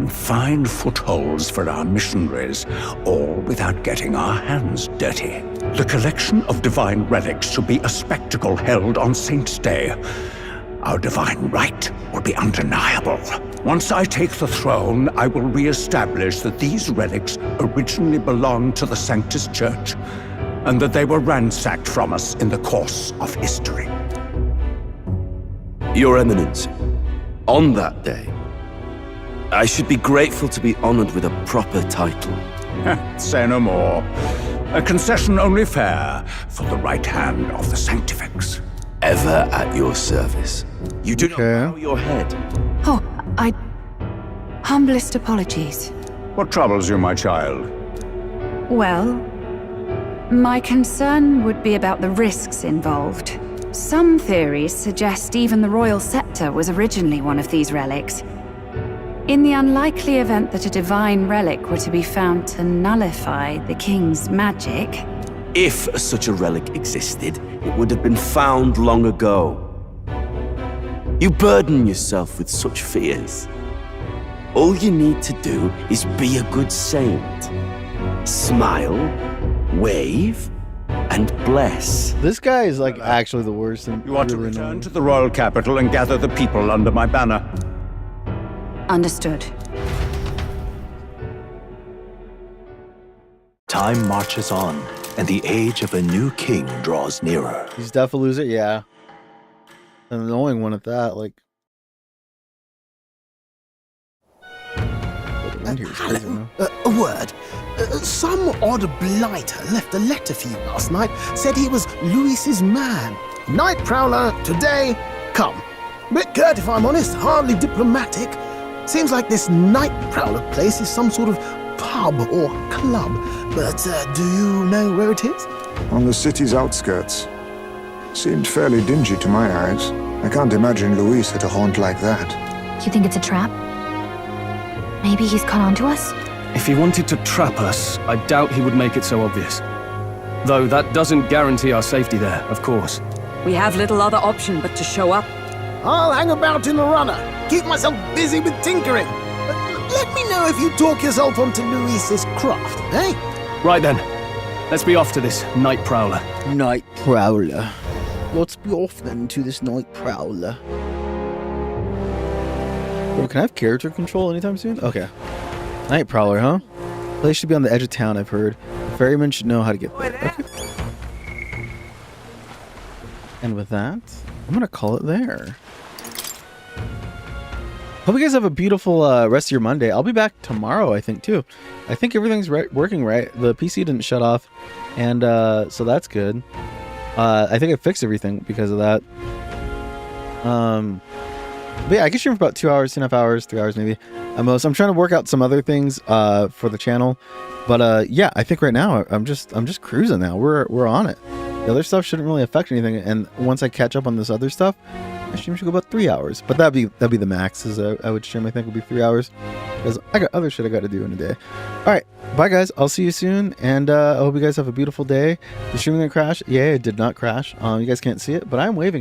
Fine footholds for our missionaries, all without getting our hands dirty. The collection of divine relics should be a spectacle held on Saint's Day. Our divine right will be undeniable. Once I take the throne, I will re-establish that these relics originally belonged to the Sanctus Church, and that they were ransacked from us in the course of history. Your Eminence, on that day, I should be grateful to be honored with a proper title. Say no more. A concession only fair for the right hand of the Sanctifex. Ever at your service. You do not bow your head. Oh, humblest apologies. What troubles you, my child? Well, my concern would be about the risks involved. Some theories suggest even the royal scepter was originally one of these relics. In the unlikely event that a divine relic were to be found to nullify the king's magic... If such a relic existed, it would have been found long ago. You burden yourself with such fears. All you need to do is be a good saint. Smile, wave, and bless. This guy is like actually the worst. You are to return to the royal capital and gather the people under my banner. Understood. Time marches on, and the age of a new king draws nearer. He's deaf a loser, yeah. An annoying one at that, like. Hello. A word. Some odd blighter left a letter for you last night. Said he was Louis's man. Night prowler, today, come. Bit curt if I'm honest, hardly diplomatic. Seems like this night prowler place is some sort of pub or club. But do you know where it is? On the city's outskirts. Seemed fairly dingy to my eyes. I can't imagine Louis at a haunt like that. You think it's a trap? Maybe he's caught on to us? If he wanted to trap us, I doubt he would make it so obvious. Though that doesn't guarantee our safety there, of course. We have little other option but to show up. I'll hang about in the runner. Keep myself busy with tinkering. Let me know if you talk yourself onto Louis's craft, eh? Right then. Let's be off to this night prowler. Night prowler. Let's be off then to this night prowler. Oh, can I have character control anytime soon? Okay. Night prowler, huh? Place should be on the edge of town, I've heard. The ferryman should know how to get there. Okay. And with that, I'm gonna call it there. Hope you guys have a beautiful rest of your Monday. I'll be back tomorrow, I think, too. I think everything's working right. The PC didn't shut off, and so that's good. I think I fixed everything because of that. But yeah, I can stream for about 2 hours, 2.5 hours, 3 hours maybe at most. I'm trying to work out some other things for the channel, but yeah, I think right now I'm just cruising now. We're on it. The other stuff shouldn't really affect anything, and once I catch up on this other stuff, my stream should go about 3 hours. But that'd be the max. I would stream. I think would be 3 hours because I got other shit I got to do in a day. All right, bye guys. I'll see you soon, and I hope you guys have a beautiful day. The stream didn't crash. Yeah, it did not crash. You guys can't see it, but I'm waving.